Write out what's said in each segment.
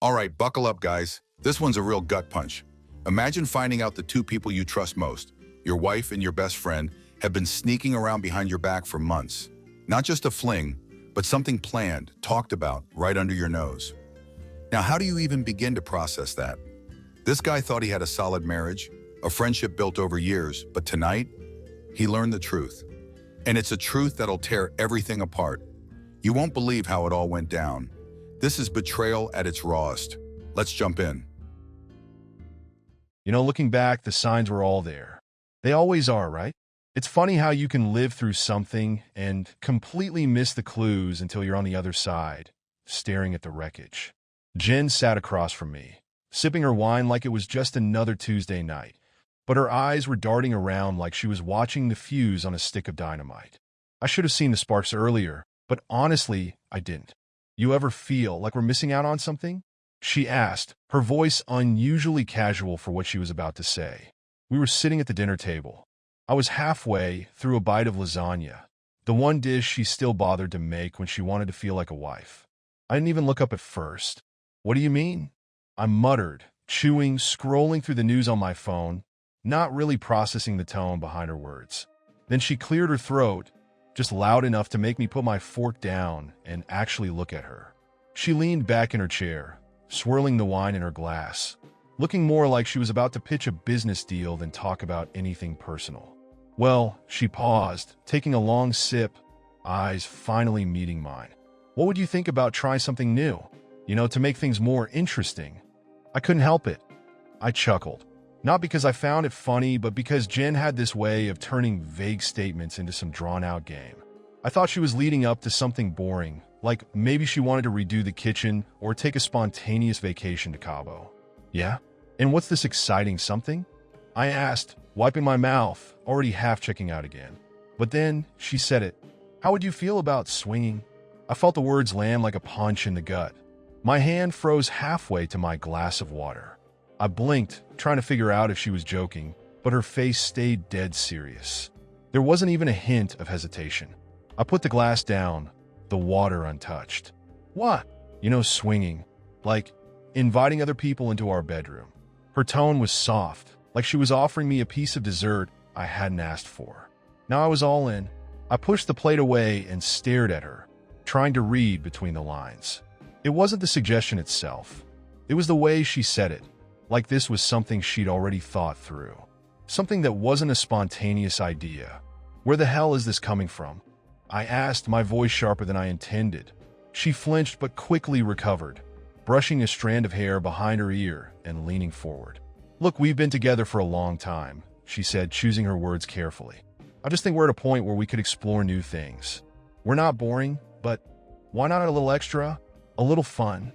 All right, buckle up, guys. This one's a real gut punch. Imagine finding out the two people you trust most, your wife and your best friend, have been sneaking around behind your back for months. Not just a fling, but something planned, talked about, right under your nose. Now, how do you even begin to process that? This guy thought he had a solid marriage, a friendship built over years, but tonight, he learned the truth. And it's a truth that'll tear everything apart. You won't believe how it all went down. This is betrayal at its rawest. Let's jump in. Looking back, the signs were all there. They always are, right? It's funny how you can live through something and completely miss the clues until you're on the other side, staring at the wreckage. Jen sat across from me, sipping her wine like it was just another Tuesday night, but her eyes were darting around like she was watching the fuse on a stick of dynamite. I should have seen the sparks earlier, but honestly, I didn't. You ever feel like we're missing out on something? She asked, her voice unusually casual for what she was about to say. We were sitting at the dinner table. I was halfway through a bite of lasagna, the one dish she still bothered to make when she wanted to feel like a wife. I didn't even look up at first. What do you mean? I muttered, chewing, scrolling through the news on my phone, not really processing the tone behind her words. Then she cleared her throat, just loud enough to make me put my fork down and actually look at her. She leaned back in her chair, swirling the wine in her glass, looking more like she was about to pitch a business deal than talk about anything personal. Well, she paused, taking a long sip, eyes finally meeting mine. What would you think about trying something new? To make things more interesting. I couldn't help it. I chuckled. Not because I found it funny, but because Jen had this way of turning vague statements into some drawn-out game. I thought she was leading up to something boring, like maybe she wanted to redo the kitchen or take a spontaneous vacation to Cabo. Yeah? And what's this exciting something? I asked, wiping my mouth, already half checking out again. But then she said it. How would you feel about swinging? I felt the words land like a punch in the gut. My hand froze halfway to my glass of water. I blinked, trying to figure out if she was joking, but her face stayed dead serious. There wasn't even a hint of hesitation. I put the glass down, the water untouched. What? Swinging. Like, inviting other people into our bedroom. Her tone was soft, like she was offering me a piece of dessert I hadn't asked for. Now I was all in. I pushed the plate away and stared at her, trying to read between the lines. It wasn't the suggestion itself. It was the way she said it, like this was something she'd already thought through. Something that wasn't a spontaneous idea. Where the hell is this coming from? I asked, my voice sharper than I intended. She flinched but quickly recovered, brushing a strand of hair behind her ear and leaning forward. Look, we've been together for a long time, she said, choosing her words carefully. I just think we're at a point where we could explore new things. We're not boring, but why not a little extra? A little fun?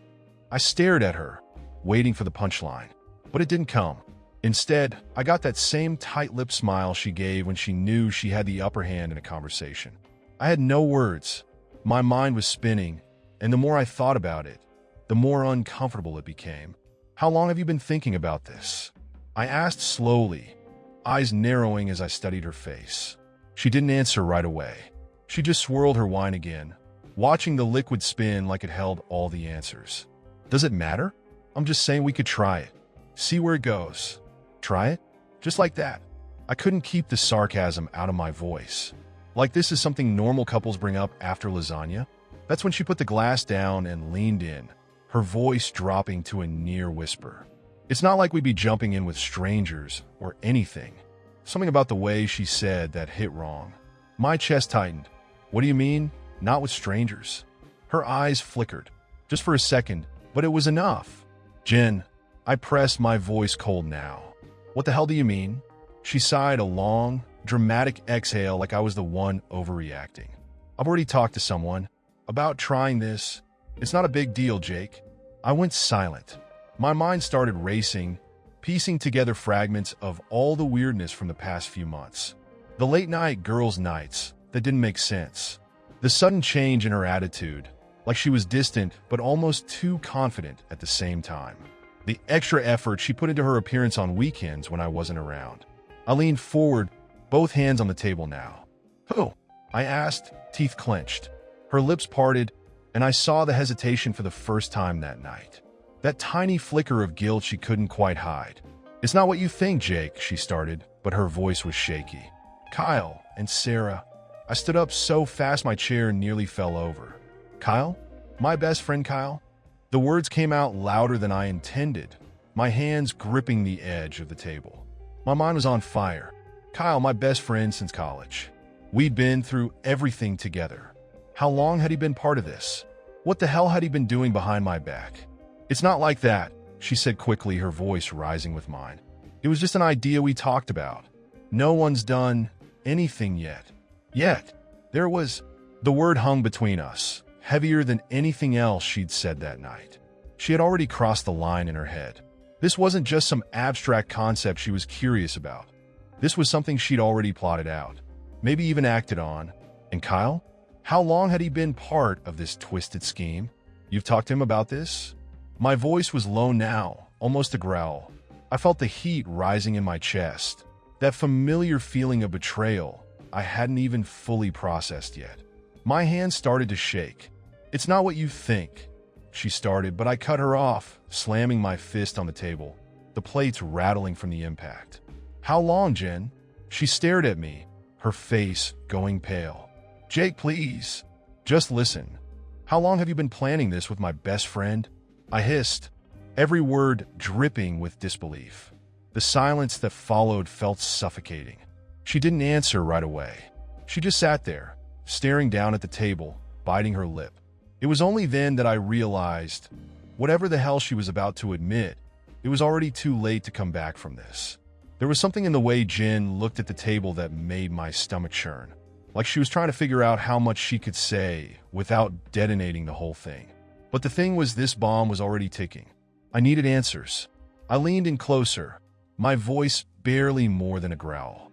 I stared at her, waiting for the punchline, but it didn't come. Instead, I got that same tight-lipped smile she gave when she knew she had the upper hand in a conversation. I had no words. My mind was spinning, and the more I thought about it, the more uncomfortable it became. How long have you been thinking about this? I asked slowly, eyes narrowing as I studied her face. She didn't answer right away. She just swirled her wine again, watching the liquid spin like it held all the answers. Does it matter? I'm just saying we could try it. See where it goes. Try it? Just like that. I couldn't keep the sarcasm out of my voice. Like this is something normal couples bring up after lasagna? That's when she put the glass down and leaned in, her voice dropping to a near whisper. It's not like we'd be jumping in with strangers or anything. Something about the way she said that hit wrong. My chest tightened. What do you mean? Not with strangers? Her eyes flickered, just for a second, but it was enough. Jen, I pressed, my voice cold now. What the hell do you mean? She sighed a long, dramatic exhale like I was the one overreacting. I've already talked to someone about trying this. It's not a big deal, Jake. I went silent. My mind started racing, piecing together fragments of all the weirdness from the past few months. The late-night girls' nights that didn't make sense. The sudden change in her attitude, like she was distant but almost too confident at the same time. The extra effort she put into her appearance on weekends when I wasn't around. I leaned forward, both hands on the table now. Who? I asked, teeth clenched. Her lips parted, and I saw the hesitation for the first time that night. That tiny flicker of guilt she couldn't quite hide. "It's not what you think, Jake," she started, but her voice was shaky. "Kyle and Sarah." I stood up so fast my chair nearly fell over. "Kyle? My best friend Kyle?" The words came out louder than I intended, my hands gripping the edge of the table. My mind was on fire. Kyle, my best friend since college. We'd been through everything together. How long had he been part of this? What the hell had he been doing behind my back? "It's not like that," she said quickly, her voice rising with mine. "It was just an idea we talked about. No one's done anything yet. There it was." The word hung between us, heavier than anything else she'd said that night. She had already crossed the line in her head. This wasn't just some abstract concept she was curious about. This was something she'd already plotted out, maybe even acted on. And Kyle? How long had he been part of this twisted scheme? "You've talked to him about this?" My voice was low now, almost a growl. I felt the heat rising in my chest, that familiar feeling of betrayal I hadn't even fully processed yet. My hands started to shake. "It's not what you think," she started, but I cut her off, slamming my fist on the table, the plates rattling from the impact. "How long, Jen?" She stared at me, her face going pale. "Jake, please. Just listen. How long have you been planning this with my best friend?" I hissed, every word dripping with disbelief. The silence that followed felt suffocating. She didn't answer right away. She just sat there, staring down at the table, biting her lip. It was only then that I realized, whatever the hell she was about to admit, it was already too late to come back from this. There was something in the way Jen looked at the table that made my stomach churn, like she was trying to figure out how much she could say without detonating the whole thing. But the thing was, this bomb was already ticking. I needed answers. I leaned in closer, my voice barely more than a growl.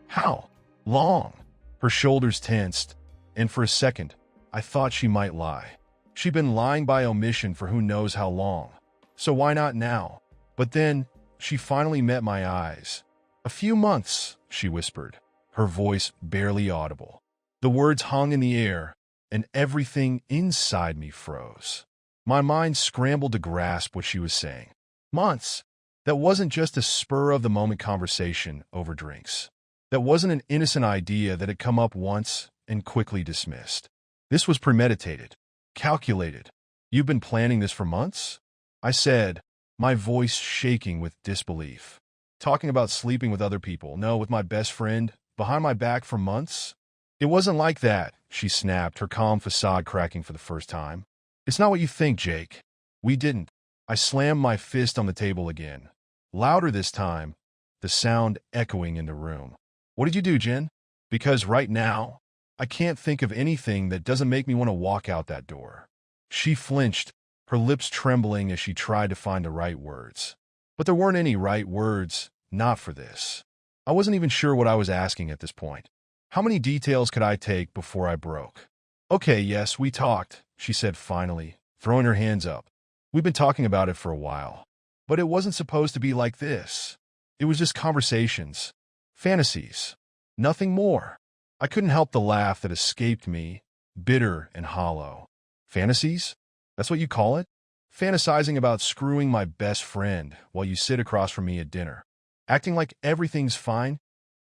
"How long?" Her shoulders tensed, and for a second, I thought she might lie. She'd been lying by omission for who knows how long. So why not now? But then, she finally met my eyes. "A few months," she whispered, her voice barely audible. The words hung in the air, and everything inside me froze. My mind scrambled to grasp what she was saying. Months. That wasn't just a spur-of-the-moment conversation over drinks. That wasn't an innocent idea that had come up once and quickly dismissed. This was premeditated, calculated. "You've been planning this for months?" I said, my voice shaking with disbelief. "Talking about sleeping with other people, no, with my best friend, behind my back for months?" "It wasn't like that," she snapped, her calm facade cracking for the first time. "It's not what you think, Jake. We didn't." I slammed my fist on the table again, louder this time, the sound echoing in the room. "What did you do, Jen? Because right now, I can't think of anything that doesn't make me want to walk out that door." She flinched, her lips trembling as she tried to find the right words. But there weren't any right words, not for this. I wasn't even sure what I was asking at this point. How many details could I take before I broke? "Okay, yes, we talked," she said finally, throwing her hands up. "We've been talking about it for a while. But it wasn't supposed to be like this. It was just conversations. Fantasies. Nothing more." I couldn't help the laugh that escaped me, bitter and hollow. "Fantasies? That's what you call it? Fantasizing about screwing my best friend while you sit across from me at dinner. Acting like everything's fine?"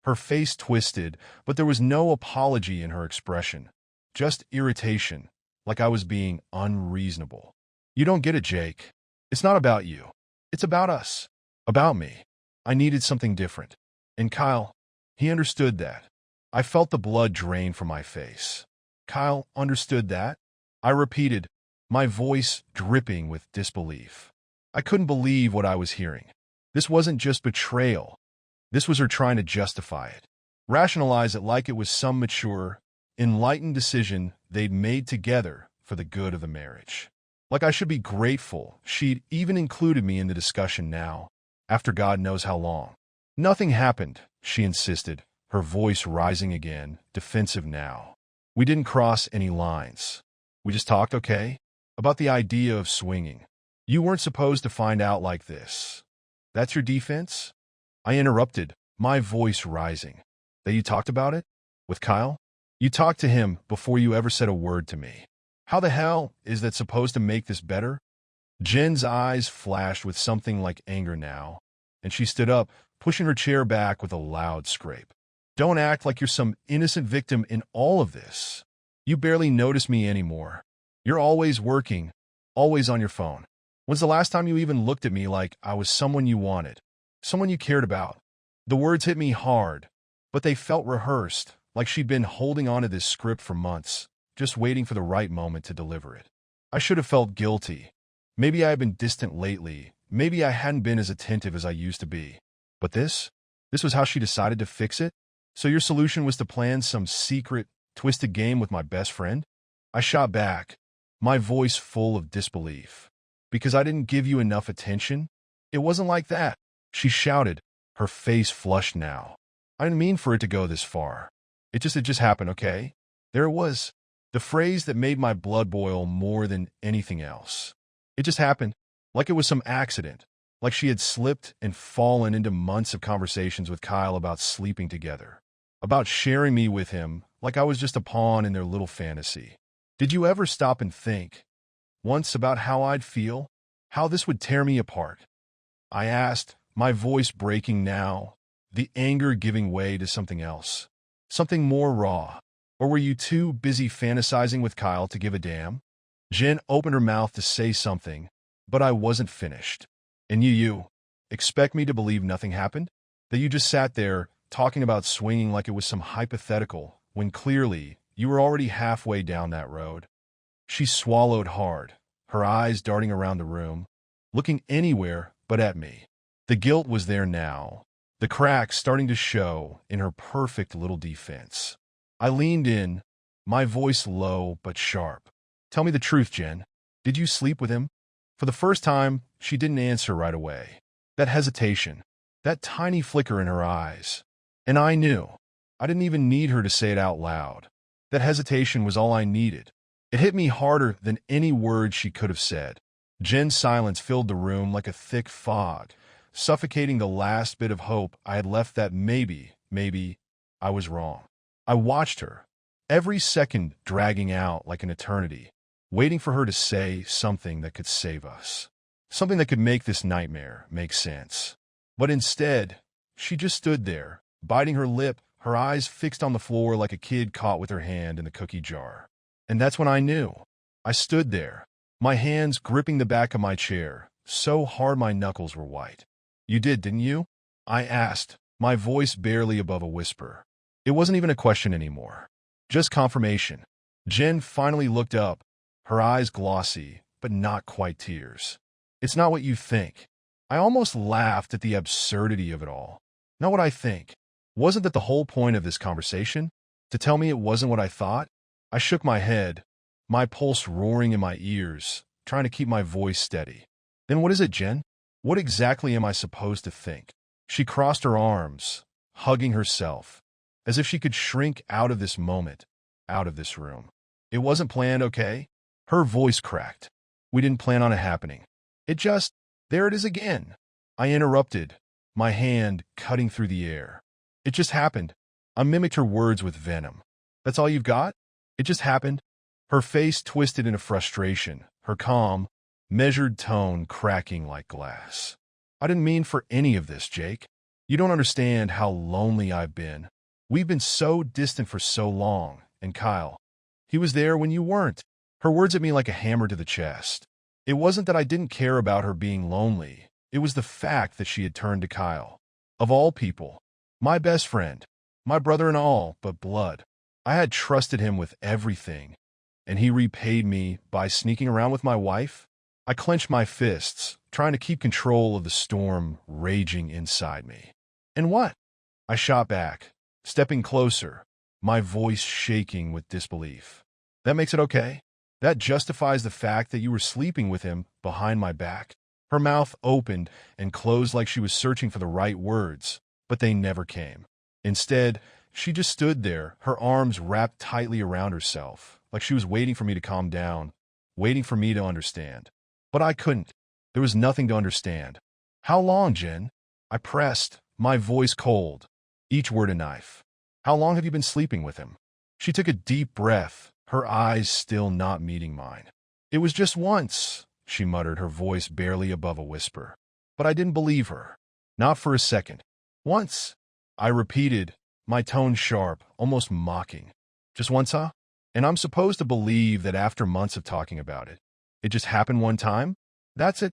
Her face twisted, but there was no apology in her expression. Just irritation, like I was being unreasonable. "You don't get it, Jake. It's not about you. It's about us. About me. I needed something different. And Kyle, he understood that." I felt the blood drain from my face. "Kyle understood that?" I repeated, my voice dripping with disbelief. I couldn't believe what I was hearing. This wasn't just betrayal. This was her trying to justify it, rationalize it like it was some mature, enlightened decision they'd made together for the good of the marriage. Like I should be grateful she'd even included me in the discussion now, after God knows how long. "Nothing happened," she insisted, her voice rising again, defensive now. "We didn't cross any lines. We just talked, okay? About the idea of swinging. You weren't supposed to find out like this. That's your defense?" I interrupted, my voice rising. "That you talked about it? With Kyle? You talked to him before you ever said a word to me. How the hell is that supposed to make this better?" Jen's eyes flashed with something like anger now, and she stood up, pushing her chair back with a loud scrape. Don't act like you're some innocent victim in all of this. You barely notice me anymore. You're always working, always on your phone. When's the last time you even looked at me like I was someone you wanted, someone you cared about? The words hit me hard, but they felt rehearsed, like she'd been holding on to this script for months, just waiting for the right moment to deliver it. I should have felt guilty. Maybe I had been distant lately. Maybe I hadn't been as attentive as I used to be. But this was how she decided to fix it? So your solution was to plan some secret, twisted game with my best friend? I shot back, my voice full of disbelief. Because I didn't give you enough attention? It wasn't like that, she shouted, her face flushed now. I didn't mean for it to go this far. It just happened, okay? There it was, the phrase that made my blood boil more than anything else. It just happened, like it was some accident, like she had slipped and fallen into months of conversations with Kyle about sleeping together, about sharing me with him like I was just a pawn in their little fantasy. Did you ever stop and think, once, about how I'd feel, how this would tear me apart? I asked, my voice breaking now, the anger giving way to something else, something more raw. Or were you too busy fantasizing with Kyle to give a damn? Jen opened her mouth to say something, but I wasn't finished. And you expect me to believe nothing happened? That you just sat there talking about swinging like it was some hypothetical, when clearly you were already halfway down that road? She swallowed hard, her eyes darting around the room, looking anywhere but at me. The guilt was there now, the cracks starting to show in her perfect little defense. I leaned in, my voice low but sharp. Tell me the truth, Jen. Did you sleep with him? For the first time, she didn't answer right away. That hesitation, that tiny flicker in her eyes. And I knew. I didn't even need her to say it out loud. That hesitation was all I needed. It hit me harder than any word she could have said. Jen's silence filled the room like a thick fog, suffocating the last bit of hope I had left that maybe, I was wrong. I watched her, every second dragging out like an eternity, waiting for her to say something that could save us, something that could make this nightmare make sense. But instead, she just stood there, biting her lip, her eyes fixed on the floor like a kid caught with her hand in the cookie jar. And that's when I knew. I stood there, my hands gripping the back of my chair, so hard my knuckles were white. You did, didn't you? I asked, my voice barely above a whisper. It wasn't even a question anymore. Just confirmation. Jen finally looked up, her eyes glossy, but not quite tears. It's not what you think. I almost laughed at the absurdity of it all. Not what I think. Wasn't that the whole point of this conversation? To tell me it wasn't what I thought? I shook my head, my pulse roaring in my ears, trying to keep my voice steady. Then what is it, Jen? What exactly am I supposed to think? She crossed her arms, hugging herself, as if she could shrink out of this moment, out of this room. It wasn't planned, okay? Her voice cracked. We didn't plan on it happening. There it is again. I interrupted, my hand cutting through the air. It just happened. I mimicked her words with venom. That's all you've got? It just happened? Her face twisted into frustration, her calm, measured tone cracking like glass. I didn't mean for any of this, Jake. You don't understand how lonely I've been. We've been so distant for so long, and Kyle, he was there when you weren't. Her words hit me like a hammer to the chest. It wasn't that I didn't care about her being lonely. It was the fact that she had turned to Kyle. Of all people, my best friend, my brother in all but blood. I had trusted him with everything, and he repaid me by sneaking around with my wife? I clenched my fists, trying to keep control of the storm raging inside me. And what? I shot back, stepping closer, my voice shaking with disbelief. That makes it okay? That justifies the fact that you were sleeping with him behind my back? Her mouth opened and closed like she was searching for the right words, but they never came. Instead, she just stood there, her arms wrapped tightly around herself, like she was waiting for me to calm down, waiting for me to understand. But I couldn't. There was nothing to understand. How long, Jen? I pressed, my voice cold, each word a knife. How long have you been sleeping with him? She took a deep breath, her eyes still not meeting mine. It was just once, she muttered, her voice barely above a whisper. But I didn't believe her. Not for a second. Once, I repeated, my tone sharp, almost mocking. Just once, huh? And I'm supposed to believe that after months of talking about it, it just happened one time? That's it.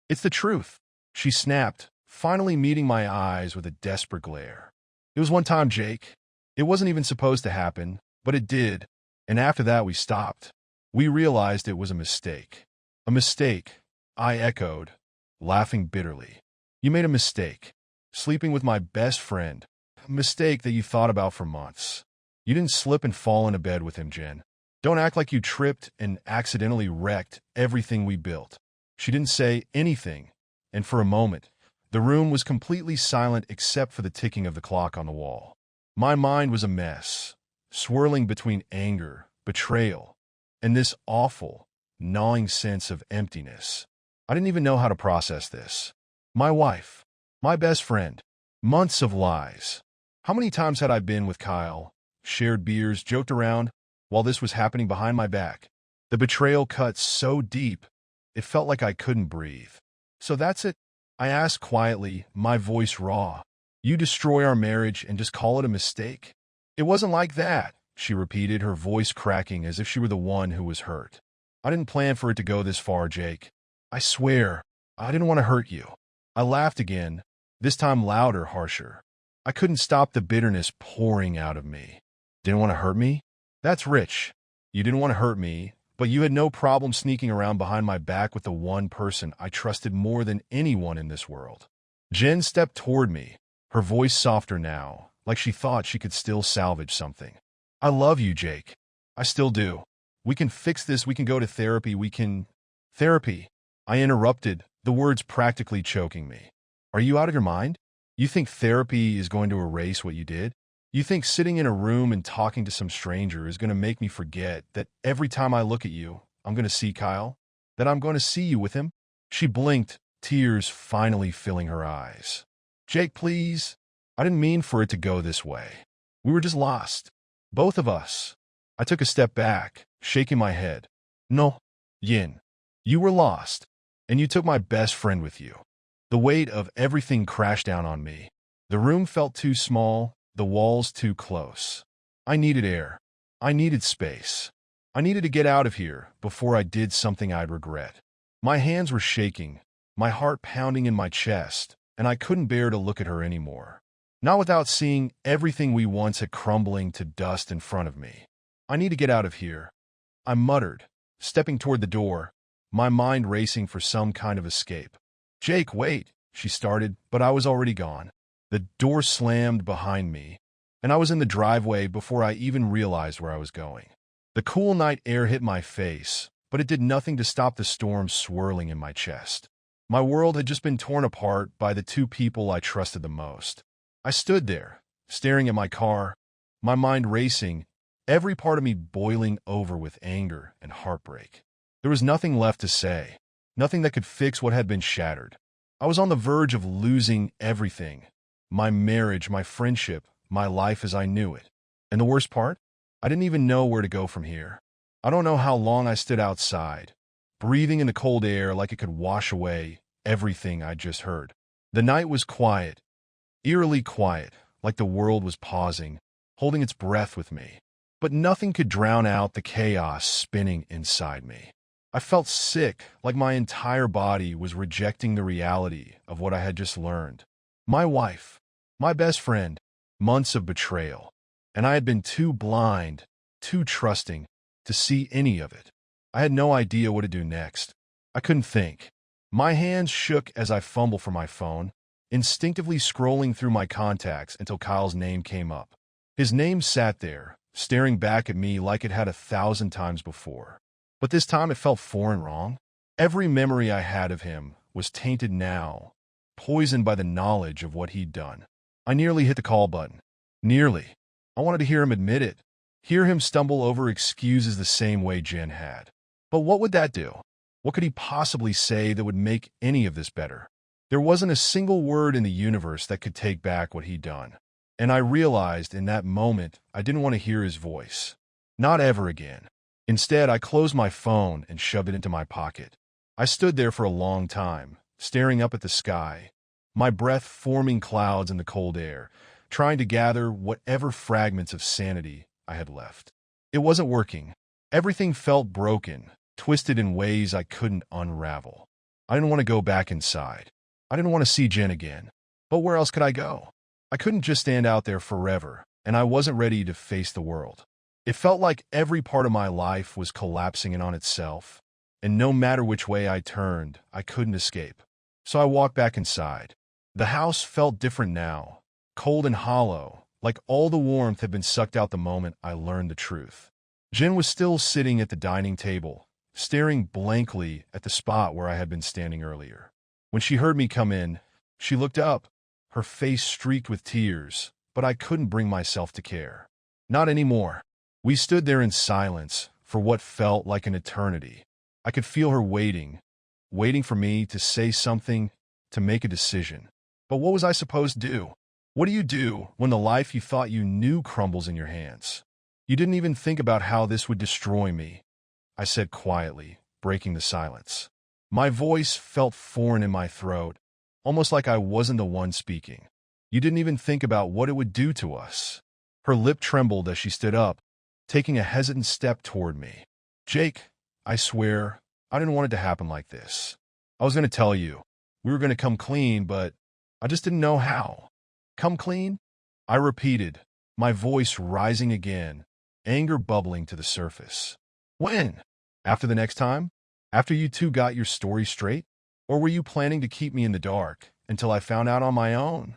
It's the truth. She snapped, finally meeting my eyes with a desperate glare. It was one time, Jake. It wasn't even supposed to happen, but it did. And after that, we stopped. We realized it was a mistake. A mistake, I echoed, laughing bitterly. You made a mistake. Sleeping with my best friend. A mistake that you thought about for months. You didn't slip and fall into bed with him, Jen. Don't act like you tripped and accidentally wrecked everything we built. She didn't say anything, and for a moment, the room was completely silent except for the ticking of the clock on the wall. My mind was a mess, swirling between anger, betrayal, and this awful, gnawing sense of emptiness. I didn't even know how to process this. My wife, my best friend, months of lies. How many times had I been with Kyle, shared beers, joked around, while this was happening behind my back? The betrayal cut so deep, it felt like I couldn't breathe. So that's it? I asked quietly, my voice raw. You destroy our marriage and just call it a mistake? It wasn't like that, she repeated, her voice cracking as if she were the one who was hurt. I didn't plan for it to go this far, Jake. I swear, I didn't want to hurt you. I laughed again, this time louder, harsher. I couldn't stop the bitterness pouring out of me. Didn't want to hurt me? That's rich. You didn't want to hurt me, but you had no problem sneaking around behind my back with the one person I trusted more than anyone in this world. Jen stepped toward me, her voice softer now, like she thought she could still salvage something. I love you, Jake. I still do. We can fix this, we can go to therapy, we can… Therapy? I interrupted, the words practically choking me. Are you out of your mind? You think therapy is going to erase what you did? You think sitting in a room and talking to some stranger is going to make me forget that every time I look at you, I'm going to see Kyle? That I'm going to see you with him? She blinked, tears finally filling her eyes. Jake, please. I didn't mean for it to go this way. We were just lost. Both of us. I took a step back, shaking my head. No, Yin. You were lost, and you took my best friend with you. The weight of everything crashed down on me. The room felt too small, the walls too close. I needed air. I needed space. I needed to get out of here before I did something I'd regret. My hands were shaking, my heart pounding in my chest, and I couldn't bear to look at her anymore. Not without seeing everything we once had crumbling to dust in front of me. I need to get out of here, I muttered, stepping toward the door, my mind racing for some kind of escape. Jake, wait, she started, but I was already gone. The door slammed behind me, and I was in the driveway before I even realized where I was going. The cool night air hit my face, but it did nothing to stop the storm swirling in my chest. My world had just been torn apart by the two people I trusted the most. I stood there, staring at my car, my mind racing, every part of me boiling over with anger and heartbreak. There was nothing left to say, nothing that could fix what had been shattered. I was on the verge of losing everything. My marriage, my friendship, my life as I knew it. And the worst part? I didn't even know where to go from here. I don't know how long I stood outside, breathing in the cold air like it could wash away everything I'd just heard. The night was quiet, eerily quiet, like the world was pausing, holding its breath with me. But nothing could drown out the chaos spinning inside me. I felt sick, like my entire body was rejecting the reality of what I had just learned. My wife, my best friend, months of betrayal, and I had been too blind, too trusting, to see any of it. I had no idea what to do next. I couldn't think. My hands shook as I fumbled for my phone, instinctively scrolling through my contacts until Kyle's name came up. His name sat there, staring back at me like it had 1,000 times before. But this time it felt foreign wrong. Every memory I had of him was tainted now, poisoned by the knowledge of what he'd done. I nearly hit the call button. Nearly. I wanted to hear him admit it. Hear him stumble over excuses the same way Jen had. But what would that do? What could he possibly say that would make any of this better? There wasn't a single word in the universe that could take back what he'd done. And I realized in that moment I didn't want to hear his voice. Not ever again. Instead, I closed my phone and shoved it into my pocket. I stood there for a long time, staring up at the sky, my breath forming clouds in the cold air, trying to gather whatever fragments of sanity I had left. It wasn't working. Everything felt broken, twisted in ways I couldn't unravel. I didn't want to go back inside. I didn't want to see Jen again. But where else could I go? I couldn't just stand out there forever, and I wasn't ready to face the world. It felt like every part of my life was collapsing in on itself, and no matter which way I turned, I couldn't escape. So I walked back inside. The house felt different now, cold and hollow, like all the warmth had been sucked out the moment I learned the truth. Jen was still sitting at the dining table, staring blankly at the spot where I had been standing earlier. When she heard me come in, she looked up, her face streaked with tears, but I couldn't bring myself to care. Not anymore. We stood there in silence for what felt like an eternity. I could feel her waiting for me to say something, to make a decision. But what was I supposed to do? What do you do when the life you thought you knew crumbles in your hands? You didn't even think about how this would destroy me, I said quietly, breaking the silence. My voice felt foreign in my throat, almost like I wasn't the one speaking. You didn't even think about what it would do to us. Her lip trembled as she stood up, taking a hesitant step toward me. Jake, I swear, I didn't want it to happen like this. I was going to tell you. We were going to come clean, but I just didn't know how. Come clean? I repeated, my voice rising again, anger bubbling to the surface. When? After the next time? After you two got your story straight? Or were you planning to keep me in the dark until I found out on my own?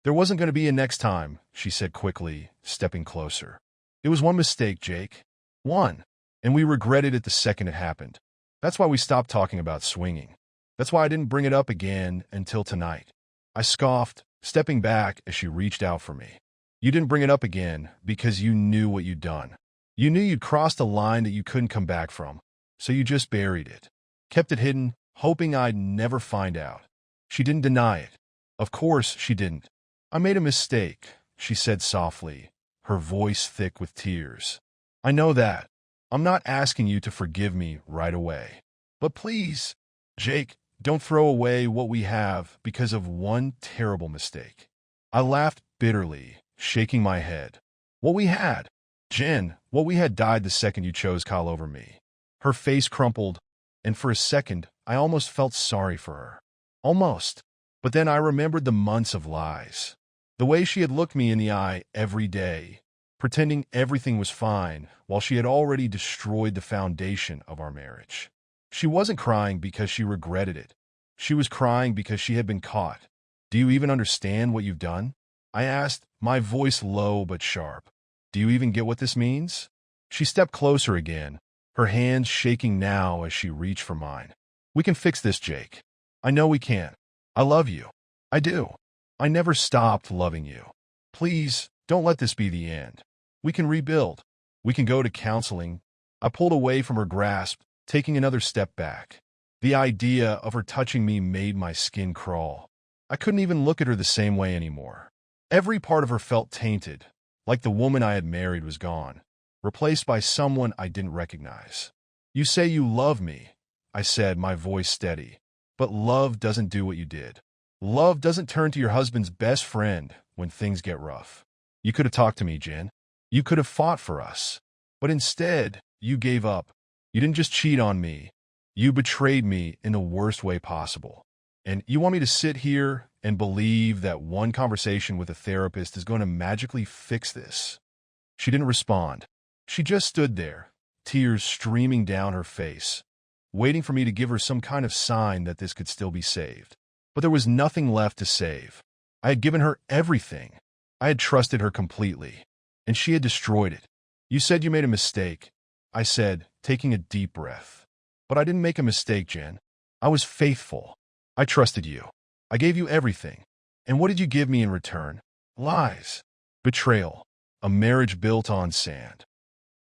There wasn't going to be a next time, she said quickly, stepping closer. It was one mistake, Jake. One. And we regretted it the second it happened. That's why we stopped talking about swinging. That's why I didn't bring it up again until tonight. I scoffed, stepping back as she reached out for me. You didn't bring it up again because you knew what you'd done. You knew you'd crossed a line that you couldn't come back from, so you just buried it. Kept it hidden, hoping I'd never find out. She didn't deny it. Of course she didn't. I made a mistake, she said softly, her voice thick with tears. I know that. I'm not asking you to forgive me right away. But please, Jake, don't throw away what we have because of one terrible mistake. I laughed bitterly, shaking my head. What we had, Jen, what we had died the second you chose Kyle over me. Her face crumpled, and for a second, I almost felt sorry for her. Almost. But then I remembered the months of lies. The way she had looked me in the eye every day, pretending everything was fine, while she had already destroyed the foundation of our marriage. She wasn't crying because she regretted it. She was crying because she had been caught. Do you even understand what you've done? I asked, my voice low but sharp. Do you even get what this means? She stepped closer again, her hands shaking now as she reached for mine. We can fix this, Jake. I know we can. I love you. I do. I never stopped loving you. Please, don't let this be the end. We can rebuild. We can go to counseling. I pulled away from her grasp, taking another step back. The idea of her touching me made my skin crawl. I couldn't even look at her the same way anymore. Every part of her felt tainted, like the woman I had married was gone, replaced by someone I didn't recognize. You say you love me, I said, my voice steady. But love doesn't do what you did. Love doesn't turn to your husband's best friend when things get rough. You could have talked to me, Jen. You could have fought for us. But instead, you gave up. You didn't just cheat on me. You betrayed me in the worst way possible. And you want me to sit here and believe that one conversation with a therapist is going to magically fix this? She didn't respond. She just stood there, tears streaming down her face, waiting for me to give her some kind of sign that this could still be saved. But there was nothing left to save. I had given her everything. I had trusted her completely, and she had destroyed it. You said you made a mistake, I said, taking a deep breath. But I didn't make a mistake, Jen. I was faithful. I trusted you. I gave you everything. And what did you give me in return? Lies. Betrayal. A marriage built on sand.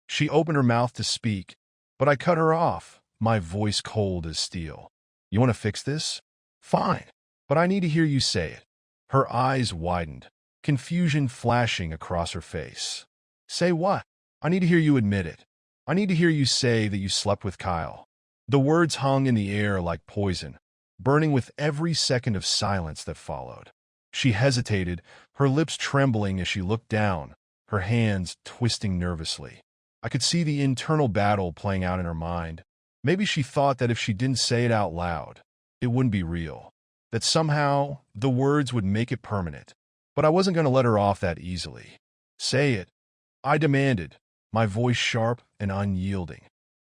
She opened her mouth to speak, but I cut her off, my voice cold as steel. You want to fix this? Fine, but I need to hear you say it. Her eyes widened, confusion flashing across her face. Say what? I need to hear you admit it. I need to hear you say that you slept with Kyle. The words hung in the air like poison, burning with every second of silence that followed. She hesitated, her lips trembling as she looked down, her hands twisting nervously. I could see the internal battle playing out in her mind. Maybe she thought that if she didn't say it out loud, it wouldn't be real, that somehow the words would make it permanent. But I wasn't going to let her off that easily. Say it, I demanded, my voice sharp and unyielding.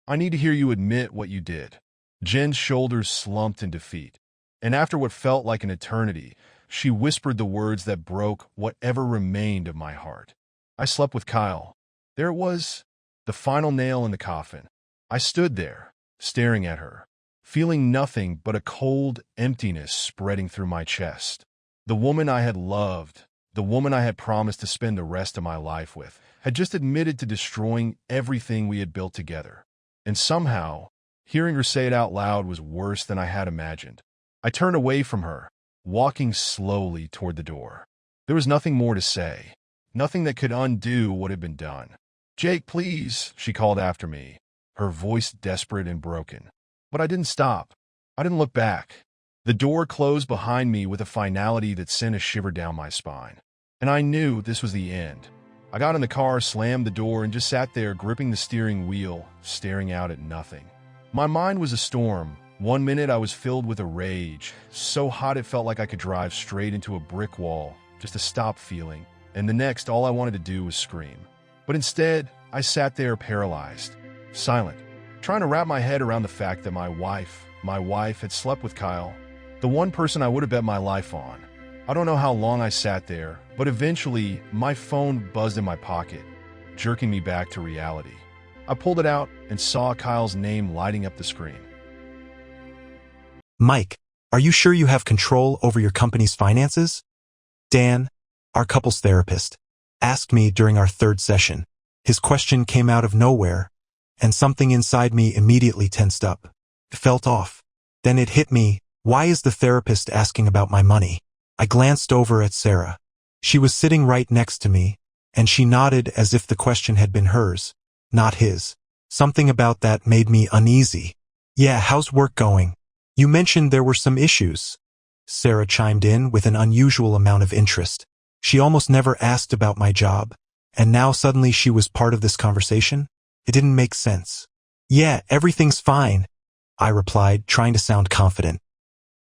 I need to hear you admit what you did. Jen's shoulders slumped in defeat, and after what felt like an eternity, she whispered the words that broke whatever remained of my heart. I slept with Kyle. There it was, the final nail in the coffin. I stood there, staring at her, feeling nothing but a cold emptiness spreading through my chest. The woman I had loved, the woman I had promised to spend the rest of my life with, had just admitted to destroying everything we had built together. And somehow, hearing her say it out loud was worse than I had imagined. I turned away from her, walking slowly toward the door. There was nothing more to say, nothing that could undo what had been done. "Jake, please," she called after me, her voice desperate and broken. But I didn't stop. I didn't look back. The door closed behind me with a finality that sent a shiver down my spine. And I knew this was the end. I got in the car, slammed the door, and just sat there gripping the steering wheel, staring out at nothing. My mind was a storm. One minute I was filled with a rage, so hot it felt like I could drive straight into a brick wall, just to stop feeling. And the next, all I wanted to do was scream. But instead, I sat there paralyzed, silent, trying to wrap my head around the fact that my wife had slept with Kyle, the one person I would have bet my life on. I don't know how long I sat there, but eventually my phone buzzed in my pocket, jerking me back to reality. I pulled it out and saw Kyle's name lighting up the screen. "Mike, are you sure you have control over your company's finances?" Dan, our couples therapist, asked me during our third session. His question came out of nowhere, and something inside me immediately tensed up. It felt off. Then it hit me. Why is the therapist asking about my money? I glanced over at Sarah. She was sitting right next to me, and she nodded as if the question had been hers, not his. Something about that made me uneasy. "Yeah, how's work going? You mentioned there were some issues." Sarah chimed in with an unusual amount of interest. She almost never asked about my job, and now suddenly she was part of this conversation? It didn't make sense. "Yeah, everything's fine," I replied, trying to sound confident.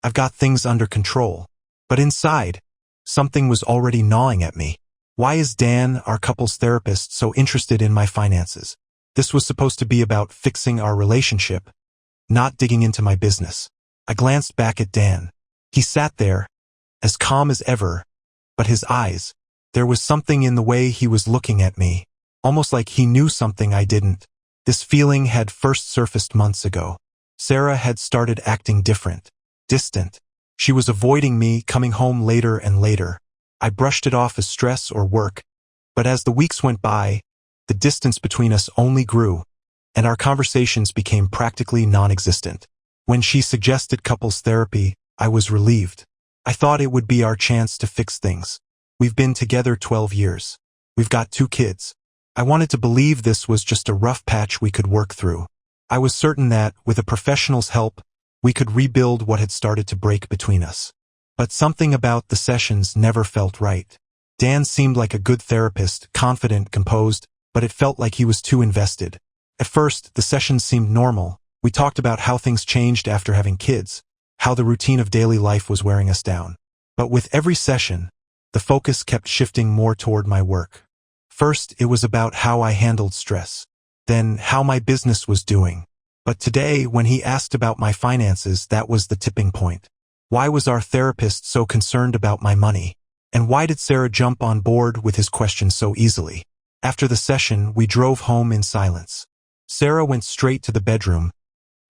"I've got things under control." But inside, something was already gnawing at me. Why is Dan, our couples therapist, so interested in my finances? This was supposed to be about fixing our relationship, not digging into my business. I glanced back at Dan. He sat there, as calm as ever, but his eyes, there was something in the way he was looking at me, almost like he knew something I didn't. This feeling had first surfaced months ago. Sarah had started acting different, distant. She was avoiding me, coming home later and later. I brushed it off as stress or work, but as the weeks went by, the distance between us only grew, and our conversations became practically non-existent. When she suggested couples therapy, I was relieved. I thought it would be our chance to fix things. We've been together 12 years. We've got 2 kids. I wanted to believe this was just a rough patch we could work through. I was certain that, with a professional's help, we could rebuild what had started to break between us. But something about the sessions never felt right. Dan seemed like a good therapist, confident, composed, but it felt like he was too invested. At first, the sessions seemed normal. We talked about how things changed after having kids, how the routine of daily life was wearing us down. But with every session, the focus kept shifting more toward my work. First, it was about how I handled stress, then how my business was doing. But today, when he asked about my finances, that was the tipping point. Why was our therapist so concerned about my money? And why did Sarah jump on board with his question so easily? After the session, we drove home in silence. Sarah went straight to the bedroom,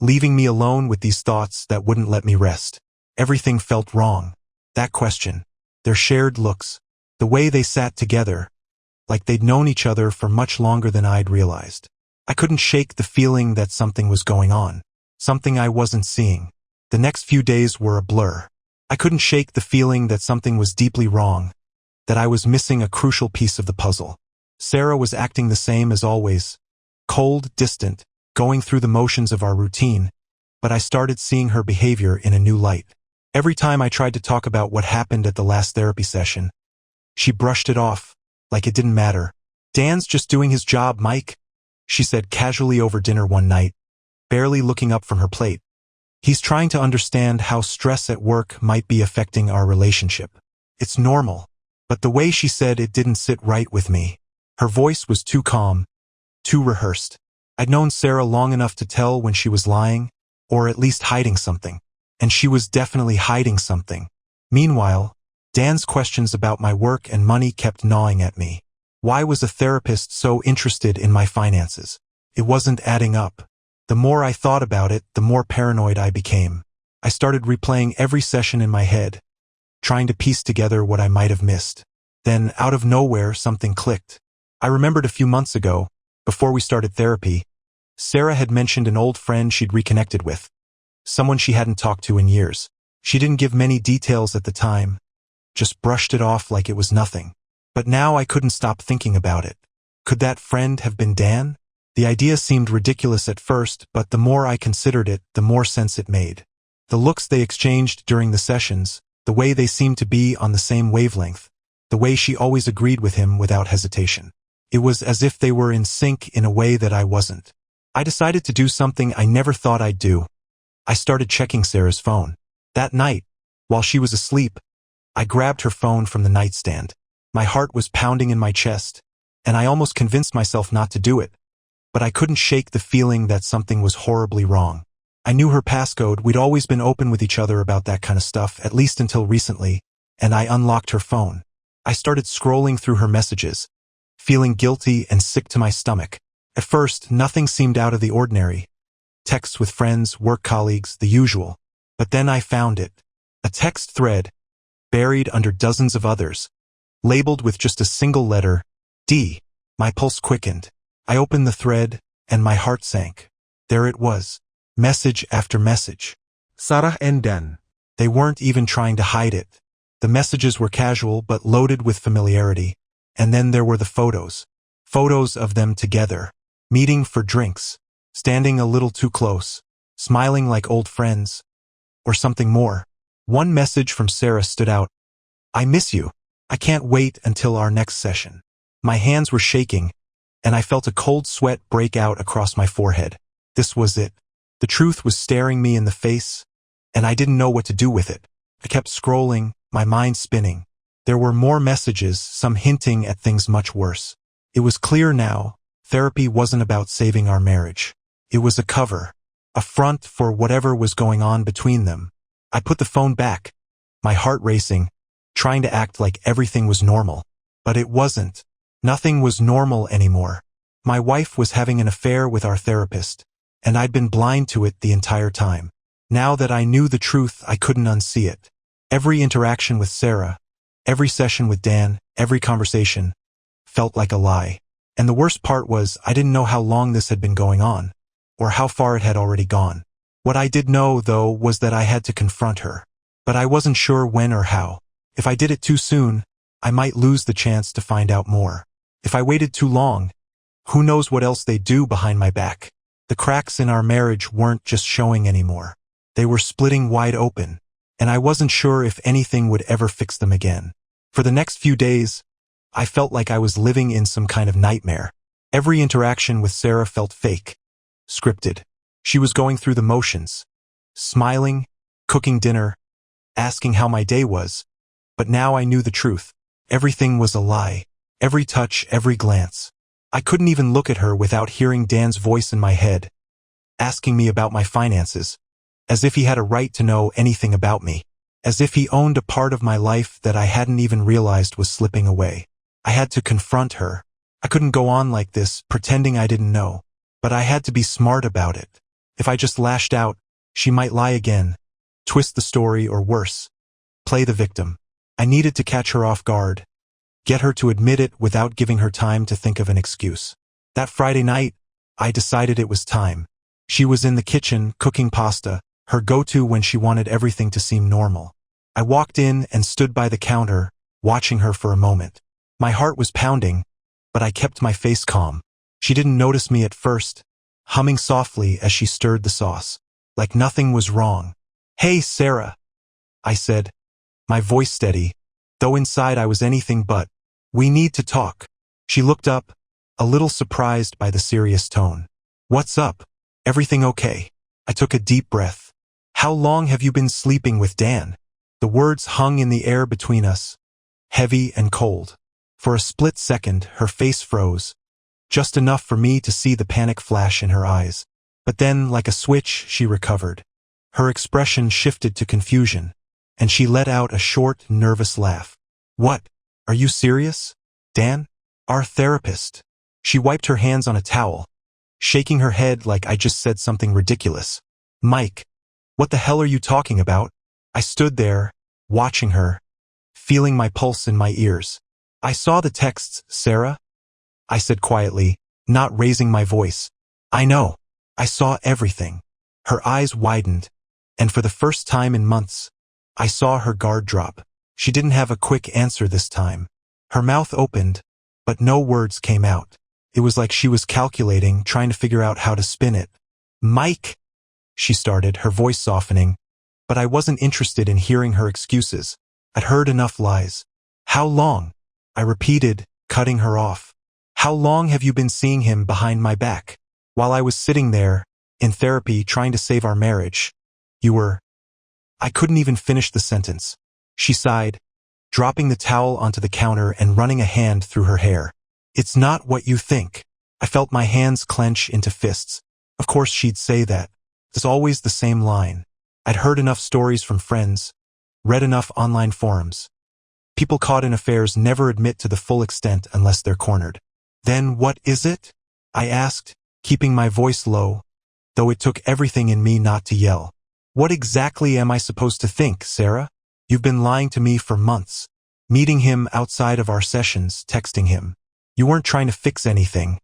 leaving me alone with these thoughts that wouldn't let me rest. Everything felt wrong. That question, their shared looks, the way they sat together, like they'd known each other for much longer than I'd realized. I couldn't shake the feeling that something was going on, something I wasn't seeing. The next few days were a blur. I couldn't shake the feeling that something was deeply wrong, that I was missing a crucial piece of the puzzle. Sarah was acting the same as always, cold, distant, going through the motions of our routine, but I started seeing her behavior in a new light. Every time I tried to talk about what happened at the last therapy session, she brushed it off, like it didn't matter. "Dan's just doing his job, Mike," she said casually over dinner one night, barely looking up from her plate. "He's trying to understand how stress at work might be affecting our relationship. It's normal." But the way she said it didn't sit right with me. Her voice was too calm, too rehearsed. I'd known Sarah long enough to tell when she was lying, or at least hiding something. And she was definitely hiding something. Meanwhile, Dan's questions about my work and money kept gnawing at me. Why was a therapist so interested in my finances? It wasn't adding up. The more I thought about it, the more paranoid I became. I started replaying every session in my head, trying to piece together what I might have missed. Then, out of nowhere, something clicked. I remembered a few months ago, before we started therapy, Sarah had mentioned an old friend she'd reconnected with, someone she hadn't talked to in years. She didn't give many details at the time, just brushed it off like it was nothing. But now I couldn't stop thinking about it. Could that friend have been Dan? The idea seemed ridiculous at first, but the more I considered it, the more sense it made. The looks they exchanged during the sessions, the way they seemed to be on the same wavelength, the way she always agreed with him without hesitation. It was as if they were in sync in a way that I wasn't. I decided to do something I never thought I'd do. I started checking Sarah's phone. That night, while she was asleep, I grabbed her phone from the nightstand. My heart was pounding in my chest, and I almost convinced myself not to do it. But I couldn't shake the feeling that something was horribly wrong. I knew her passcode. We'd always been open with each other about that kind of stuff, at least until recently, and I unlocked her phone. I started scrolling through her messages, feeling guilty and sick to my stomach. At first, nothing seemed out of the ordinary. Texts with friends, work colleagues, the usual. But then I found it. A text thread, buried under dozens of others, labeled with just a single letter, D. My pulse quickened. I opened the thread, and my heart sank. There it was. Message after message. Sarah and Dan. They weren't even trying to hide it. The messages were casual but loaded with familiarity. And then there were the photos. Photos of them together, meeting for drinks, standing a little too close, smiling like old friends, or something more. One message from Sarah stood out. "I miss you. I can't wait until our next session." My hands were shaking, and I felt a cold sweat break out across my forehead. This was it. The truth was staring me in the face, and I didn't know what to do with it. I kept scrolling, my mind spinning. There were more messages, some hinting at things much worse. It was clear now, therapy wasn't about saving our marriage. It was a cover, a front for whatever was going on between them. I put the phone back, my heart racing, trying to act like everything was normal. But it wasn't. Nothing was normal anymore. My wife was having an affair with our therapist, and I'd been blind to it the entire time. Now that I knew the truth, I couldn't unsee it. Every interaction with Sarah, every session with Dan, every conversation, felt like a lie. And the worst part was, I didn't know how long this had been going on, or how far it had already gone. What I did know, though, was that I had to confront her. But I wasn't sure when or how. If I did it too soon, I might lose the chance to find out more. If I waited too long, who knows what else they'd do behind my back. The cracks in our marriage weren't just showing anymore. They were splitting wide open, and I wasn't sure if anything would ever fix them again. For the next few days, I felt like I was living in some kind of nightmare. Every interaction with Sarah felt fake, scripted. She was going through the motions, smiling, cooking dinner, asking how my day was. But now I knew the truth. Everything was a lie. Every touch, every glance. I couldn't even look at her without hearing Dan's voice in my head, asking me about my finances, as if he had a right to know anything about me, as if he owned a part of my life that I hadn't even realized was slipping away. I had to confront her. I couldn't go on like this, pretending I didn't know, but I had to be smart about it. If I just lashed out, she might lie again, twist the story, or worse, play the victim. I needed to catch her off guard, get her to admit it without giving her time to think of an excuse. That Friday night, I decided it was time. She was in the kitchen, cooking pasta, her go-to when she wanted everything to seem normal. I walked in and stood by the counter, watching her for a moment. My heart was pounding, but I kept my face calm. She didn't notice me at first, humming softly as she stirred the sauce. like nothing was wrong. "Hey, Sarah," I said, my voice steady, though inside I was anything but. "We need to talk." She looked up, a little surprised by the serious tone. "What's up? Everything okay?" I took a deep breath. "How long have you been sleeping with Dan?" The words hung in the air between us, heavy and cold. For a split second, her face froze, just enough for me to see the panic flash in her eyes. But then, like a switch, she recovered. Her expression shifted to confusion, and she let out a short, nervous laugh. "What? Are you serious? Dan? Our therapist?" She wiped her hands on a towel, shaking her head like I just said something ridiculous. "Mike, what the hell are you talking about?" I stood there, watching her, feeling my pulse in my ears. "I saw the texts, Sarah," I said quietly, not raising my voice. "I know. I saw everything." Her eyes widened, and for the first time in months, I saw her guard drop. She didn't have a quick answer this time. Her mouth opened, but no words came out. It was like she was calculating, trying to figure out how to spin it. "Mike," she started, her voice softening, but I wasn't interested in hearing her excuses. I'd heard enough lies. "How long?" I repeated, cutting her off. "How long have you been seeing him behind my back?" While I was sitting there, in therapy, trying to save our marriage, you were... I couldn't even finish the sentence. She sighed, dropping the towel onto the counter and running a hand through her hair. "It's not what you think." I felt my hands clench into fists. Of course she'd say that. It's always the same line. I'd heard enough stories from friends, read enough online forums. People caught in affairs never admit to the full extent unless they're cornered. "Then what is it?" I asked, keeping my voice low, though it took everything in me not to yell. "What exactly am I supposed to think, Sarah? You've been lying to me for months. Meeting him outside of our sessions, texting him. You weren't trying to fix anything.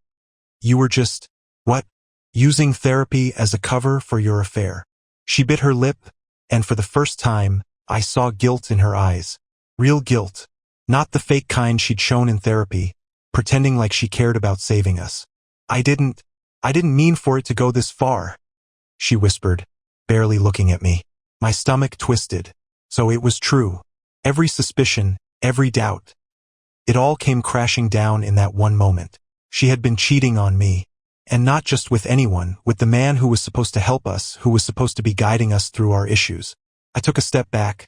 You were just, what? Using therapy as a cover for your affair." She bit her lip, and for the first time, I saw guilt in her eyes. Real guilt. Not the fake kind she'd shown in therapy, pretending like she cared about saving us. I didn't mean for it to go this far," she whispered, barely looking at me. My stomach twisted. So it was true. Every suspicion, every doubt. It all came crashing down in that one moment. She had been cheating on me. And not just with anyone, with the man who was supposed to help us, who was supposed to be guiding us through our issues. I took a step back,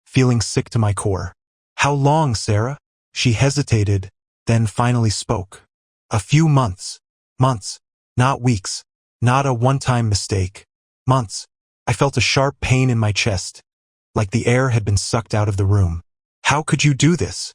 feeling sick to my core. "How long, Sarah?" She hesitated, then finally spoke. "A few months. Months. Not weeks. Not a one-time mistake. Months." I felt a sharp pain in my chest, like the air had been sucked out of the room. "How could you do this?"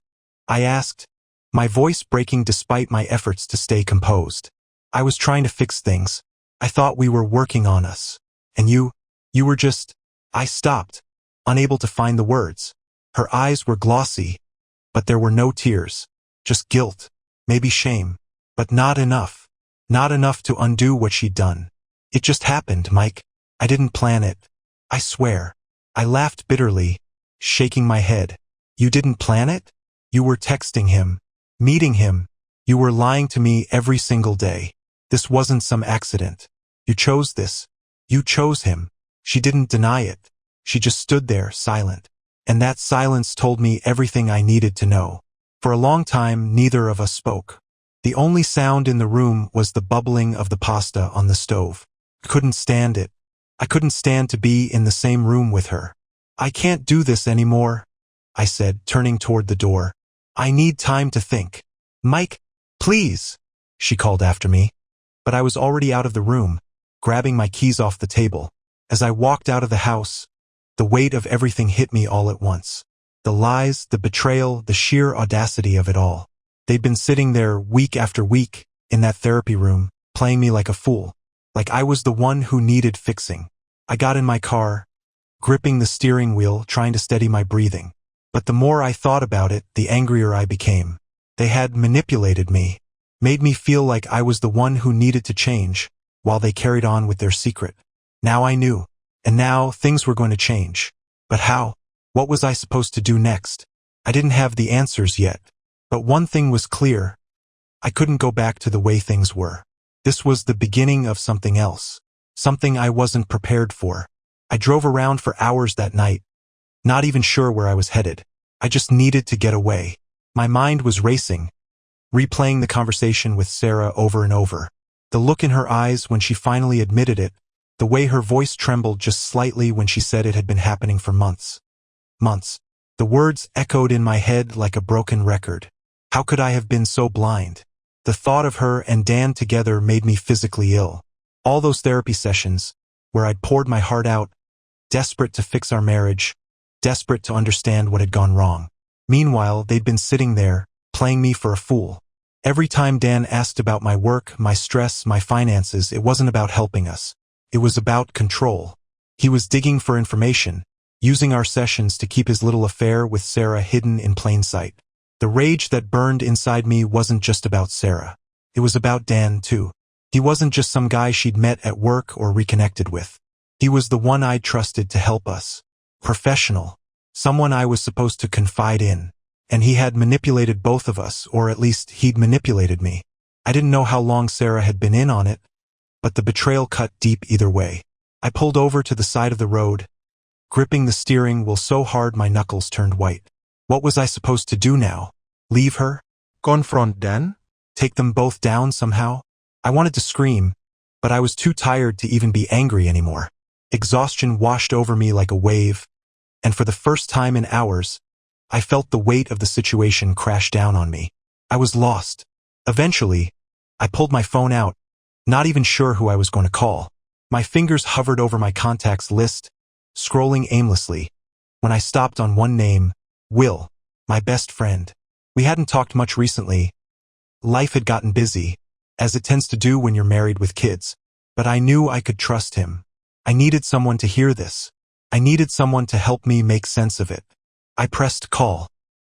I asked, my voice breaking despite my efforts to stay composed. "I was trying to fix things. I thought we were working on us. And you were just..." I stopped, unable to find the words. Her eyes were glossy, but there were no tears. Just guilt, maybe shame, but not enough. Not enough to undo what she'd done. "It just happened, Mike. I didn't plan it. I swear." I laughed bitterly, shaking my head. "You didn't plan it? You were texting him, meeting him. You were lying to me every single day. This wasn't some accident. You chose this. You chose him." She didn't deny it. She just stood there, silent. And that silence told me everything I needed to know. For a long time, neither of us spoke. The only sound in the room was the bubbling of the pasta on the stove. I couldn't stand it. I couldn't stand to be in the same room with her. "I can't do this anymore," I said, turning toward the door. "I need time to think." "Mike, please," she called after me. But I was already out of the room, grabbing my keys off the table. As I walked out of the house, the weight of everything hit me all at once. The lies, the betrayal, the sheer audacity of it all. They'd been sitting there week after week, in that therapy room, playing me like a fool. Like I was the one who needed fixing. I got in my car, gripping the steering wheel, trying to steady my breathing. But the more I thought about it, the angrier I became. They had manipulated me, made me feel like I was the one who needed to change, while they carried on with their secret. Now I knew, and now things were going to change. But how? What was I supposed to do next? I didn't have the answers yet. But one thing was clear. I couldn't go back to the way things were. This was the beginning of something else. something I wasn't prepared for. I drove around for hours that night, not even sure where I was headed. I just needed to get away. My mind was racing, replaying the conversation with Sarah over and over. The look in her eyes when she finally admitted it, the way her voice trembled just slightly when she said it had been happening for months. Months. The words echoed in my head like a broken record. How could I have been so blind? The thought of her and Dan together made me physically ill. All those therapy sessions, where I'd poured my heart out, desperate to fix our marriage, desperate to understand what had gone wrong. Meanwhile, they'd been sitting there, playing me for a fool. Every time Dan asked about my work, my stress, my finances, it wasn't about helping us. It was about control. He was digging for information, using our sessions to keep his little affair with Sarah hidden in plain sight. The rage that burned inside me wasn't just about Sarah. It was about Dan, too. He wasn't just some guy she'd met at work or reconnected with. He was the one I'd trusted to help us. Professional. Someone I was supposed to confide in. And he had manipulated both of us, or at least he'd manipulated me. I didn't know how long Sarah had been in on it, but the betrayal cut deep either way. I pulled over to the side of the road, gripping the steering wheel so hard my knuckles turned white. What was I supposed to do now? Leave her? Confront Dan? Take them both down somehow? I wanted to scream, but I was too tired to even be angry anymore. Exhaustion washed over me like a wave, and for the first time in hours, I felt the weight of the situation crash down on me. I was lost. Eventually, I pulled my phone out, not even sure who I was going to call. My fingers hovered over my contacts list, scrolling aimlessly, when I stopped on one name, Will, my best friend. We hadn't talked much recently. Life had gotten busy, as it tends to do when you're married with kids. But I knew I could trust him. I needed someone to hear this. I needed someone to help me make sense of it. I pressed call.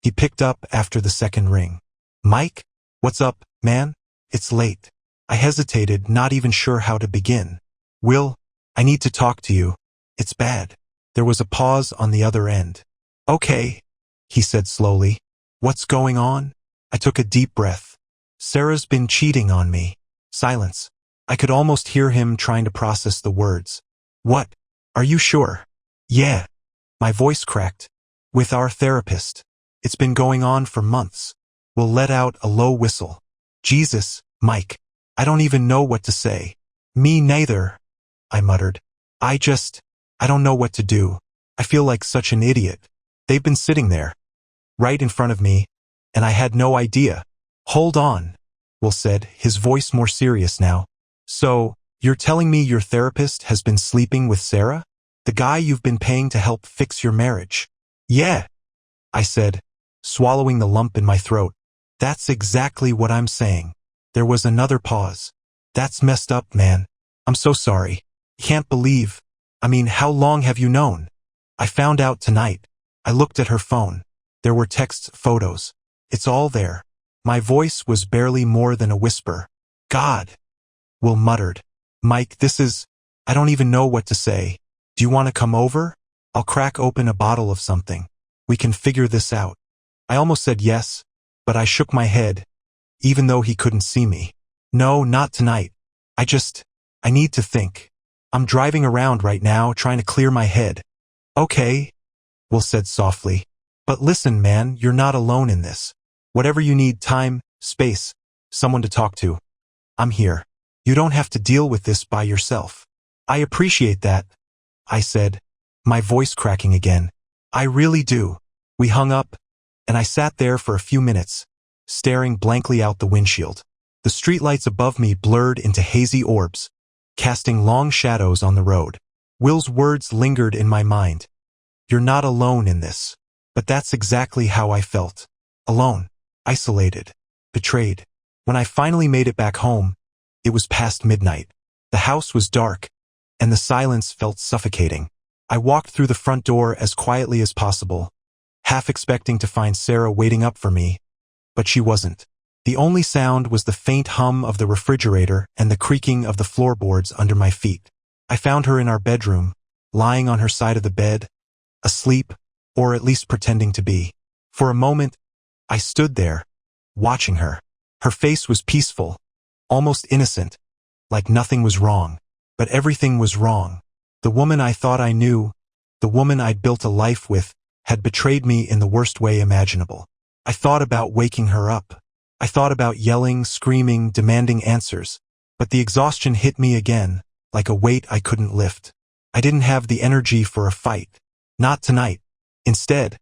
He picked up after the second ring. Mike? What's up, man? It's late. I hesitated, not even sure how to begin. Will, I need to talk to you. It's bad. There was a pause on the other end. Okay, he said slowly. What's going on? I took a deep breath. Sarah's been cheating on me. Silence. I could almost hear him trying to process the words. What? Are you sure? Yeah. My voice cracked. With our therapist. It's been going on for months. Will let out a low whistle. Jesus, Mike. I don't even know what to say. Me neither, I muttered. I don't know what to do. I feel like such an idiot. They've been sitting there, right in front of me, and I had no idea. Hold on, Will said, his voice more serious now. So, you're telling me your therapist has been sleeping with Sarah? The guy you've been paying to help fix your marriage? Yeah, I said, swallowing the lump in my throat. That's exactly what I'm saying. There was another pause. That's messed up, man. I'm so sorry. Can't believe. How long have you known? I found out tonight. I looked at her phone. There were texts, photos. It's all there. My voice was barely more than a whisper. God, Will muttered. Mike, I don't even know what to say. Do you want to come over? I'll crack open a bottle of something. We can figure this out. I almost said yes, but I shook my head, even though he couldn't see me. No, not tonight. I need to think. I'm driving around right now trying to clear my head. Okay, Will said softly. But listen, man, you're not alone in this. Whatever you need, time, space, someone to talk to. I'm here. You don't have to deal with this by yourself. I appreciate that, I said, my voice cracking again. I really do. We hung up, and I sat there for a few minutes, staring blankly out the windshield. The streetlights above me blurred into hazy orbs, casting long shadows on the road. Will's words lingered in my mind. You're not alone in this. But that's exactly how I felt. Alone, isolated, betrayed. When I finally made it back home, it was past midnight. The house was dark, and the silence felt suffocating. I walked through the front door as quietly as possible, half expecting to find Sarah waiting up for me, but she wasn't. The only sound was the faint hum of the refrigerator and the creaking of the floorboards under my feet. I found her in our bedroom, lying on her side of the bed, asleep, or at least pretending to be. For a moment, I stood there, watching her. Her face was peaceful, almost innocent, like nothing was wrong. But everything was wrong. The woman I thought I knew, the woman I'd built a life with, had betrayed me in the worst way imaginable. I thought about waking her up. I thought about yelling, screaming, demanding answers. But the exhaustion hit me again, like a weight I couldn't lift. I didn't have the energy for a fight. Not tonight. Instead,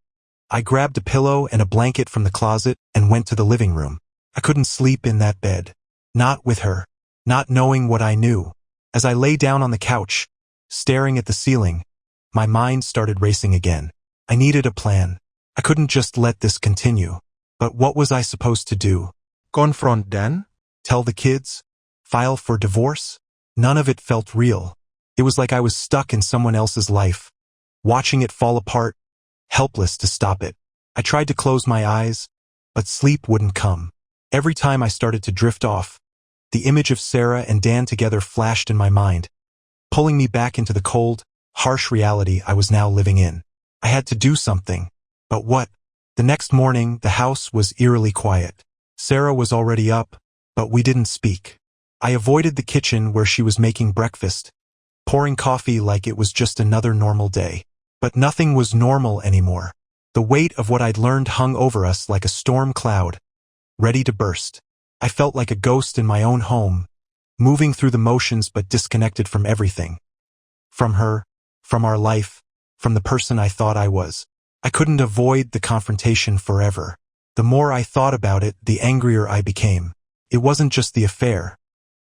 I grabbed a pillow and a blanket from the closet and went to the living room. I couldn't sleep in that bed. Not with her. Not knowing what I knew. As I lay down on the couch, staring at the ceiling, my mind started racing again. I needed a plan. I couldn't just let this continue. But what was I supposed to do? Confront Dan? Tell the kids? File for divorce? None of it felt real. It was like I was stuck in someone else's life, watching it fall apart, helpless to stop it. I tried to close my eyes, but sleep wouldn't come. Every time I started to drift off, the image of Sarah and Dan together flashed in my mind, pulling me back into the cold, harsh reality I was now living in. I had to do something. But what? The next morning, the house was eerily quiet. Sarah was already up, but we didn't speak. I avoided the kitchen where she was making breakfast, pouring coffee like it was just another normal day. But nothing was normal anymore. The weight of what I'd learned hung over us like a storm cloud, ready to burst. I felt like a ghost in my own home, moving through the motions but disconnected from everything. From her, from our life, from the person I thought I was. I couldn't avoid the confrontation forever. The more I thought about it, the angrier I became. It wasn't just the affair.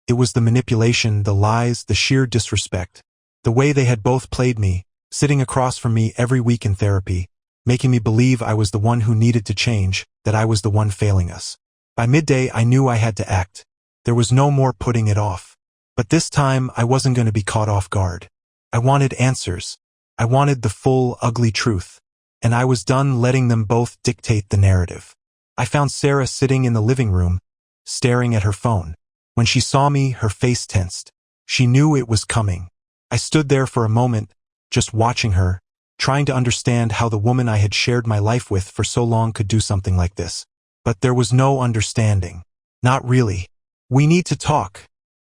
It was the manipulation, the lies, the sheer disrespect. The way they had both played me, sitting across from me every week in therapy, making me believe I was the one who needed to change, that I was the one failing us. By midday, I knew I had to act. There was no more putting it off. But this time, I wasn't going to be caught off guard. I wanted answers. I wanted the full, ugly truth. And I was done letting them both dictate the narrative. I found Sarah sitting in the living room, staring at her phone. When she saw me, her face tensed. She knew it was coming. I stood there for a moment, just watching her, trying to understand how the woman I had shared my life with for so long could do something like this. But there was no understanding. Not really. "We need to talk,"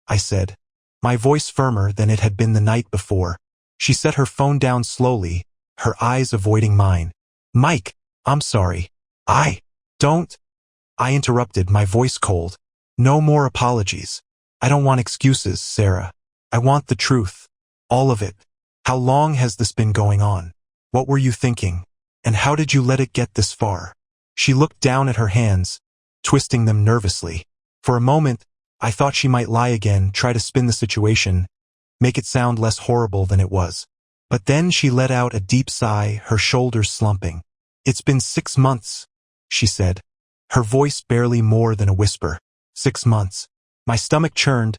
I said, my voice firmer than it had been the night before. She set her phone down slowly, her eyes avoiding mine. "Mike, I'm sorry. Don't." I interrupted, my voice cold. "No more apologies. I don't want excuses, Sarah. I want the truth. All of it. How long has this been going on? What were you thinking? And how did you let it get this far?" She looked down at her hands, twisting them nervously. For a moment, I thought she might lie again, try to spin the situation, make it sound less horrible than it was. But then she let out a deep sigh, her shoulders slumping. "It's been 6 months," she said, her voice barely more than a whisper. 6 months. My stomach churned,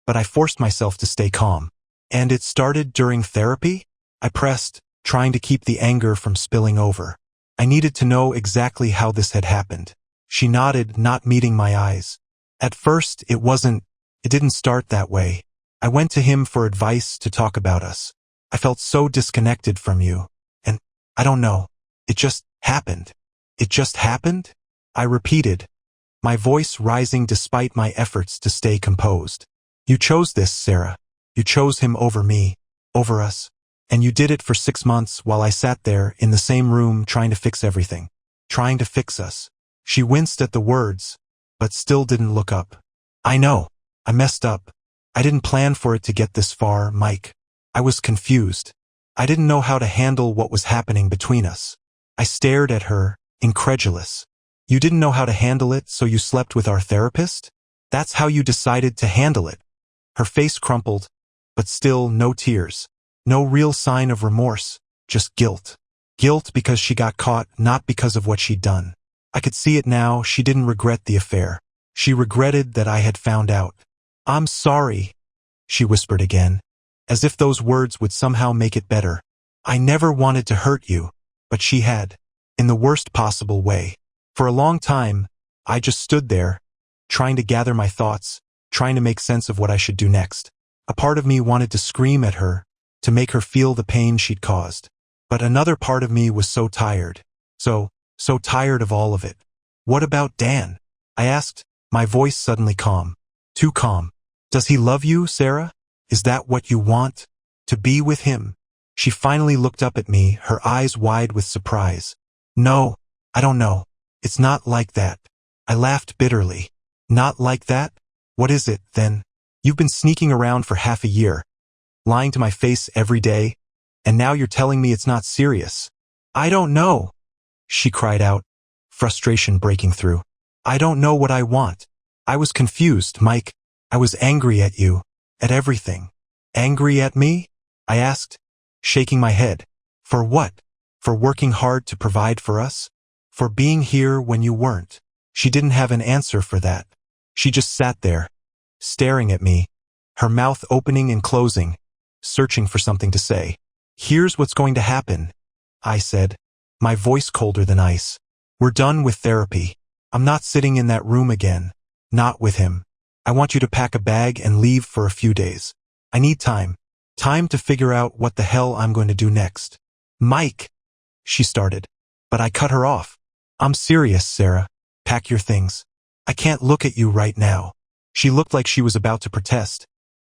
but I forced myself to stay calm. "And it started during therapy?" I pressed, trying to keep the anger from spilling over. I needed to know exactly how this had happened. She nodded, not meeting my eyes. "At first, it didn't start that way. I went to him for advice, to talk about us. I felt so disconnected from you. And, I don't know. It just happened." "It just happened?" I repeated, my voice rising despite my efforts to stay composed. "You chose this, Sarah. You chose him over me, over us. And you did it for 6 months while I sat there in the same room trying to fix everything. Trying to fix us." She winced at the words, but still didn't look up. "I know. I messed up. I didn't plan for it to get this far, Mike. I was confused. I didn't know how to handle what was happening between us." I stared at her, incredulous. "You didn't know how to handle it, so you slept with our therapist? That's how you decided to handle it?" Her face crumpled, but still no tears. No real sign of remorse, just guilt. Guilt because she got caught, not because of what she'd done. I could see it now, she didn't regret the affair. She regretted that I had found out. "I'm sorry," she whispered again, as if those words would somehow make it better. "I never wanted to hurt you," but she had, in the worst possible way. For a long time, I just stood there, trying to gather my thoughts, trying to make sense of what I should do next. A part of me wanted to scream at her, to make her feel the pain she'd caused. But another part of me was so tired. So tired of all of it. "What about Dan?" I asked, my voice suddenly calm. Too calm. "Does he love you, Sarah?" Is that what you want? To be with him? She finally looked up at me, her eyes wide with surprise. No, I don't know. It's not like that. I laughed bitterly. Not like that? What is it, then? You've been sneaking around for half a year, lying to my face every day, and now you're telling me it's not serious. I don't know, she cried out, frustration breaking through. I don't know what I want. I was confused, Mike. I was angry at you, at everything. Angry at me? I asked, shaking my head. For what? For working hard to provide for us? For being here when you weren't? She didn't have an answer for that. She just sat there, staring at me, her mouth opening and closing, searching for something to say. Here's what's going to happen, I said, my voice colder than ice. We're done with therapy. I'm not sitting in that room again. Not with him. I want you to pack a bag and leave for a few days. I need time. Time to figure out what the hell I'm going to do next. Mike, she started, but I cut her off. I'm serious, Sarah. Pack your things. I can't look at you right now. She looked like she was about to protest,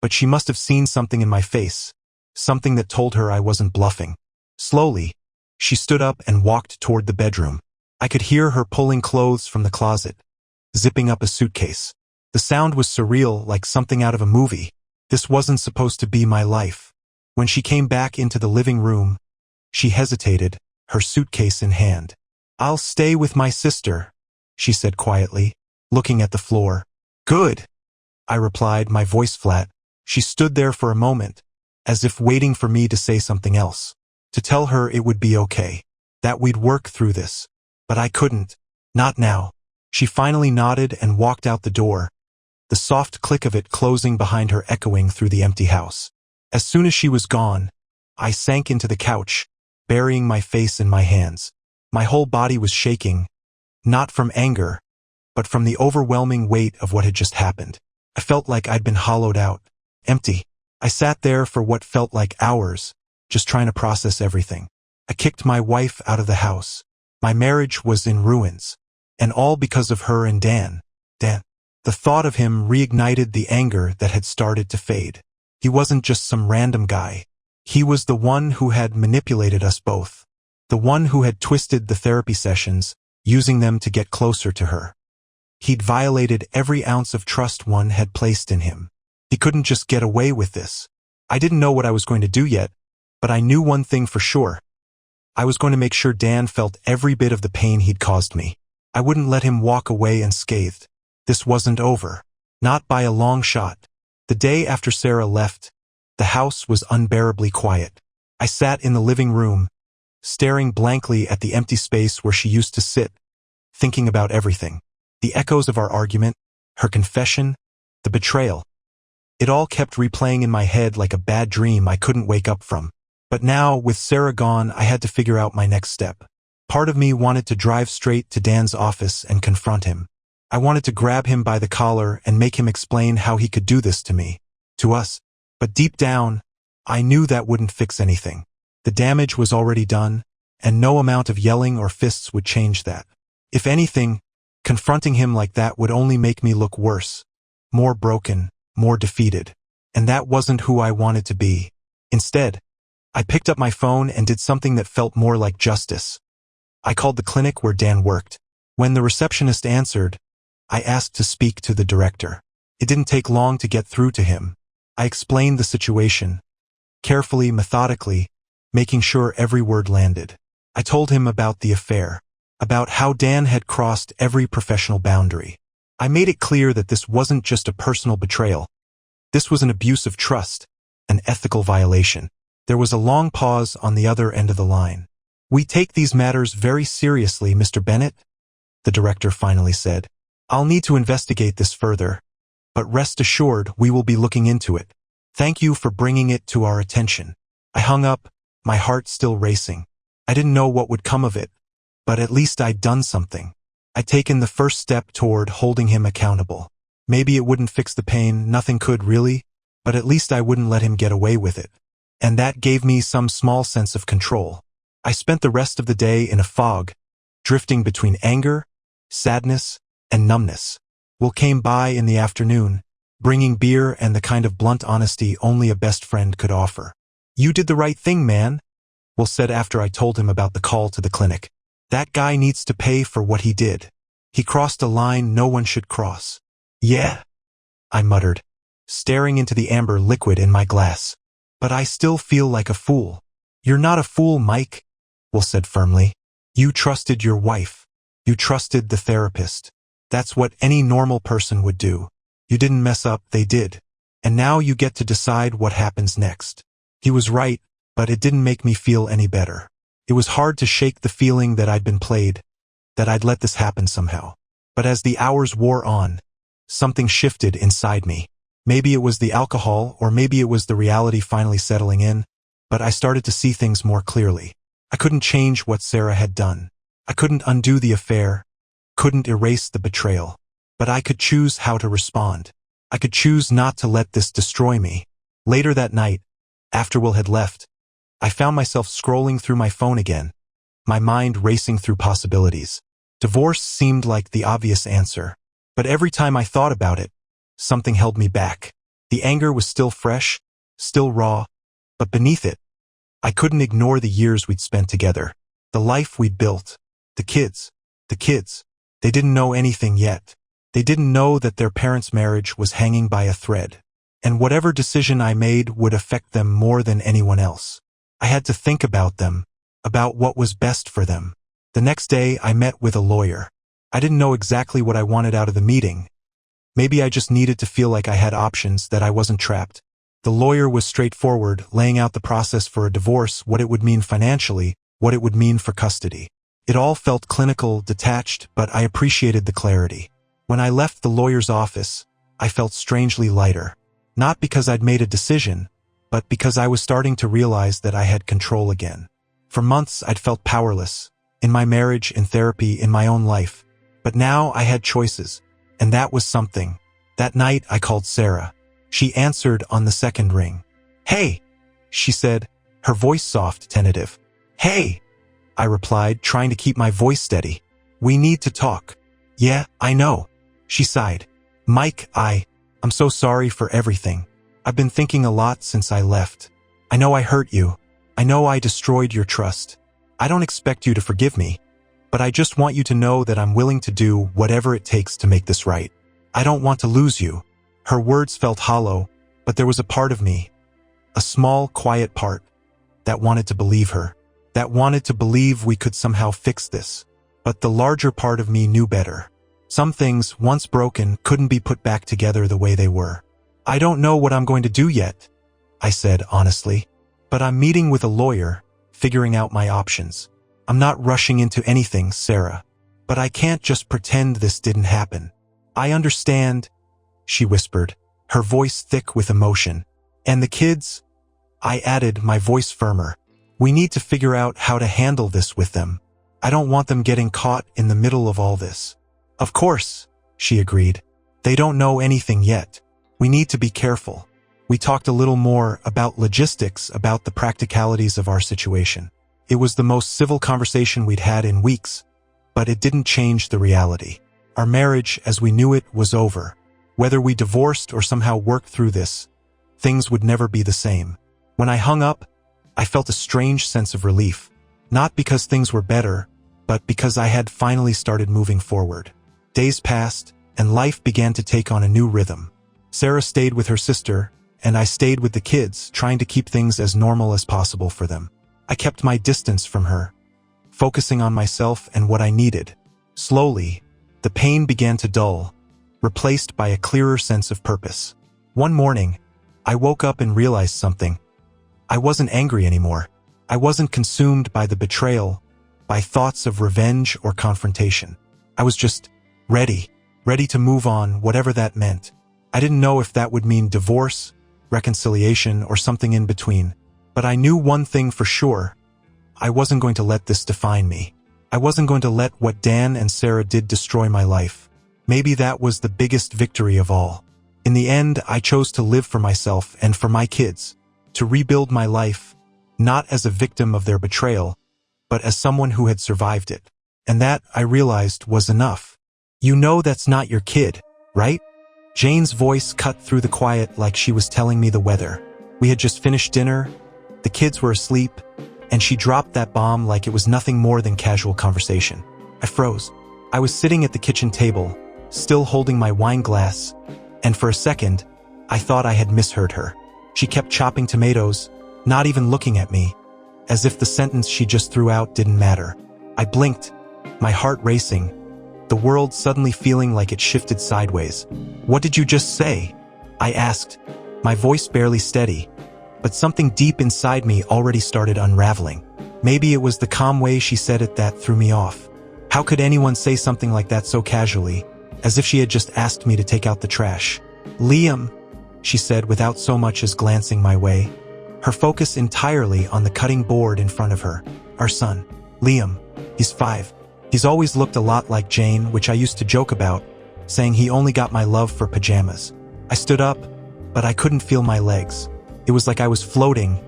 but she must have seen something in my face, something that told her I wasn't bluffing. Slowly, she stood up and walked toward the bedroom. I could hear her pulling clothes from the closet, zipping up a suitcase. The sound was surreal, like something out of a movie. This wasn't supposed to be my life. When she came back into the living room, she hesitated, her suitcase in hand. I'll stay with my sister, she said quietly, looking at the floor. Good, I replied, my voice flat. She stood there for a moment, as if waiting for me to say something else, to tell her it would be okay, that we'd work through this. But I couldn't. Not now. She finally nodded and walked out the door, the soft click of it closing behind her echoing through the empty house. As soon as she was gone, I sank into the couch, burying my face in my hands. My whole body was shaking, not from anger, but from the overwhelming weight of what had just happened. I felt like I'd been hollowed out, empty. I sat there for what felt like hours, just trying to process everything. I kicked my wife out of the house. My marriage was in ruins, and all because of her and Dan. Dan. The thought of him reignited the anger that had started to fade. He wasn't just some random guy. He was the one who had manipulated us both. The one who had twisted the therapy sessions, using them to get closer to her. He'd violated every ounce of trust one had placed in him. He couldn't just get away with this. I didn't know what I was going to do yet, but I knew one thing for sure. I was going to make sure Dan felt every bit of the pain he'd caused me. I wouldn't let him walk away unscathed. This wasn't over. Not by a long shot. The day after Sarah left, the house was unbearably quiet. I sat in the living room, staring blankly at the empty space where she used to sit, thinking about everything. The echoes of our argument, her confession, the betrayal. It all kept replaying in my head like a bad dream I couldn't wake up from. But now, with Sarah gone, I had to figure out my next step. Part of me wanted to drive straight to Dan's office and confront him. I wanted to grab him by the collar and make him explain how he could do this to me, to us. But deep down, I knew that wouldn't fix anything. The damage was already done, and no amount of yelling or fists would change that. If anything, confronting him like that would only make me look worse, more broken, more defeated. And that wasn't who I wanted to be. Instead, I picked up my phone and did something that felt more like justice. I called the clinic where Dan worked. When the receptionist answered, I asked to speak to the director. It didn't take long to get through to him. I explained the situation, carefully, methodically, making sure every word landed. I told him about the affair, about how Dan had crossed every professional boundary. I made it clear that this wasn't just a personal betrayal. This was an abuse of trust, an ethical violation. There was a long pause on the other end of the line. We take these matters very seriously, Mr. Bennett, the director finally said. I'll need to investigate this further, but rest assured we will be looking into it. Thank you for bringing it to our attention. I hung up, my heart still racing. I didn't know what would come of it, but at least I'd done something. I'd taken the first step toward holding him accountable. Maybe it wouldn't fix the pain, nothing could really, but at least I wouldn't let him get away with it. And that gave me some small sense of control. I spent the rest of the day in a fog, drifting between anger, sadness, and numbness. Will came by in the afternoon, bringing beer and the kind of blunt honesty only a best friend could offer. "You did the right thing, man," Will said after I told him about the call to the clinic. "That guy needs to pay for what he did. He crossed a line no one should cross." "Yeah," I muttered, staring into the amber liquid in my glass. "But I still feel like a fool." "You're not a fool, Mike," Will said firmly. "You trusted your wife. You trusted the therapist. That's what any normal person would do. You didn't mess up, they did. And now you get to decide what happens next." He was right, but it didn't make me feel any better. It was hard to shake the feeling that I'd been played, that I'd let this happen somehow. But as the hours wore on, something shifted inside me. Maybe it was the alcohol, or maybe it was the reality finally settling in, but I started to see things more clearly. I couldn't change what Sarah had done. I couldn't undo the affair, couldn't erase the betrayal. But I could choose how to respond. I could choose not to let this destroy me. Later that night, after Will had left, I found myself scrolling through my phone again, my mind racing through possibilities. Divorce seemed like the obvious answer, but every time I thought about it, something held me back. The anger was still fresh, still raw, but beneath it, I couldn't ignore the years we'd spent together, the life we'd built, the kids. They didn't know anything yet. They didn't know that their parents' marriage was hanging by a thread, and whatever decision I made would affect them more than anyone else. I had to think about them, about what was best for them. The next day, I met with a lawyer. I didn't know exactly what I wanted out of the meeting. Maybe I just needed to feel like I had options, that I wasn't trapped. The lawyer was straightforward, laying out the process for a divorce, what it would mean financially, what it would mean for custody. It all felt clinical, detached, but I appreciated the clarity. When I left the lawyer's office, I felt strangely lighter. Not because I'd made a decision, but because I was starting to realize that I had control again. For months, I'd felt powerless, in my marriage, in therapy, in my own life. But now I had choices, and that was something. That night, I called Sarah. She answered on the second ring. "Hey," she said, her voice soft, tentative. "Hey," I replied, trying to keep my voice steady. "We need to talk." "Yeah, I know," she sighed. "Mike, I'm so sorry for everything. I've been thinking a lot since I left. I know I hurt you. I know I destroyed your trust. I don't expect you to forgive me, but I just want you to know that I'm willing to do whatever it takes to make this right. I don't want to lose you." Her words felt hollow, but there was a part of me, a small, quiet part, that wanted to believe her, that wanted to believe we could somehow fix this. But the larger part of me knew better. Some things, once broken, couldn't be put back together the way they were. "I don't know what I'm going to do yet," I said honestly, "but I'm meeting with a lawyer, figuring out my options. I'm not rushing into anything, Sarah, but I can't just pretend this didn't happen. I understand," she whispered, her voice thick with emotion. "And the kids?" I added, my voice firmer. "We need to figure out how to handle this with them. I don't want them getting caught in the middle of all this." "Of course," she agreed. "They don't know anything yet. We need to be careful." We talked a little more about logistics, about the practicalities of our situation. It was the most civil conversation we'd had in weeks, but it didn't change the reality. Our marriage, as we knew it, was over. Whether we divorced or somehow worked through this, things would never be the same. When I hung up, I felt a strange sense of relief. Not because things were better, but because I had finally started moving forward. Days passed, and life began to take on a new rhythm. Sarah stayed with her sister, and I stayed with the kids, trying to keep things as normal as possible for them. I kept my distance from her, focusing on myself and what I needed. Slowly, the pain began to dull, replaced by a clearer sense of purpose. One morning, I woke up and realized something. I wasn't angry anymore. I wasn't consumed by the betrayal, by thoughts of revenge or confrontation. I was just ready to move on, whatever that meant. I didn't know if that would mean divorce, reconciliation, or something in between. But I knew one thing for sure. I wasn't going to let this define me. I wasn't going to let what Dan and Sarah did destroy my life. Maybe that was the biggest victory of all. In the end, I chose to live for myself and for my kids, to rebuild my life, not as a victim of their betrayal, but as someone who had survived it. And that, I realized, was enough. "You know that's not your kid, right?" Jane's voice cut through the quiet like she was telling me the weather. We had just finished dinner, the kids were asleep, and she dropped that bomb like it was nothing more than casual conversation. I froze. I was sitting at the kitchen table, still holding my wine glass, and for a second, I thought I had misheard her. She kept chopping tomatoes, not even looking at me, as if the sentence she just threw out didn't matter. I blinked, my heart racing, the world suddenly feeling like it shifted sideways. "What did you just say?" I asked, my voice barely steady, but something deep inside me already started unraveling. Maybe it was the calm way she said it that threw me off. How could anyone say something like that so casually, as if she had just asked me to take out the trash? "Liam," she said without so much as glancing my way, her focus entirely on the cutting board in front of her. "Our son, Liam. He's 5. He's always looked a lot like Jane, which I used to joke about, saying he only got my love for pajamas." I stood up, but I couldn't feel my legs. It was like I was floating,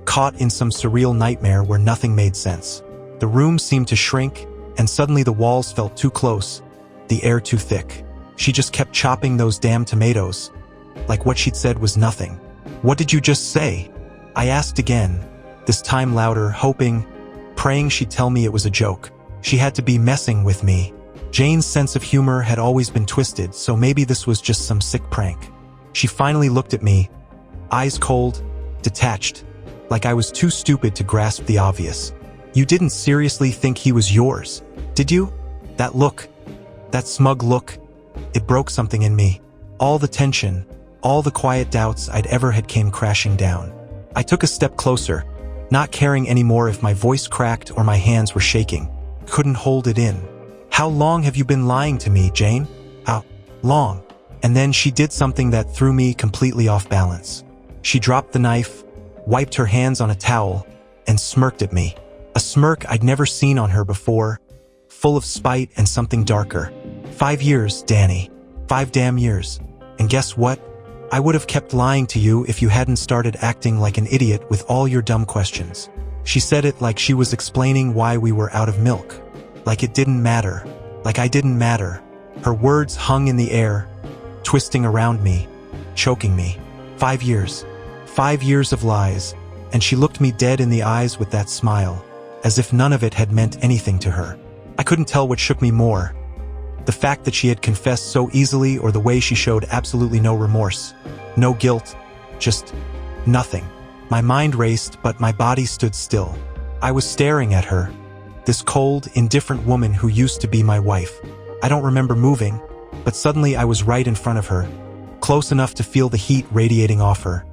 caught in some surreal nightmare where nothing made sense. The room seemed to shrink, and suddenly the walls felt too close, the air too thick. She just kept chopping those damn tomatoes, like what she'd said was nothing. "What did you just say?" I asked again, this time louder, hoping, praying she'd tell me it was a joke. She had to be messing with me. Jane's sense of humor had always been twisted, so maybe this was just some sick prank. She finally looked at me, eyes cold, detached, like I was too stupid to grasp the obvious. "You didn't seriously think he was yours, did you?" That look, that smug look, it broke something in me. All the tension, all the quiet doubts I'd ever had came crashing down. I took a step closer, not caring anymore if my voice cracked or my hands were shaking. Couldn't hold it in. "How long have you been lying to me, Jane? How long?" And then she did something that threw me completely off balance. She dropped the knife, wiped her hands on a towel, and smirked at me. A smirk I'd never seen on her before, full of spite and something darker. 5 years, Danny. 5 damn years. And guess what? I would have kept lying to you if you hadn't started acting like an idiot with all your dumb questions. She said it like she was explaining why we were out of milk. Like it didn't matter. Like I didn't matter. Her words hung in the air, twisting around me, choking me. 5 years. 5 years of lies, and she looked me dead in the eyes with that smile, as if none of it had meant anything to her. I couldn't tell what shook me more, the fact that she had confessed so easily or the way she showed absolutely no remorse, no guilt, just nothing. My mind raced, but my body stood still. I was staring at her, this cold, indifferent woman who used to be my wife. I don't remember moving, but suddenly I was right in front of her, close enough to feel the heat radiating off her.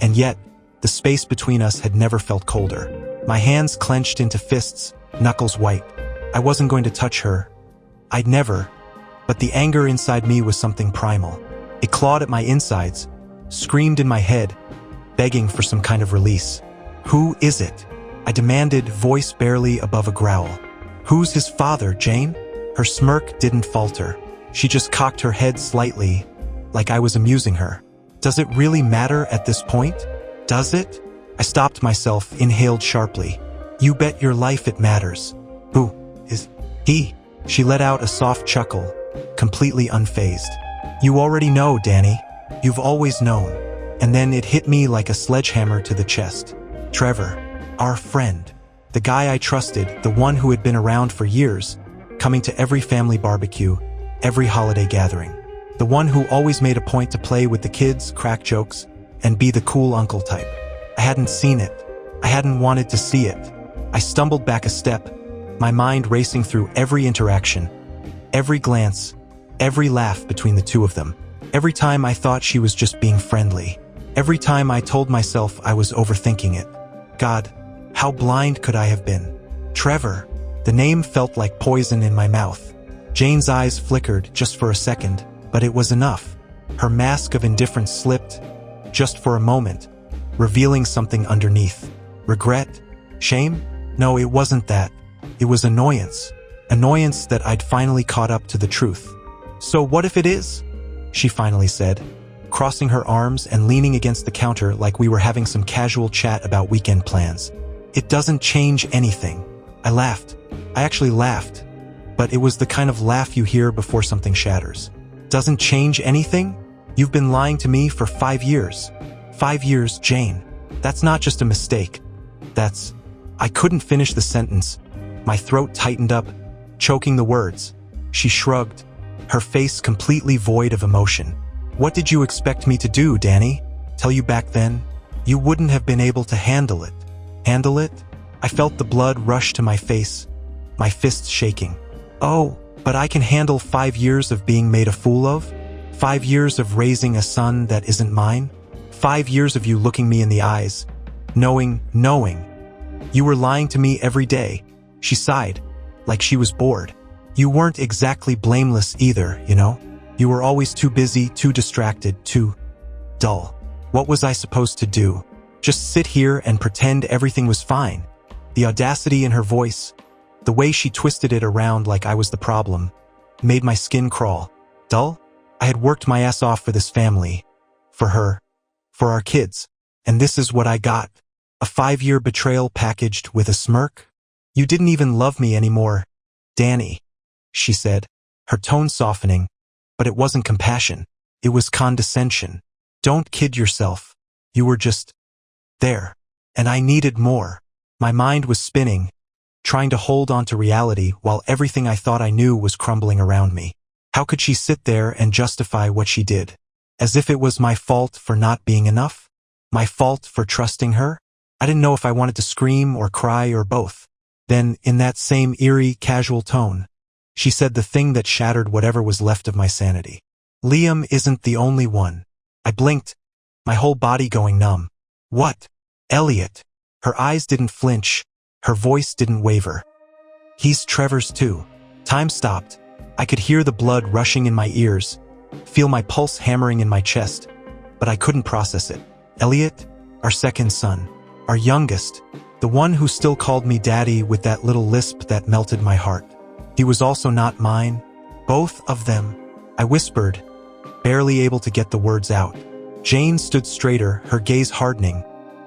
And yet, the space between us had never felt colder. My hands clenched into fists, knuckles white. I wasn't going to touch her. I'd never. But the anger inside me was something primal. It clawed at my insides, screamed in my head, begging for some kind of release. "Who is it?" I demanded, voice barely above a growl. "Who's his father, Jane?" Her smirk didn't falter. She just cocked her head slightly, like I was amusing her. "Does it really matter at this point? Does it?" I stopped myself, inhaled sharply. "You bet your life it matters." "Who is he?" She let out a soft chuckle, completely unfazed. "You already know, Danny. You've always known." And then it hit me like a sledgehammer to the chest. Trevor, our friend, the guy I trusted, the one who had been around for years, coming to every family barbecue, every holiday gathering. The one who always made a point to play with the kids, crack jokes, and be the cool uncle type. I hadn't seen it. I hadn't wanted to see it. I stumbled back a step, my mind racing through every interaction, every glance, every laugh between the two of them. Every time I thought she was just being friendly. Every time I told myself I was overthinking it. God, how blind could I have been? Trevor. The name felt like poison in my mouth. Jane's eyes flickered just for a second, but it was enough. Her mask of indifference slipped, just for a moment, revealing something underneath. Regret? Shame? No, it wasn't that. It was annoyance. Annoyance that I'd finally caught up to the truth. "So what if it is?" she finally said, crossing her arms and leaning against the counter like we were having some casual chat about weekend plans. "It doesn't change anything." I laughed. I actually laughed, but it was the kind of laugh you hear before something shatters. "Doesn't change anything?" You've been lying to me for 5 years. 5 years, Jane. That's not just a mistake. That's... I couldn't finish the sentence. My throat tightened up, choking the words. She shrugged, her face completely void of emotion. What did you expect me to do, Danny? Tell you back then? You wouldn't have been able to handle it. Handle it? I felt the blood rush to my face, my fists shaking. Oh, but I can handle 5 years of being made a fool of? 5 years of raising a son that isn't mine? 5 years of you looking me in the eyes, knowing. You were lying to me every day. She sighed, like she was bored. You weren't exactly blameless either, you know? You were always too busy, too distracted, too dull. What was I supposed to do? Just sit here and pretend everything was fine? The audacity in her voice, the way she twisted it around like I was the problem, made my skin crawl. Dull? I had worked my ass off for this family, for her, for our kids, and this is what I got. A 5-year betrayal packaged with a smirk? You didn't even love me anymore, Danny, she said, her tone softening, but it wasn't compassion. It was condescension. Don't kid yourself. You were just there, and I needed more. My mind was spinning, trying to hold on to reality while everything I thought I knew was crumbling around me. How could she sit there and justify what she did? As if it was my fault for not being enough? My fault for trusting her? I didn't know if I wanted to scream or cry or both. Then, in that same eerie, casual tone, she said the thing that shattered whatever was left of my sanity. Liam isn't the only one. I blinked, my whole body going numb. What? Elliot. Her eyes didn't flinch, her voice didn't waver. He's Trevor's too. Time stopped. I could hear the blood rushing in my ears, feel my pulse hammering in my chest, but I couldn't process it. Elliot, our second son, our youngest, the one who still called me daddy with that little lisp that melted my heart. He was also not mine. Both of them. I whispered, barely able to get the words out. Jane stood straighter, her gaze hardening,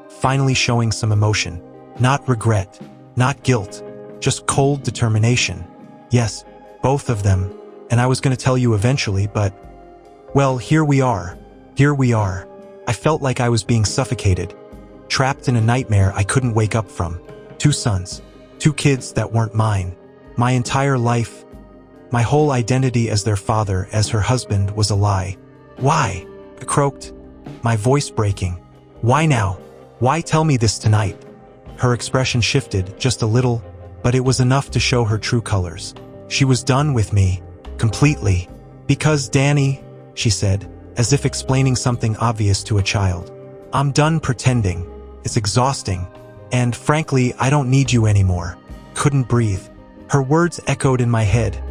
finally showing some emotion. Not regret, not guilt, just cold determination. Yes, both of them, and I was going to tell you eventually, but... well, here we are. Here we are. I felt like I was being suffocated, trapped in a nightmare I couldn't wake up from. 2 sons, 2 kids that weren't mine. My entire life, my whole identity as their father, as her husband, was a lie. Why? I croaked, my voice breaking. Why now? Why tell me this tonight? Her expression shifted just a little, but it was enough to show her true colors. She was done with me, completely. Because, Danny, she said, as if explaining something obvious to a child. I'm done pretending. It's exhausting. And frankly, I don't need you anymore. Couldn't breathe. Her words echoed in my head.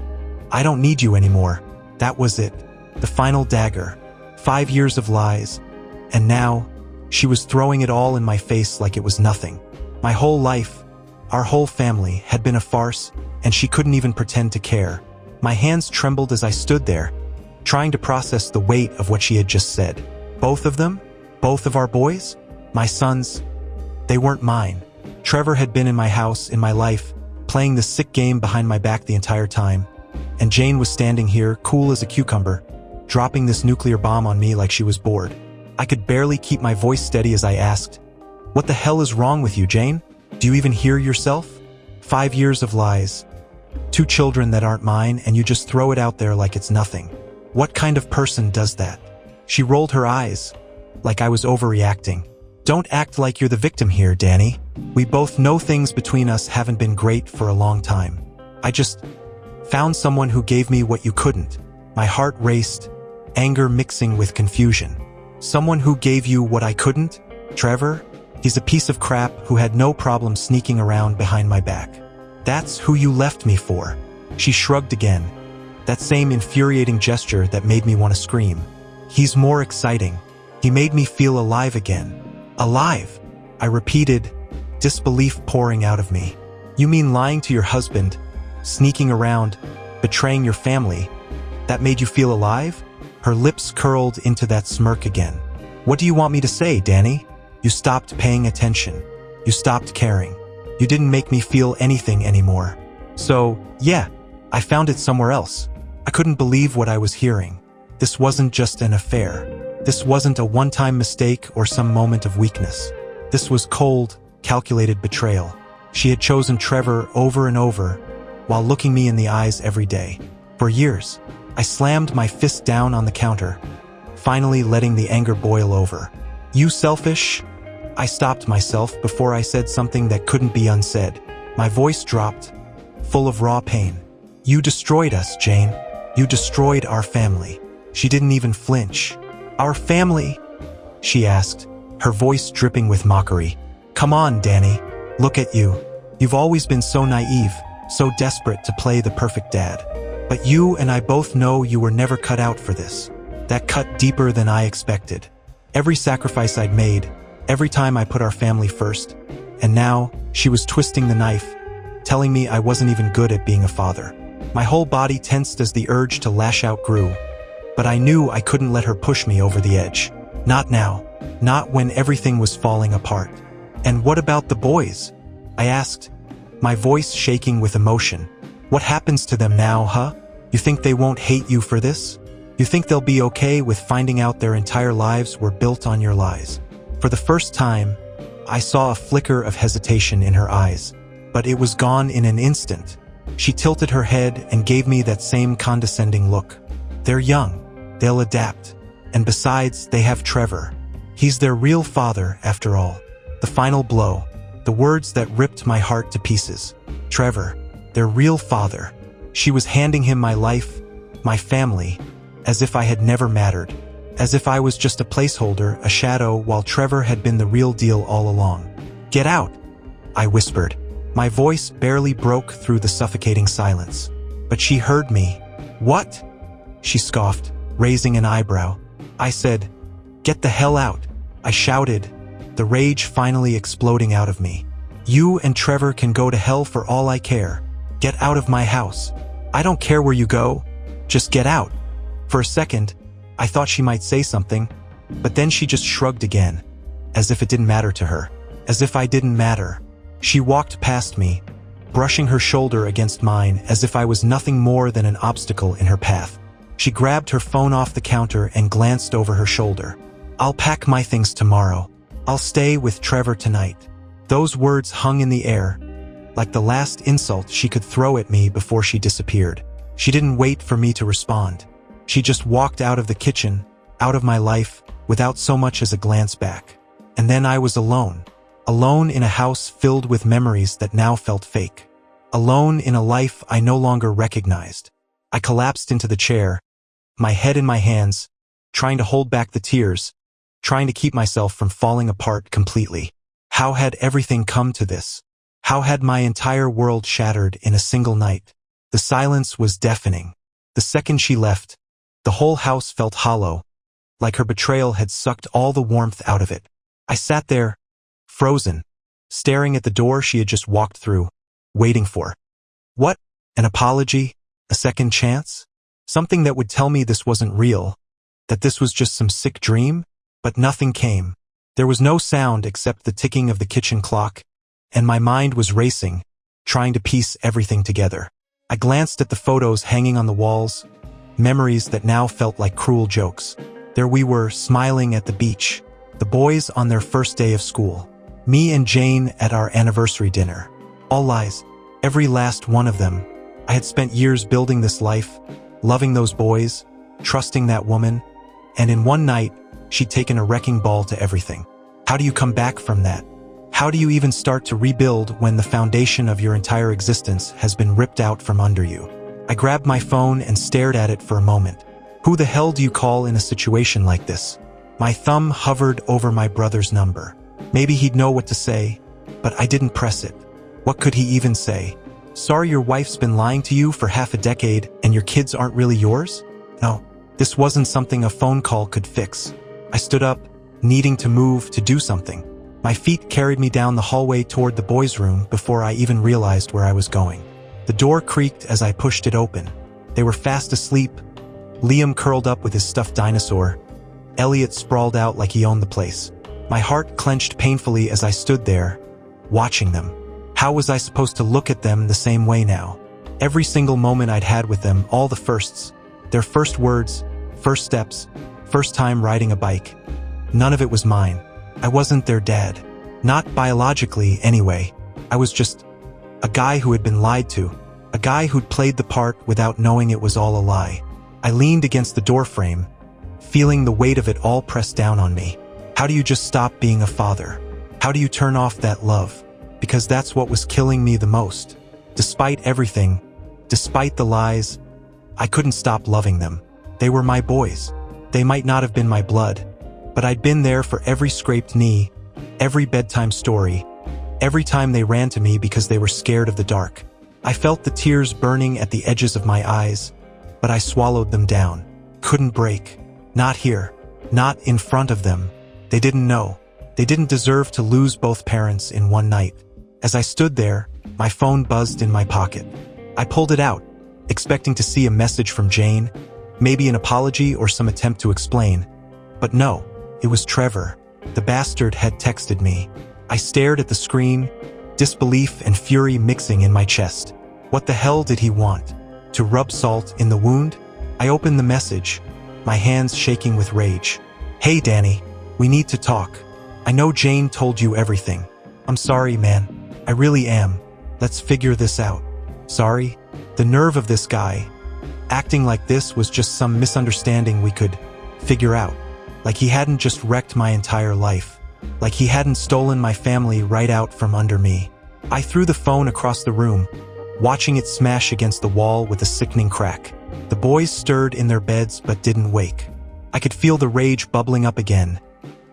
I don't need you anymore. That was it. The final dagger. 5 years of lies. And now, she was throwing it all in my face like it was nothing. My whole life, our whole family, had been a farce, and she couldn't even pretend to care. My hands trembled as I stood there, trying to process the weight of what she had just said. Both of them? Both of our boys? My sons? They weren't mine. Trevor had been in my house, in my life, playing the sick game behind my back the entire time. And Jane was standing here, cool as a cucumber, dropping this nuclear bomb on me like she was bored. I could barely keep my voice steady as I asked, "What the hell is wrong with you, Jane? Do you even hear yourself? 5 years of lies. 2 children that aren't mine, and you just throw it out there like it's nothing. What kind of person does that?" She rolled her eyes, like I was overreacting. Don't act like you're the victim here, Danny. We both know things between us haven't been great for a long time. I just found someone who gave me what you couldn't. My heart raced, anger mixing with confusion. Someone who gave you what I couldn't? Trevor? He's a piece of crap who had no problem sneaking around behind my back. That's who you left me for. She shrugged again, that same infuriating gesture that made me want to scream. He's more exciting. He made me feel alive again. Alive, I repeated, disbelief pouring out of me. You mean lying to your husband, sneaking around, betraying your family, that made you feel alive? Her lips curled into that smirk again. What do you want me to say, Danny? You stopped paying attention. You stopped caring. You didn't make me feel anything anymore. So, yeah, I found it somewhere else. I couldn't believe what I was hearing. This wasn't just an affair. This wasn't a one-time mistake or some moment of weakness. This was cold, calculated betrayal. She had chosen Trevor over and over, while looking me in the eyes every day. For years, I slammed my fist down on the counter, finally letting the anger boil over. "You selfish?" I stopped myself before I said something that couldn't be unsaid. My voice dropped, full of raw pain. "You destroyed us, Jane. You destroyed our family." She didn't even flinch. "Our family?" she asked, her voice dripping with mockery. "Come on, Danny. Look at you. You've always been so naive, so desperate to play the perfect dad. But you and I both know you were never cut out for this." That cut deeper than I expected. Every sacrifice I'd made, every time I put our family first, and now she was twisting the knife, telling me I wasn't even good at being a father. My whole body tensed as the urge to lash out grew, but I knew I couldn't let her push me over the edge. Not now. Not when everything was falling apart. "And what about the boys?" I asked, my voice shaking with emotion. "What happens to them now, huh? You think they won't hate you for this? You think they'll be okay with finding out their entire lives were built on your lies?" For the first time, I saw a flicker of hesitation in her eyes, but it was gone in an instant. She tilted her head and gave me that same condescending look. "They're young. They'll adapt. And besides, they have Trevor. He's their real father, after all." The final blow, the words that ripped my heart to pieces. Trevor, their real father. She was handing him my life, my family, as if I had never mattered. As if I was just a placeholder, a shadow, while Trevor had been the real deal all along. "Get out," I whispered. My voice barely broke through the suffocating silence. But she heard me. "What?" she scoffed, raising an eyebrow. I said, "Get the hell out," I shouted, the rage finally exploding out of me. "You and Trevor can go to hell for all I care. Get out of my house. I don't care where you go. Just get out." For a second, I thought she might say something, but then she just shrugged again, as if it didn't matter to her, as if I didn't matter. She walked past me, brushing her shoulder against mine as if I was nothing more than an obstacle in her path. She grabbed her phone off the counter and glanced over her shoulder. "I'll pack my things tomorrow. I'll stay with Trevor tonight." Those words hung in the air, like the last insult she could throw at me before she disappeared. She didn't wait for me to respond. She just walked out of the kitchen, out of my life, without so much as a glance back. And then I was alone. Alone in a house filled with memories that now felt fake. Alone in a life I no longer recognized. I collapsed into the chair, my head in my hands, trying to hold back the tears, trying to keep myself from falling apart completely. How had everything come to this? How had my entire world shattered in a single night? The silence was deafening. The second she left, the whole house felt hollow, like her betrayal had sucked all the warmth out of it. I sat there, frozen, staring at the door she had just walked through, waiting for. What? An apology? A second chance? Something that would tell me this wasn't real, that this was just some sick dream? But nothing came. There was no sound except the ticking of the kitchen clock, and my mind was racing, trying to piece everything together. I glanced at the photos hanging on the walls, memories that now felt like cruel jokes. There we were, smiling at the beach, the boys on their first day of school, me and Jane at our anniversary dinner. All lies, every last one of them. I had spent years building this life, loving those boys, trusting that woman, and in one night, she'd taken a wrecking ball to everything. How do you come back from that? How do you even start to rebuild when the foundation of your entire existence has been ripped out from under you? I grabbed my phone and stared at it for a moment. Who the hell do you call in a situation like this? My thumb hovered over my brother's number. Maybe he'd know what to say, but I didn't press it. What could he even say? Sorry your wife's been lying to you for half a decade and your kids aren't really yours? No, this wasn't something a phone call could fix. I stood up, needing to move, to do something. My feet carried me down the hallway toward the boys' room before I even realized where I was going. The door creaked as I pushed it open. They were fast asleep. Liam curled up with his stuffed dinosaur. Elliot sprawled out like he owned the place. My heart clenched painfully as I stood there, watching them. How was I supposed to look at them the same way now? Every single moment I'd had with them, all the firsts, their first words, First steps, first time riding a bike. None of it was mine. I wasn't their dad. Not biologically, anyway. I was just a guy who had been lied to. A guy who'd played the part without knowing it was all a lie. I leaned against the doorframe, feeling the weight of it all pressed down on me. How do you just stop being a father? How do you turn off that love? Because that's what was killing me the most. Despite everything, despite the lies, I couldn't stop loving them. They were my boys. They might not have been my blood, but I'd been there for every scraped knee, every bedtime story, every time they ran to me because they were scared of the dark. I felt the tears burning at the edges of my eyes, but I swallowed them down. Couldn't break. Not here. Not in front of them. They didn't know. They didn't deserve to lose both parents in one night. As I stood there, my phone buzzed in my pocket. I pulled it out, expecting to see a message from Jane, maybe an apology or some attempt to explain. But no, it was Trevor. The bastard had texted me. I stared at the screen, disbelief and fury mixing in my chest. What the hell did he want? To rub salt in the wound? I opened the message, my hands shaking with rage. Hey Danny, we need to talk. I know Jane told you everything. I'm sorry, man. I really am. Let's figure this out. Sorry? The nerve of this guy. Acting like this was just some misunderstanding we could figure out. Like he hadn't just wrecked my entire life. Like he hadn't stolen my family right out from under me. I threw the phone across the room, watching it smash against the wall with a sickening crack. The boys stirred in their beds but didn't wake. I could feel the rage bubbling up again,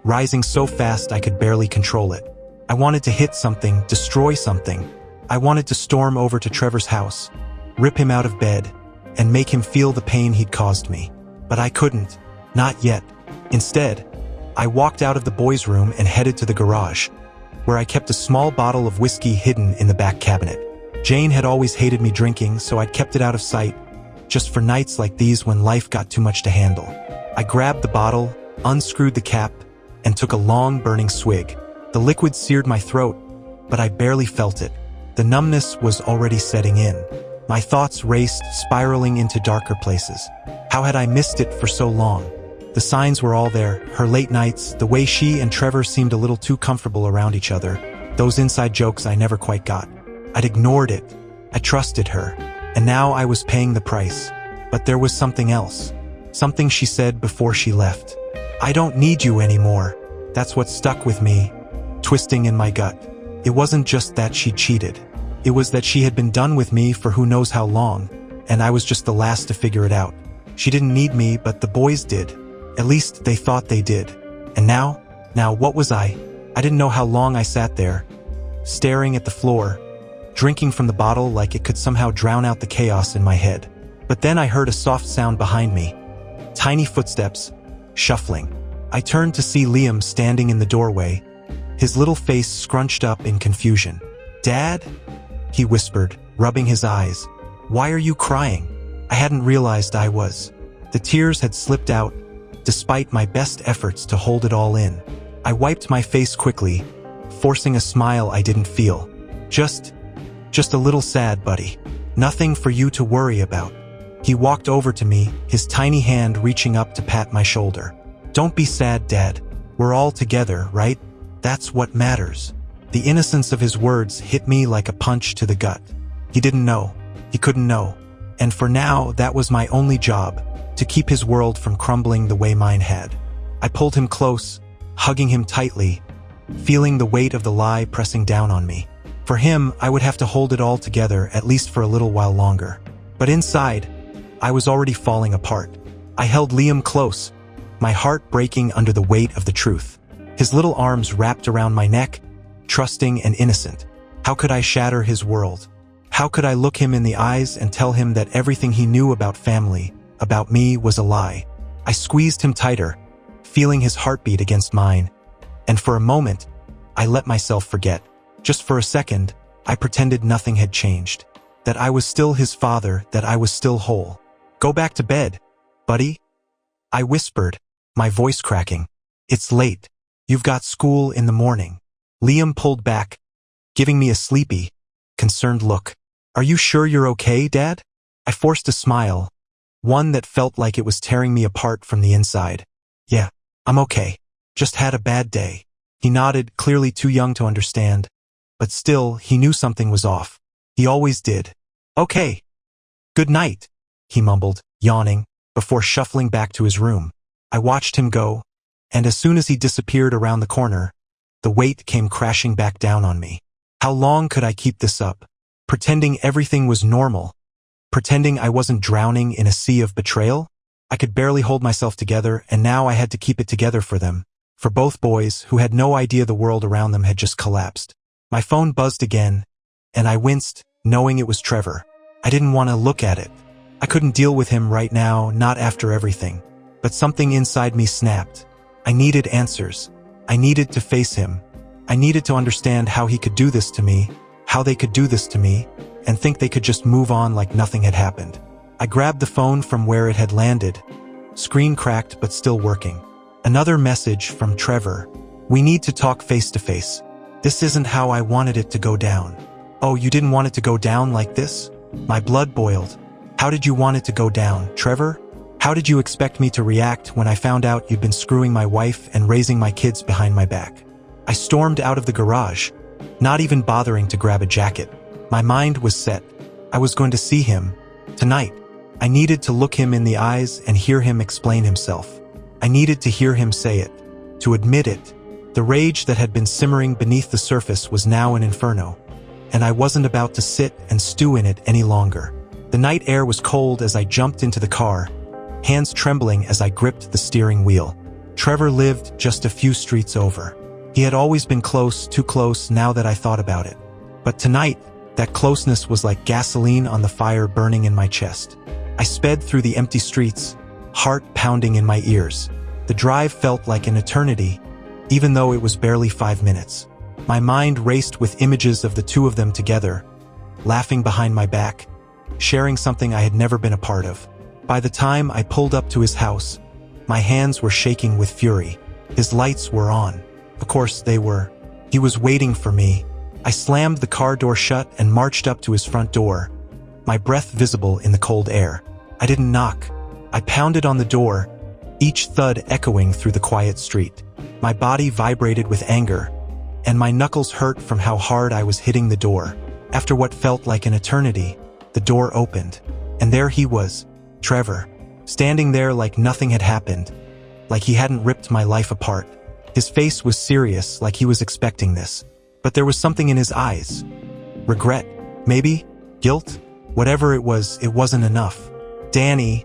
rising so fast I could barely control it. I wanted to hit something, destroy something. I wanted to storm over to Trevor's house, rip him out of bed, and make him feel the pain he'd caused me. But I couldn't. Not yet. Instead, I walked out of the boys' room and headed to the garage, where I kept a small bottle of whiskey hidden in the back cabinet. Jane had always hated me drinking, so I'd kept it out of sight, just for nights like these when life got too much to handle. I grabbed the bottle, unscrewed the cap, and took a long, burning swig. The liquid seared my throat, but I barely felt it. The numbness was already setting in. My thoughts raced, spiraling into darker places. How had I missed it for so long? The signs were all there, her late nights, the way she and Trevor seemed a little too comfortable around each other, those inside jokes I never quite got. I'd ignored it. I trusted her. And now I was paying the price. But there was something else. Something she said before she left. I don't need you anymore. That's what stuck with me, twisting in my gut. It wasn't just that she cheated. It was that she had been done with me for who knows how long, and I was just the last to figure it out. She didn't need me, but the boys did. At least they thought they did. And now what was I? I didn't know how long I sat there, staring at the floor, drinking from the bottle like it could somehow drown out the chaos in my head. But then I heard a soft sound behind me. Tiny footsteps, shuffling. I turned to see Liam standing in the doorway, his little face scrunched up in confusion. "Dad?" he whispered, rubbing his eyes. "Why are you crying?" I hadn't realized I was. The tears had slipped out, despite my best efforts to hold it all in. I wiped my face quickly, forcing a smile I didn't feel. Just a little sad, buddy. Nothing for you to worry about." He walked over to me, his tiny hand reaching up to pat my shoulder. "Don't be sad, Dad. We're all together, right? That's what matters." The innocence of his words hit me like a punch to the gut. He didn't know. He couldn't know. And for now, that was my only job, to keep his world from crumbling the way mine had. I pulled him close, hugging him tightly, feeling the weight of the lie pressing down on me. For him, I would have to hold it all together, at least for a little while longer. But inside, I was already falling apart. I held Liam close, my heart breaking under the weight of the truth. His little arms wrapped around my neck, trusting and innocent. How could I shatter his world? How could I look him in the eyes and tell him that everything he knew about family, about me, was a lie? I squeezed him tighter, feeling his heartbeat against mine. And for a moment, I let myself forget. Just for a second, I pretended nothing had changed. That I was still his father, that I was still whole. "Go back to bed, buddy," I whispered, my voice cracking. "It's late. You've got school in the morning." Liam pulled back, giving me a sleepy, concerned look. "Are you sure you're okay, Dad?" I forced a smile, one that felt like it was tearing me apart from the inside. "Yeah, I'm okay. Just had a bad day." He nodded, clearly too young to understand, but still, he knew something was off. He always did. "Okay. Good night," he mumbled, yawning, before shuffling back to his room. I watched him go, and as soon as he disappeared around the corner, the weight came crashing back down on me. How long could I keep this up? Pretending everything was normal? Pretending I wasn't drowning in a sea of betrayal? I could barely hold myself together, and now I had to keep it together for them, for both boys who had no idea the world around them had just collapsed. My phone buzzed again, and I winced, knowing it was Trevor. I didn't want to look at it. I couldn't deal with him right now, not after everything. But something inside me snapped. I needed answers. I needed to face him. I needed to understand how he could do this to me, how they could do this to me, and think they could just move on like nothing had happened. I grabbed the phone from where it had landed, screen cracked but still working. Another message from Trevor. "We need to talk face to face. This isn't how I wanted it to go down." "Oh, you didn't want it to go down like this?" My blood boiled. "How did you want it to go down, Trevor? How did you expect me to react when I found out you'd been screwing my wife and raising my kids behind my back?" I stormed out of the garage, not even bothering to grab a jacket. My mind was set. I was going to see him. Tonight. I needed to look him in the eyes and hear him explain himself. I needed to hear him say it, to admit it. The rage that had been simmering beneath the surface was now an inferno, and I wasn't about to sit and stew in it any longer. The night air was cold as I jumped into the car, hands trembling as I gripped the steering wheel. Trevor lived just a few streets over. He had always been close, too close now that I thought about it. But tonight, that closeness was like gasoline on the fire burning in my chest. I sped through the empty streets, heart pounding in my ears. The drive felt like an eternity, even though it was barely 5 minutes. My mind raced with images of the two of them together, laughing behind my back, sharing something I had never been a part of. By the time I pulled up to his house, my hands were shaking with fury. His lights were on. Of course they were. He was waiting for me. I slammed the car door shut and marched up to his front door, my breath visible in the cold air. I didn't knock. I pounded on the door, each thud echoing through the quiet street. My body vibrated with anger, and my knuckles hurt from how hard I was hitting the door. After what felt like an eternity, the door opened, and there he was, Trevor, standing there like nothing had happened, like he hadn't ripped my life apart. His face was serious, like he was expecting this. But there was something in his eyes. Regret, maybe? Guilt? Whatever it was, it wasn't enough. "Danny,"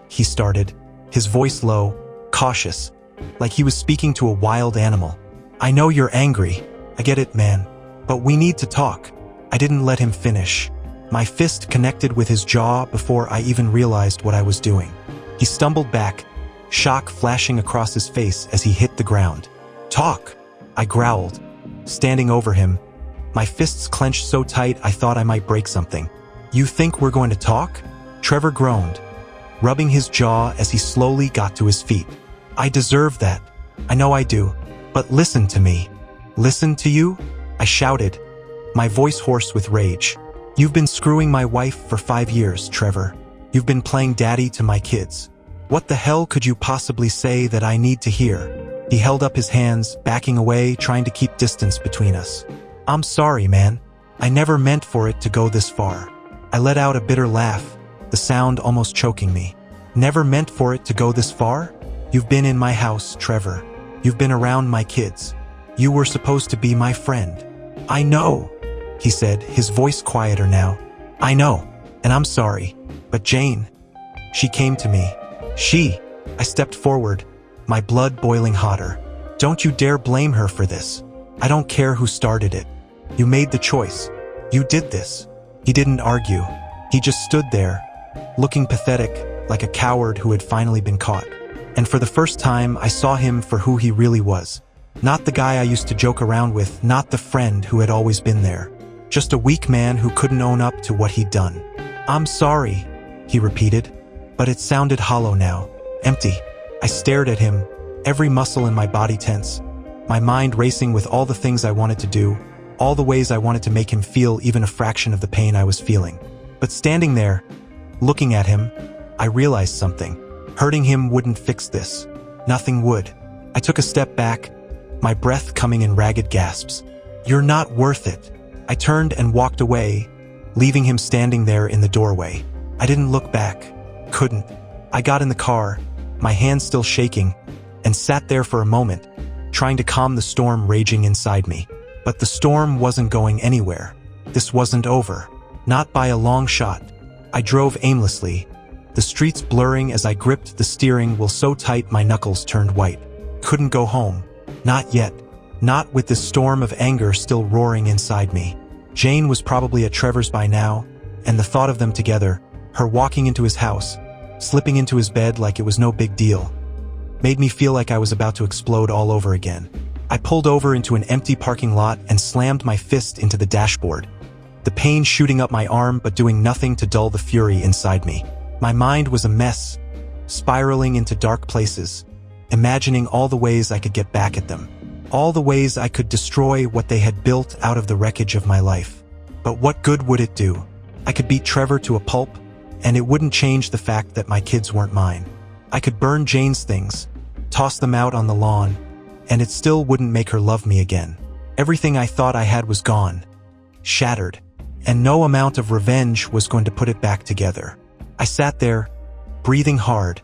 he started, his voice low, cautious, like he was speaking to a wild animal. "I know you're angry. I get it, man. But we need to talk." I didn't let him finish. My fist connected with his jaw before I even realized what I was doing. He stumbled back, shock flashing across his face as he hit the ground. "Talk," I growled, standing over him, my fists clenched so tight I thought I might break something. "You think we're going to talk?" Trevor groaned, rubbing his jaw as he slowly got to his feet. "I deserve that. I know I do. But listen to me." "Listen to you?" I shouted, my voice hoarse with rage. "You've been screwing my wife for 5 years, Trevor. You've been playing daddy to my kids. What the hell could you possibly say that I need to hear?" He held up his hands, backing away, trying to keep distance between us. "I'm sorry, man. I never meant for it to go this far." I let out a bitter laugh, the sound almost choking me. "Never meant for it to go this far? You've been in my house, Trevor. You've been around my kids. You were supposed to be my friend." "I know," he said, his voice quieter now. "I know, and I'm sorry. But Jane, she came to me." "She?" I stepped forward, my blood boiling hotter. "Don't you dare blame her for this. I don't care who started it. You made the choice. You did this." He didn't argue. He just stood there, looking pathetic, like a coward who had finally been caught. And for the first time, I saw him for who he really was. Not the guy I used to joke around with, not the friend who had always been there. Just a weak man who couldn't own up to what he'd done. "I'm sorry," he repeated, but it sounded hollow now, empty. I stared at him, every muscle in my body tense, my mind racing with all the things I wanted to do, all the ways I wanted to make him feel even a fraction of the pain I was feeling. But standing there, looking at him, I realized something. Hurting him wouldn't fix this. Nothing would. I took a step back, my breath coming in ragged gasps. "You're not worth it." I turned and walked away, leaving him standing there in the doorway. I didn't look back. Couldn't. I got in the car, my hands still shaking, and sat there for a moment, trying to calm the storm raging inside me. But the storm wasn't going anywhere. This wasn't over. Not by a long shot. I drove aimlessly, the streets blurring as I gripped the steering wheel so tight my knuckles turned white. Couldn't go home. Not yet. Not with this storm of anger still roaring inside me. Jane was probably at Trevor's by now, and the thought of them together, her walking into his house, slipping into his bed like it was no big deal, made me feel like I was about to explode all over again. I pulled over into an empty parking lot and slammed my fist into the dashboard, the pain shooting up my arm but doing nothing to dull the fury inside me. My mind was a mess, spiraling into dark places, imagining all the ways I could get back at them, all the ways I could destroy what they had built out of the wreckage of my life. But what good would it do? I could beat Trevor to a pulp, and it wouldn't change the fact that my kids weren't mine. I could burn Jane's things, toss them out on the lawn, and it still wouldn't make her love me again. Everything I thought I had was gone, shattered, and no amount of revenge was going to put it back together. I sat there, breathing hard,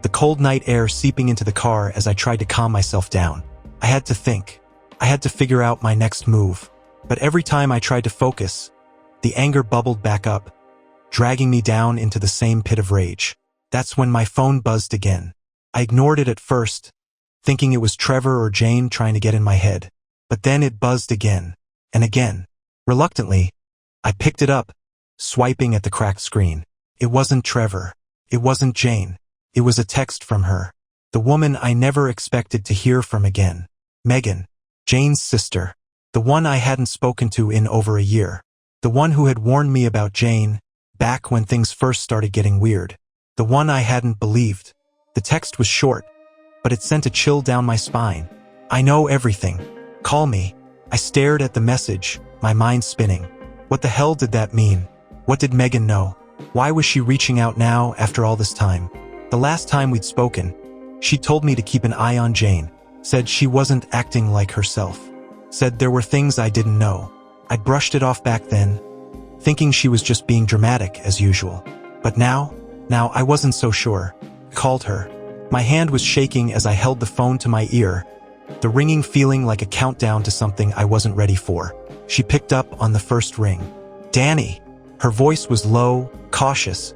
the cold night air seeping into the car as I tried to calm myself down. I had to think. I had to figure out my next move. But every time I tried to focus, the anger bubbled back up, dragging me down into the same pit of rage. That's when my phone buzzed again. I ignored it at first, thinking it was Trevor or Jane trying to get in my head. But then it buzzed again, and again. Reluctantly, I picked it up, swiping at the cracked screen. It wasn't Trevor. It wasn't Jane. It was a text from her, the woman I never expected to hear from again. Megan, Jane's sister, the one I hadn't spoken to in over a year, the one who had warned me about Jane back when things first started getting weird, the one I hadn't believed. The text was short, but it sent a chill down my spine. "I know everything. Call me." I stared at the message, my mind spinning. What the hell did that mean? What did Megan know? Why was she reaching out now after all this time? The last time we'd spoken, she told me to keep an eye on Jane, said she wasn't acting like herself, said there were things I didn't know. I'd brushed it off back then, thinking she was just being dramatic as usual. But now I wasn't so sure. I called her. My hand was shaking as I held the phone to my ear, the ringing feeling like a countdown to something I wasn't ready for. She picked up on the first ring. "Danny." Her voice was low, cautious,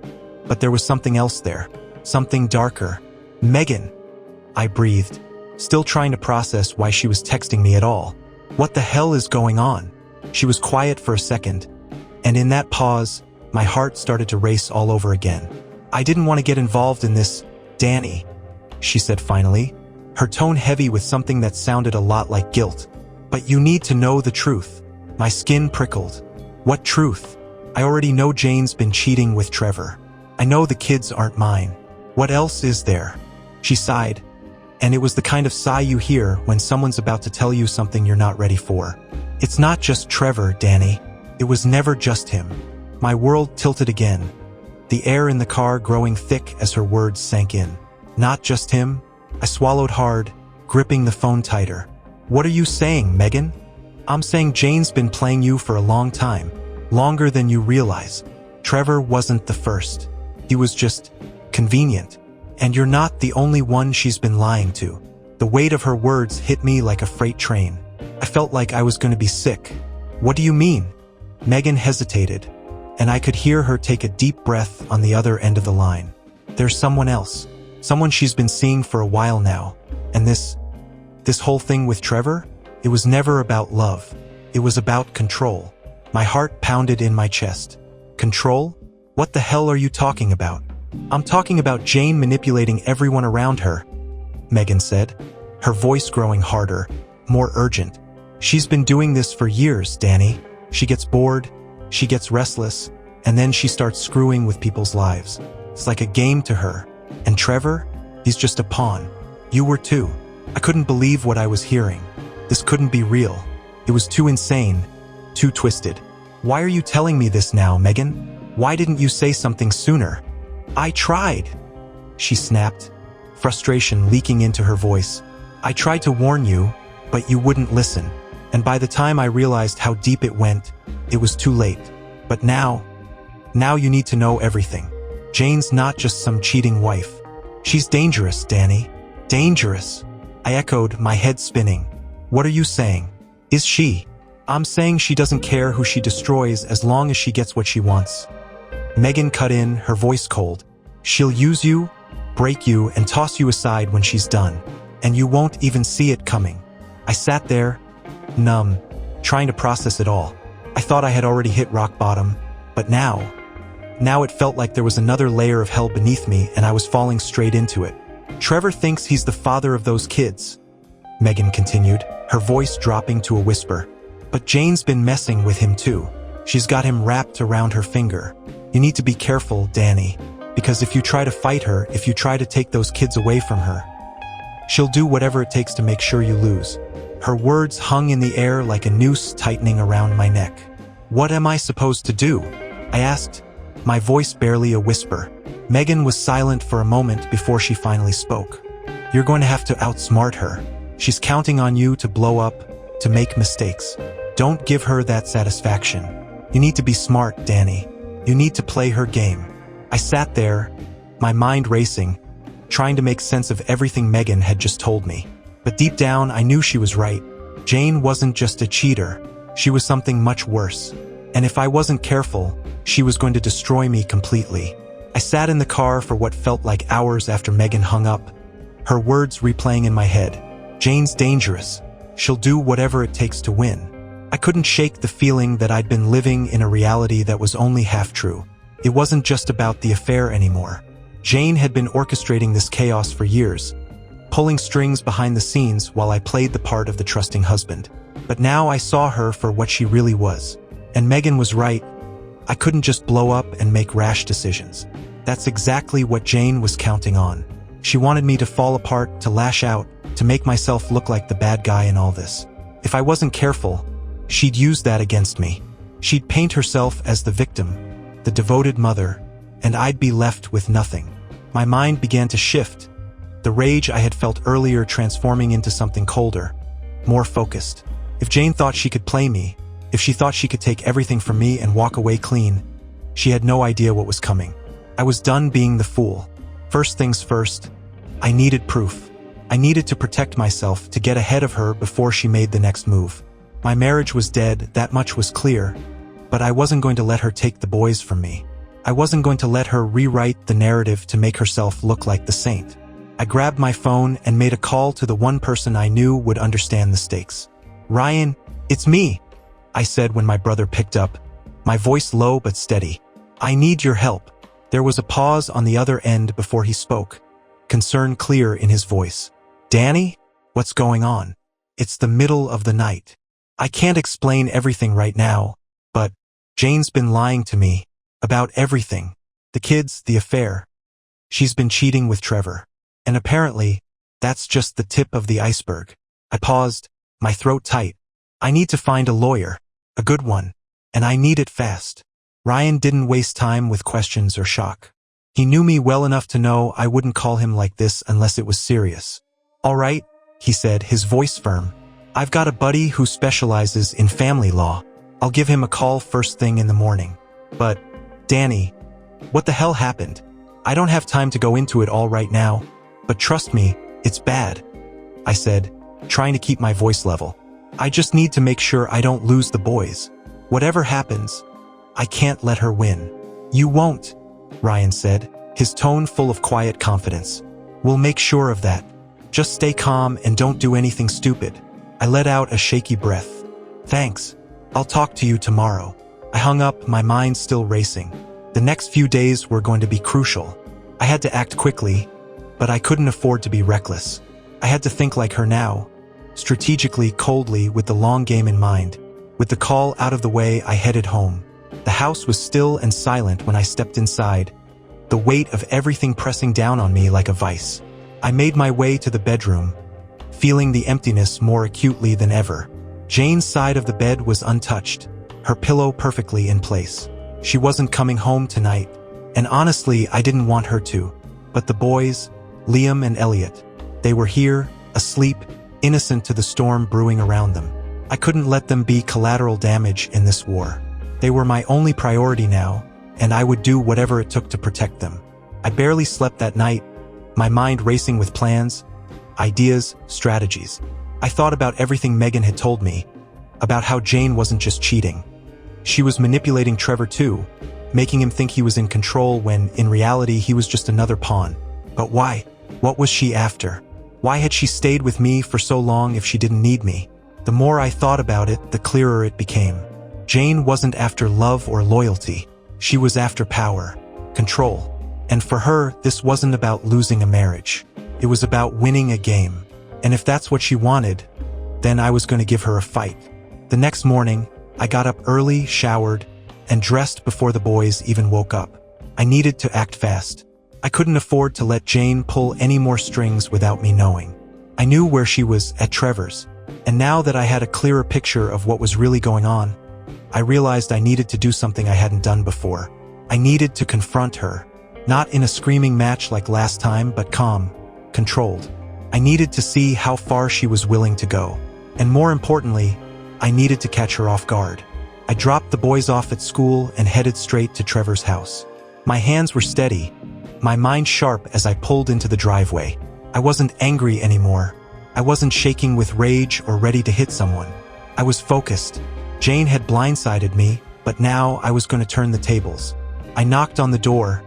but there was something else there, something darker. "Megan," I breathed, still trying to process why she was texting me at all. What the hell is going on? She was quiet for a second, and in that pause, my heart started to race all over again. "I didn't want to get involved in this, Danny," she said finally, her tone heavy with something that sounded a lot like guilt. "But you need to know the truth." My skin prickled. What truth? I already know Jane's been cheating with Trevor. I know the kids aren't mine. What else is there? She sighed, and it was the kind of sigh you hear when someone's about to tell you something you're not ready for. "It's not just Trevor, Danny. It was never just him." My world tilted again, the air in the car growing thick as her words sank in. "Not just him?" I swallowed hard, gripping the phone tighter. "What are you saying, Megan?" "I'm saying Jane's been playing you for a long time. Longer than you realize. Trevor wasn't the first. He was just convenient. And you're not the only one she's been lying to." The weight of her words hit me like a freight train. I felt like I was going to be sick. "What do you mean?" Megan hesitated, and I could hear her take a deep breath on the other end of the line. "There's someone else. Someone she's been seeing for a while now. And this whole thing with Trevor? It was never about love. It was about control." My heart pounded in my chest. "Control? What the hell are you talking about?" "I'm talking about Jane manipulating everyone around her," Megan said, her voice growing harder, more urgent. "She's been doing this for years, Danny. She gets bored, she gets restless, and then she starts screwing with people's lives. It's like a game to her. And Trevor? He's just a pawn. You were too." I couldn't believe what I was hearing. This couldn't be real. It was too insane, too twisted. "Why are you telling me this now, Megan? Why didn't you say something sooner?" I tried, she snapped, frustration leaking into her voice. I tried to warn you, but you wouldn't listen. And by the time I realized how deep it went, it was too late. But now you need to know everything. Jane's not just some cheating wife. She's dangerous, Danny. Dangerous. I echoed, my head spinning. What are you saying? Is she? I'm saying she doesn't care who she destroys as long as she gets what she wants. Megan cut in, her voice cold. She'll use you, break you, and toss you aside when she's done. And you won't even see it coming. I sat there, numb, trying to process it all. I thought I had already hit rock bottom, but now it felt like there was another layer of hell beneath me and I was falling straight into it. Trevor thinks he's the father of those kids, Megan continued, her voice dropping to a whisper. But Jane's been messing with him too. She's got him wrapped around her finger. You need to be careful, Danny, because if you try to fight her, if you try to take those kids away from her, she'll do whatever it takes to make sure you lose. Her words hung in the air like a noose tightening around my neck. What am I supposed to do? I asked, my voice barely a whisper. Megan was silent for a moment before she finally spoke. You're going to have to outsmart her. She's counting on you to blow up, to make mistakes. Don't give her that satisfaction. You need to be smart, Danny. You need to play her game. I sat there, my mind racing, trying to make sense of everything Megan had just told me. But deep down, I knew she was right. Jane wasn't just a cheater. She was something much worse. And if I wasn't careful, she was going to destroy me completely. I sat in the car for what felt like hours after Megan hung up, her words replaying in my head. Jane's dangerous. She'll do whatever it takes to win. I couldn't shake the feeling that I'd been living in a reality that was only half true. It wasn't just about the affair anymore. Jane had been orchestrating this chaos for years, pulling strings behind the scenes while I played the part of the trusting husband. But now I saw her for what she really was. And Megan was right. I couldn't just blow up and make rash decisions. That's exactly what Jane was counting on. She wanted me to fall apart, to lash out, to make myself look like the bad guy in all this. If I wasn't careful, she'd use that against me. She'd paint herself as the victim, the devoted mother, and I'd be left with nothing. My mind began to shift, the rage I had felt earlier transforming into something colder, more focused. If Jane thought she could play me, if she thought she could take everything from me and walk away clean, she had no idea what was coming. I was done being the fool. First things first, I needed proof. I needed to protect myself, to get ahead of her before she made the next move. My marriage was dead, that much was clear, but I wasn't going to let her take the boys from me. I wasn't going to let her rewrite the narrative to make herself look like the saint. I grabbed my phone and made a call to the one person I knew would understand the stakes. Ryan, it's me, I said when my brother picked up, my voice low but steady. I need your help. There was a pause on the other end before he spoke, concern clear in his voice. Danny, what's going on? It's the middle of the night. I can't explain everything right now, but Jane's been lying to me about everything. The kids, the affair. She's been cheating with Trevor. And apparently, that's just the tip of the iceberg. I paused, my throat tight. I need to find a lawyer, a good one, and I need it fast. Ryan didn't waste time with questions or shock. He knew me well enough to know I wouldn't call him like this unless it was serious. All right, he said, his voice firm. I've got a buddy who specializes in family law. I'll give him a call first thing in the morning. But, Danny, what the hell happened? I don't have time to go into it all right now, but trust me, it's bad, I said, trying to keep my voice level. I just need to make sure I don't lose the boys. Whatever happens, I can't let her win. You won't, Ryan said, his tone full of quiet confidence. We'll make sure of that. Just stay calm and don't do anything stupid. I let out a shaky breath. Thanks. I'll talk to you tomorrow. I hung up, my mind still racing. The next few days were going to be crucial. I had to act quickly, but I couldn't afford to be reckless. I had to think like her now, strategically, coldly, with the long game in mind. With the call out of the way, I headed home. The house was still and silent when I stepped inside, the weight of everything pressing down on me like a vice. I made my way to the bedroom, feeling the emptiness more acutely than ever. Jane's side of the bed was untouched, her pillow perfectly in place. She wasn't coming home tonight, And honestly, I didn't want her to. But the boys, Liam and Elliot, they were here, asleep, innocent to the storm brewing around them. I couldn't let them be collateral damage in this war. They were my only priority now, and I would do whatever it took to protect them. I barely slept that night, my mind racing with plans, ideas, strategies. I thought about everything Megan had told me, about how Jane wasn't just cheating. She was manipulating Trevor too, making him think he was in control when, in reality, he was just another pawn. But why? What was she after? Why had she stayed with me for so long if she didn't need me? The more I thought about it, the clearer it became. Jane wasn't after love or loyalty. She was after power, control. And for her, this wasn't about losing a marriage. It was about winning a game. And if that's what she wanted, then I was going to give her a fight. The next morning, I got up early, showered, and dressed before the boys even woke up. I needed to act fast. I couldn't afford to let Jane pull any more strings without me knowing. I knew where she was, at Trevor's. And now that I had a clearer picture of what was really going on, I realized I needed to do something I hadn't done before. I needed to confront her. Not in a screaming match like last time, but calm, controlled. I needed to see how far she was willing to go. And more importantly, I needed to catch her off guard. I dropped the boys off at school and headed straight to Trevor's house. My hands were steady, my mind sharp as I pulled into the driveway. I wasn't angry anymore. I wasn't shaking with rage or ready to hit someone. I was focused. Jane had blindsided me, but now I was going to turn the tables. I knocked on the door,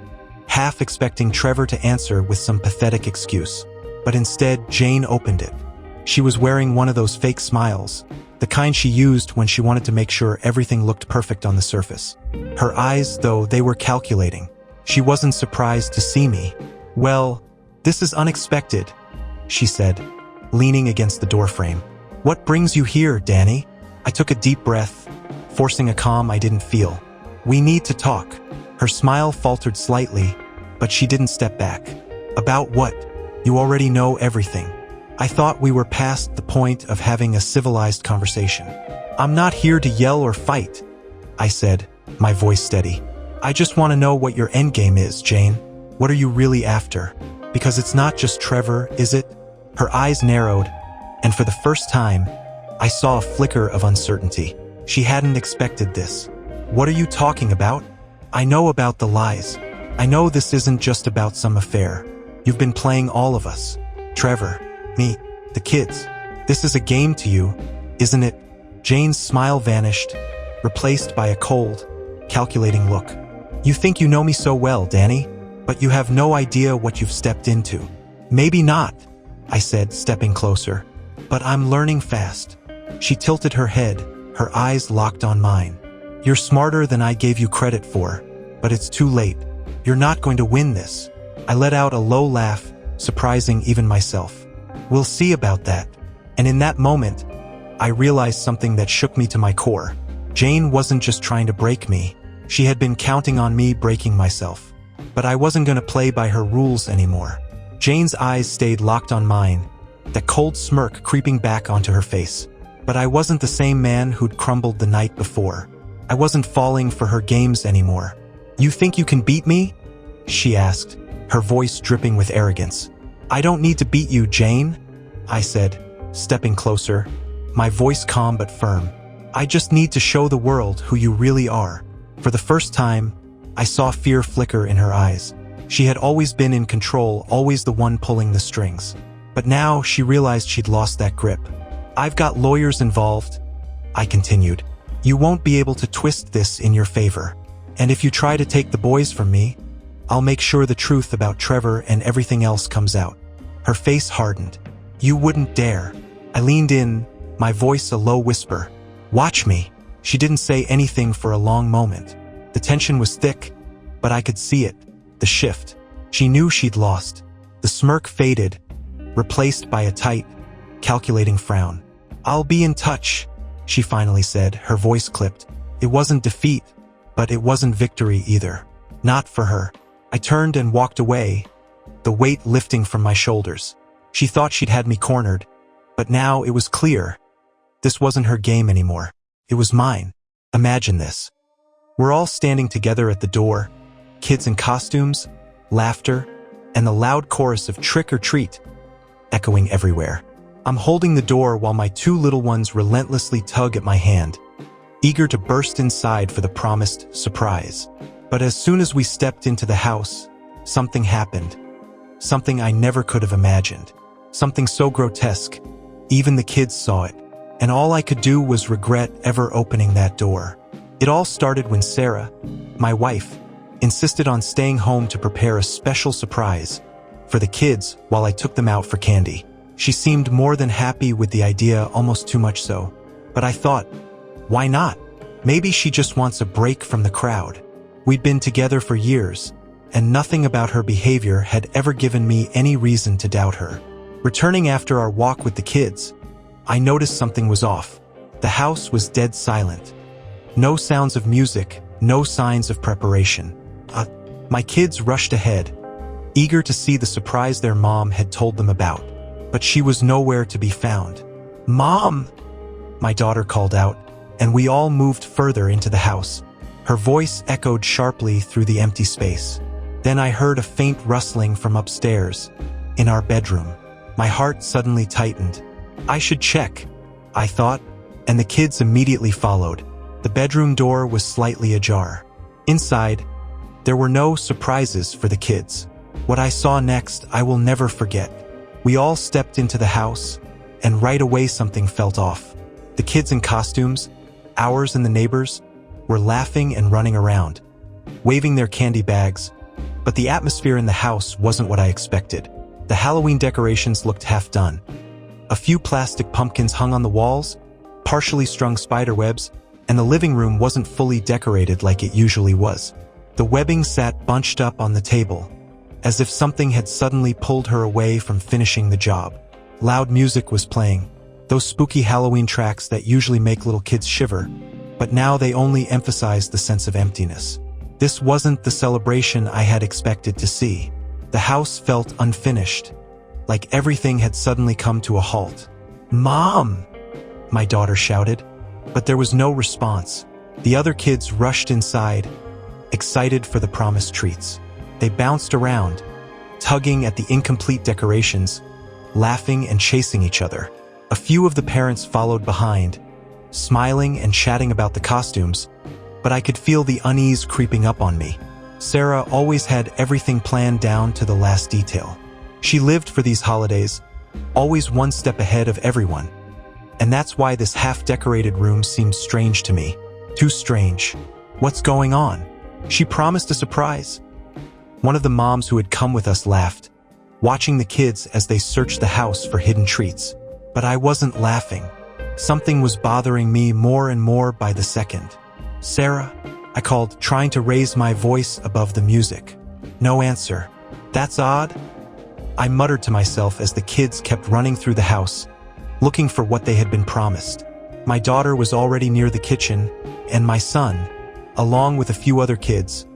half expecting Trevor to answer with some pathetic excuse. But instead, Jane opened it. She was wearing one of those fake smiles, the kind she used when she wanted to make sure everything looked perfect on the surface. Her eyes, though, they were calculating. She wasn't surprised to see me. "Well, this is unexpected," she said, leaning against the doorframe. "What brings you here, Danny?" I took a deep breath, forcing a calm I didn't feel. "We need to talk." Her smile faltered slightly, but she didn't step back. "About what? You already know everything." I thought we were past the point of having a civilized conversation. "I'm not here to yell or fight," I said, my voice steady. "I just want to know what your endgame is, Jane. What are you really after? Because it's not just Trevor, is it?" Her eyes narrowed, and for the first time, I saw a flicker of uncertainty. She hadn't expected this. "What are you talking about?" "I know about the lies. I know this isn't just about some affair. You've been playing all of us. Trevor, me, the kids. This is a game to you, isn't it?" Jane's smile vanished, replaced by a cold, calculating look. "You think you know me so well, Danny, but you have no idea what you've stepped into." "Maybe not," I said, stepping closer, "but I'm learning fast." She tilted her head, her eyes locked on mine. "You're smarter than I gave you credit for, but it's too late. You're not going to win this." I let out a low laugh, surprising even myself. "We'll see about that." And in that moment, I realized something that shook me to my core. Jane wasn't just trying to break me. She had been counting on me breaking myself. But I wasn't going to play by her rules anymore. Jane's eyes stayed locked on mine, that cold smirk creeping back onto her face. But I wasn't the same man who'd crumbled the night before. I wasn't falling for her games anymore. "You think you can beat me?" she asked, her voice dripping with arrogance. "I don't need to beat you, Jane," I said, stepping closer, my voice calm but firm. "I just need to show the world who you really are." For the first time, I saw fear flicker in her eyes. She had always been in control, always the one pulling the strings. But now she realized she'd lost that grip. "I've got lawyers involved," I continued. "You won't be able to twist this in your favor. And if you try to take the boys from me, I'll make sure the truth about Trevor and everything else comes out." Her face hardened. "You wouldn't dare." I leaned in, my voice a low whisper. "Watch me." She didn't say anything for a long moment. The tension was thick, but I could see it, the shift. She knew she'd lost. The smirk faded, replaced by a tight, calculating frown. "I'll be in touch," she finally said, her voice clipped. It wasn't defeat, but it wasn't victory either. Not for her. I turned and walked away, the weight lifting from my shoulders. She thought she'd had me cornered, but now it was clear. This wasn't her game anymore. It was mine. Imagine this. We're all standing together at the door, kids in costumes, laughter, and the loud chorus of "Trick or Treat" echoing everywhere. I'm holding the door while my two little ones relentlessly tug at my hand, eager to burst inside for the promised surprise. But as soon as we stepped into the house, something happened. Something I never could have imagined. Something so grotesque, even the kids saw it, and all I could do was regret ever opening that door. It all started when Sarah, my wife, insisted on staying home to prepare a special surprise for the kids while I took them out for candy. She seemed more than happy with the idea, almost too much so. But I thought, why not? Maybe she just wants a break from the crowd. We'd been together for years, and nothing about her behavior had ever given me any reason to doubt her. Returning after our walk with the kids, I noticed something was off. The house was dead silent. No sounds of music, no signs of preparation. My kids rushed ahead, eager to see the surprise their mom had told them about. But she was nowhere to be found. "Mom!" my daughter called out, and we all moved further into the house. Her voice echoed sharply through the empty space. Then I heard a faint rustling from upstairs, in our bedroom. My heart suddenly tightened. I should check, I thought, and the kids immediately followed. The bedroom door was slightly ajar. Inside, there were no surprises for the kids. What I saw next, I will never forget. We all stepped into the house, and right away something felt off. The kids in costumes, ours and the neighbors, were laughing and running around, waving their candy bags, but the atmosphere in the house wasn't what I expected. The Halloween decorations looked half done. A few plastic pumpkins hung on the walls, partially strung spiderwebs, and the living room wasn't fully decorated like it usually was. The webbing sat bunched up on the table, as if something had suddenly pulled her away from finishing the job. Loud music was playing, those spooky Halloween tracks that usually make little kids shiver, but now they only emphasized the sense of emptiness. This wasn't the celebration I had expected to see. The house felt unfinished, like everything had suddenly come to a halt. "Mom!" my daughter shouted, but there was no response. The other kids rushed inside, excited for the promised treats. They bounced around, tugging at the incomplete decorations, laughing and chasing each other. A few of the parents followed behind, smiling and chatting about the costumes, but I could feel the unease creeping up on me. Sarah always had everything planned down to the last detail. She lived for these holidays, always one step ahead of everyone. And that's why this half-decorated room seemed strange to me. Too strange. What's going on? She promised a surprise. One of the moms who had come with us laughed, watching the kids as they searched the house for hidden treats. But I wasn't laughing. Something was bothering me more and more by the second. "Sarah," I called, trying to raise my voice above the music. No answer. "That's odd," I muttered to myself as the kids kept running through the house, looking for what they had been promised. My daughter was already near the kitchen, and my son, along with a few other kids,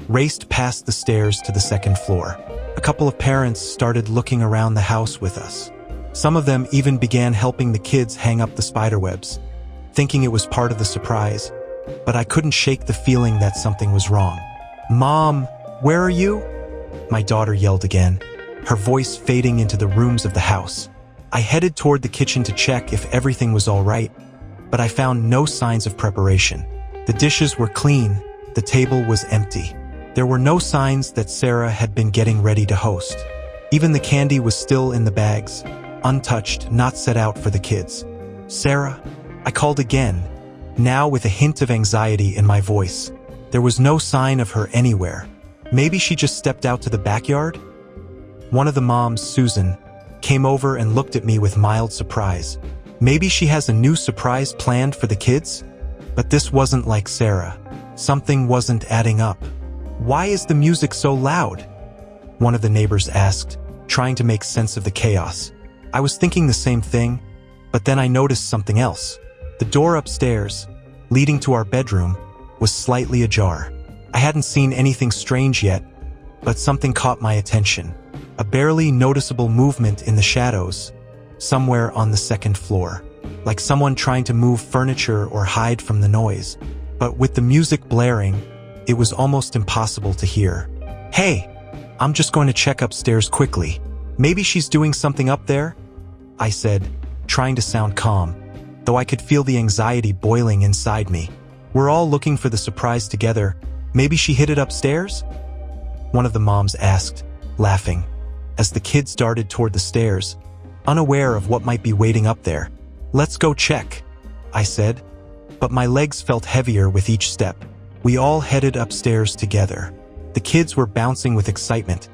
raced past the stairs to the second floor. A couple of parents started looking around the house with us. Some of them even began helping the kids hang up the spiderwebs, thinking it was part of the surprise, but I couldn't shake the feeling that something was wrong. "Mom, where are you?" my daughter yelled again, her voice fading into the rooms of the house. I headed toward the kitchen to check if everything was all right, but I found no signs of preparation. The dishes were clean, the table was empty. There were no signs that Sarah had been getting ready to host. Even the candy was still in the bags, untouched, not set out for the kids. "Sarah?" I called again, now with a hint of anxiety in my voice. There was no sign of her anywhere. Maybe she just stepped out to the backyard? One of the moms, Susan, came over and looked at me with mild surprise. Maybe she has a new surprise planned for the kids? But this wasn't like Sarah. Something wasn't adding up. "Why is the music so loud?" one of the neighbors asked, trying to make sense of the chaos. I was thinking the same thing, but then I noticed something else. The door upstairs, leading to our bedroom, was slightly ajar. I hadn't seen anything strange yet, but something caught my attention. A barely noticeable movement in the shadows, somewhere on the second floor, like someone trying to move furniture or hide from the noise. But with the music blaring, it was almost impossible to hear. "Hey, I'm just going to check upstairs quickly. Maybe she's doing something up there," I said, trying to sound calm, though I could feel the anxiety boiling inside me. "We're all looking for the surprise together. Maybe she hid it upstairs?" One of the moms asked, laughing, as the kids darted toward the stairs, unaware of what might be waiting up there. "Let's go check," I said, but my legs felt heavier with each step. We all headed upstairs together. The kids were bouncing with excitement,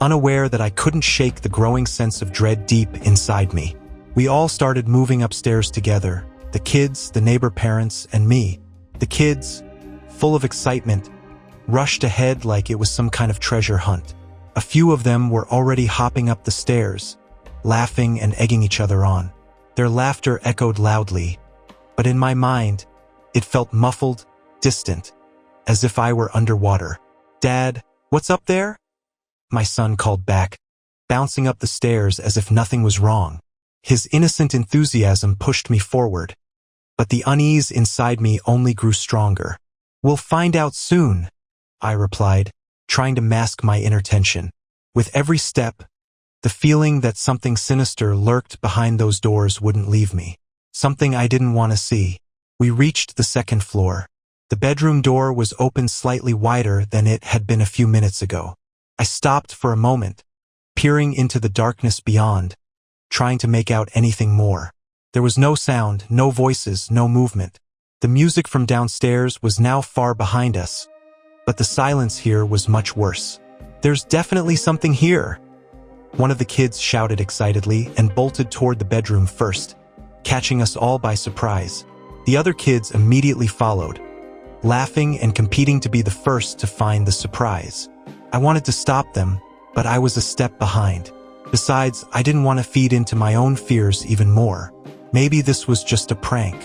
unaware that I couldn't shake the growing sense of dread deep inside me. We all started moving upstairs together, the kids, the neighbor parents, and me. The kids, full of excitement, rushed ahead like it was some kind of treasure hunt. A few of them were already hopping up the stairs, laughing and egging each other on. Their laughter echoed loudly, but in my mind, it felt muffled, distant, as if I were underwater. "Dad, what's up there?" my son called back, bouncing up the stairs as if nothing was wrong. His innocent enthusiasm pushed me forward, but the unease inside me only grew stronger. "We'll find out soon," I replied, trying to mask my inner tension. With every step, the feeling that something sinister lurked behind those doors wouldn't leave me. Something I didn't want to see. We reached the second floor. The bedroom door was open slightly wider than it had been a few minutes ago. I stopped for a moment, peering into the darkness beyond, trying to make out anything more. There was no sound, no voices, no movement. The music from downstairs was now far behind us, but the silence here was much worse. "There's definitely something here," one of the kids shouted excitedly and bolted toward the bedroom first, catching us all by surprise. The other kids immediately followed, laughing and competing to be the first to find the surprise. I wanted to stop them, but I was a step behind. Besides, I didn't want to feed into my own fears even more. Maybe this was just a prank.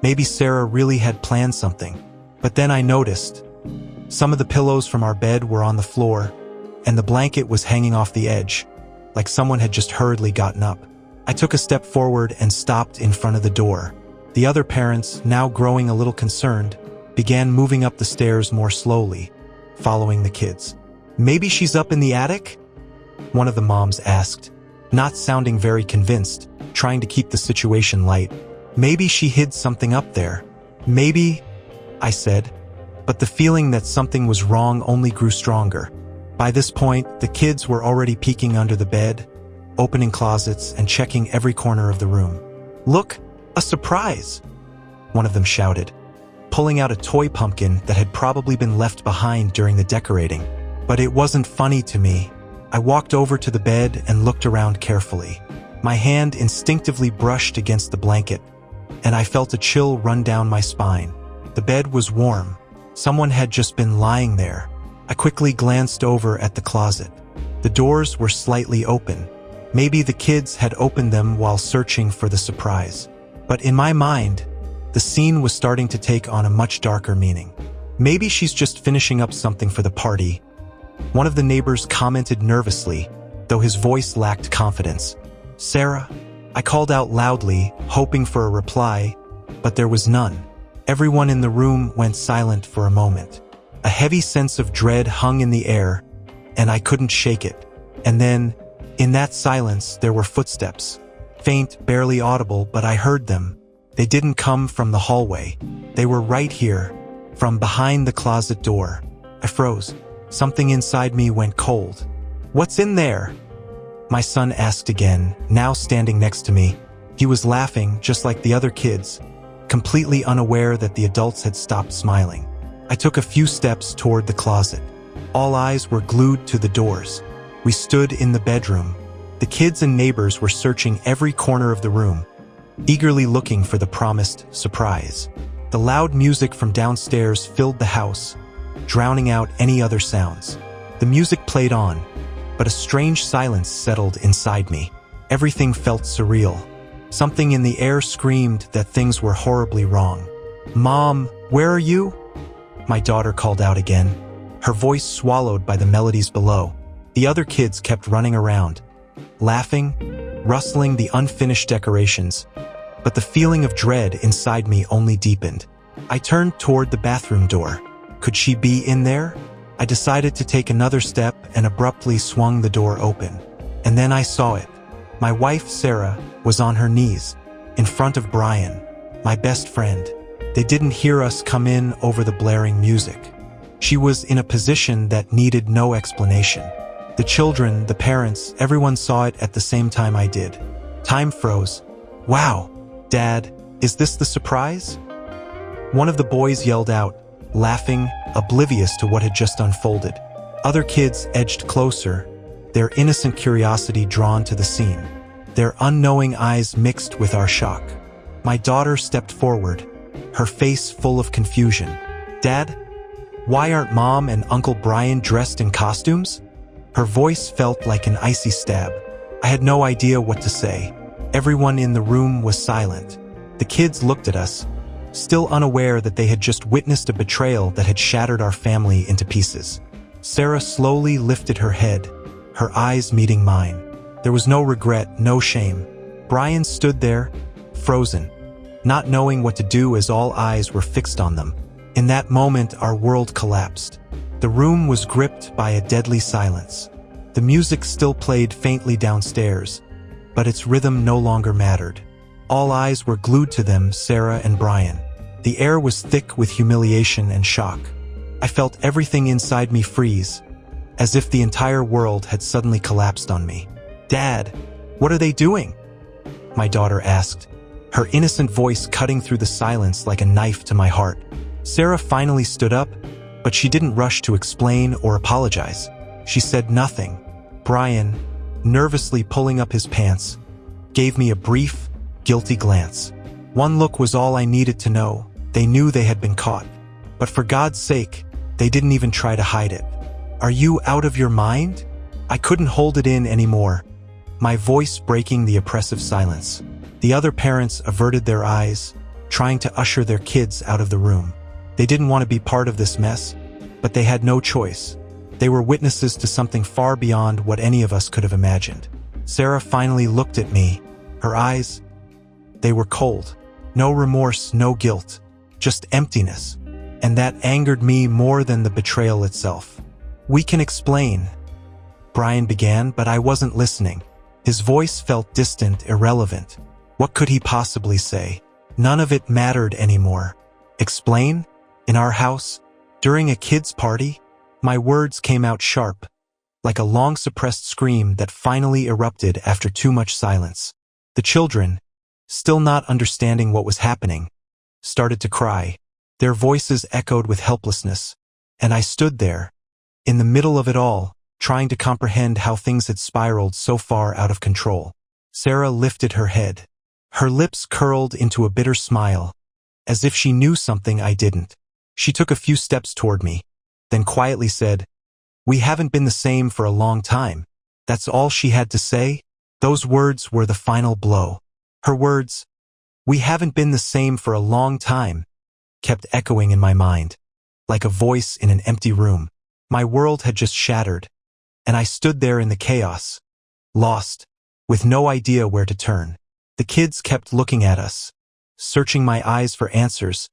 Maybe Sarah really had planned something. But then I noticed some of the pillows from our bed were on the floor, and the blanket was hanging off the edge, like someone had just hurriedly gotten up. I took a step forward and stopped in front of the door. The other parents, now growing a little concerned, began moving up the stairs more slowly, following the kids. "Maybe she's up in the attic?" one of the moms asked, not sounding very convinced, trying to keep the situation light. "Maybe she hid something up there." "Maybe," I said, but the feeling that something was wrong only grew stronger. By this point, the kids were already peeking under the bed, opening closets and checking every corner of the room. "Look, a surprise!" one of them shouted, pulling out a toy pumpkin that had probably been left behind during the decorating. But it wasn't funny to me. I walked over to the bed and looked around carefully. My hand instinctively brushed against the blanket, and I felt a chill run down my spine. The bed was warm. Someone had just been lying there. I quickly glanced over at the closet. The doors were slightly open. Maybe the kids had opened them while searching for the surprise. But in my mind, the scene was starting to take on a much darker meaning. "Maybe she's just finishing up something for the party," one of the neighbors commented nervously, though his voice lacked confidence. "Sarah?" I called out loudly, hoping for a reply, but there was none. Everyone in the room went silent for a moment. A heavy sense of dread hung in the air, and I couldn't shake it. And then, in that silence, there were footsteps. Faint, barely audible, but I heard them. They didn't come from the hallway. They were right here, from behind the closet door. I froze. Something inside me went cold. "What's in there?" my son asked again, now standing next to me. He was laughing, just like the other kids, completely unaware that the adults had stopped smiling. I took a few steps toward the closet. All eyes were glued to the doors. We stood in the bedroom. The kids and neighbors were searching every corner of the room, eagerly looking for the promised surprise. The loud music from downstairs filled the house, drowning out any other sounds. The music played on, but a strange silence settled inside me. Everything felt surreal. Something in the air screamed that things were horribly wrong. "Mom, where are you?" my daughter called out again, her voice swallowed by the melodies below. The other kids kept running around, laughing, rustling the unfinished decorations, but the feeling of dread inside me only deepened. I turned toward the bathroom door. Could she be in there? I decided to take another step and abruptly swung the door open. And then I saw it. My wife, Sarah, was on her knees, in front of Brian, my best friend. They didn't hear us come in over the blaring music. She was in a position that needed no explanation. The children, the parents, everyone saw it at the same time I did. Time froze. "Wow, Dad, is this the surprise?" One of the boys yelled out, laughing, oblivious to what had just unfolded. Other kids edged closer, their innocent curiosity drawn to the scene, their unknowing eyes mixed with our shock. My daughter stepped forward, her face full of confusion. "Dad, why aren't Mom and Uncle Brian dressed in costumes?" Her voice felt like an icy stab. I had no idea what to say. Everyone in the room was silent. The kids looked at us, still unaware that they had just witnessed a betrayal that had shattered our family into pieces. Sarah slowly lifted her head, her eyes meeting mine. There was no regret, no shame. Brian stood there, frozen, not knowing what to do as all eyes were fixed on them. In that moment, our world collapsed. The room was gripped by a deadly silence. The music still played faintly downstairs, but its rhythm no longer mattered. All eyes were glued to them, Sarah and Brian. The air was thick with humiliation and shock. I felt everything inside me freeze, as if the entire world had suddenly collapsed on me. "Dad, what are they doing?" my daughter asked, her innocent voice cutting through the silence like a knife to my heart. Sarah finally stood up, but she didn't rush to explain or apologize. She said nothing. Brian, nervously pulling up his pants, gave me a brief, guilty glance. One look was all I needed to know. They knew they had been caught. But for God's sake, they didn't even try to hide it. "Are you out of your mind?" I couldn't hold it in anymore, my voice breaking the oppressive silence. The other parents averted their eyes, trying to usher their kids out of the room. They didn't want to be part of this mess, but they had no choice. They were witnesses to something far beyond what any of us could have imagined. Sarah finally looked at me. Her eyes, they were cold. No remorse, no guilt, just emptiness. And that angered me more than the betrayal itself. "We can explain," Brian began, but I wasn't listening. His voice felt distant, irrelevant. What could he possibly say? None of it mattered anymore. Explain? In our house? During a kid's party? My words came out sharp, like a long-suppressed scream that finally erupted after too much silence. The children, still not understanding what was happening, started to cry. Their voices echoed with helplessness, and I stood there, in the middle of it all, trying to comprehend how things had spiraled so far out of control. Sarah lifted her head. Her lips curled into a bitter smile, as if she knew something I didn't. She took a few steps toward me, then quietly said, "We haven't been the same for a long time." That's all she had to say. Those words were the final blow. Her words, "We haven't been the same for a long time," kept echoing in my mind, like a voice in an empty room. My world had just shattered, and I stood there in the chaos, lost, with no idea where to turn. The kids kept looking at us, searching my eyes for answers,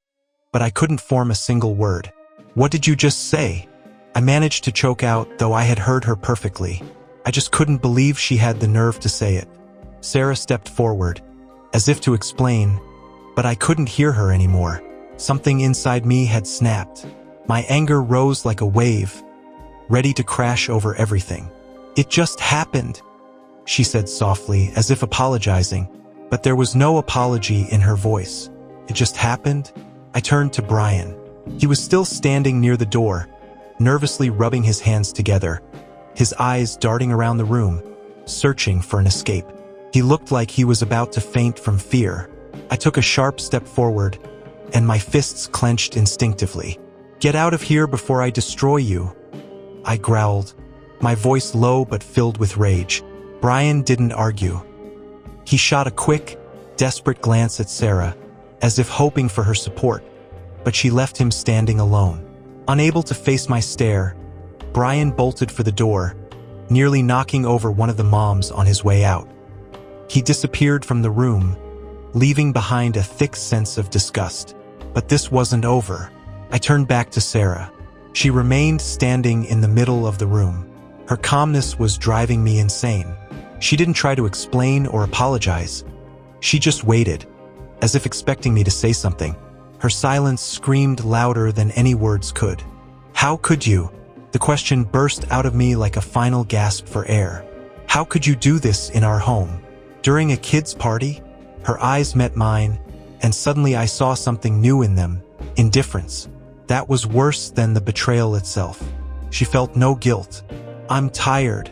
but I couldn't form a single word. "What did you just say?" I managed to choke out, though I had heard her perfectly. I just couldn't believe she had the nerve to say it. Sarah stepped forward, as if to explain, but I couldn't hear her anymore. Something inside me had snapped. My anger rose like a wave, ready to crash over everything. "It just happened," she said softly, as if apologizing, but there was no apology in her voice. "It just happened?" I turned to Brian. He was still standing near the door, nervously rubbing his hands together, his eyes darting around the room, searching for an escape. He looked like he was about to faint from fear. I took a sharp step forward, and my fists clenched instinctively. "Get out of here before I destroy you," I growled, my voice low but filled with rage. Brian didn't argue. He shot a quick, desperate glance at Sarah, as if hoping for her support, but she left him standing alone. Unable to face my stare, Brian bolted for the door, nearly knocking over one of the moms on his way out. He disappeared from the room, leaving behind a thick sense of disgust. But this wasn't over. I turned back to Sarah. She remained standing in the middle of the room. Her calmness was driving me insane. She didn't try to explain or apologize. She just waited, as if expecting me to say something. Her silence screamed louder than any words could. How could you? The question burst out of me like a final gasp for air. How could you do this in our home? During a kid's party? Her eyes met mine, and suddenly I saw something new in them: indifference. That was worse than the betrayal itself. She felt no guilt. I'm tired,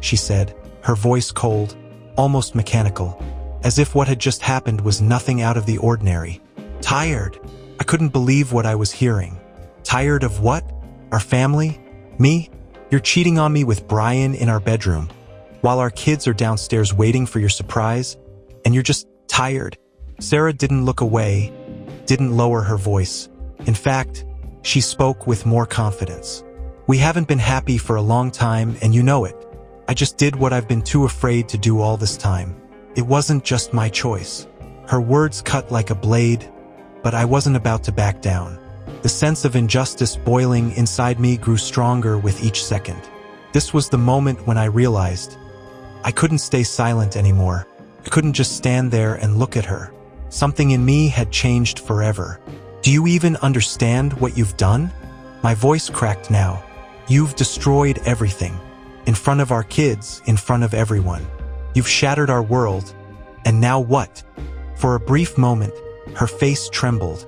she said, her voice cold, almost mechanical, as if what had just happened was nothing out of the ordinary. Tired? I couldn't believe what I was hearing. Tired of what? Our family? Me? You're cheating on me with Brian in our bedroom, while our kids are downstairs waiting for your surprise, and you're just tired. Sarah didn't look away, didn't lower her voice. In fact, she spoke with more confidence. We haven't been happy for a long time, and you know it. I just did what I've been too afraid to do all this time. It wasn't just my choice. Her words cut like a blade, but I wasn't about to back down. The sense of injustice boiling inside me grew stronger with each second. This was the moment when I realized I couldn't stay silent anymore. I couldn't just stand there and look at her. Something in me had changed forever. Do you even understand what you've done? My voice cracked now. You've destroyed everything. In front of our kids, in front of everyone. You've shattered our world. And now what? For a brief moment, her face trembled,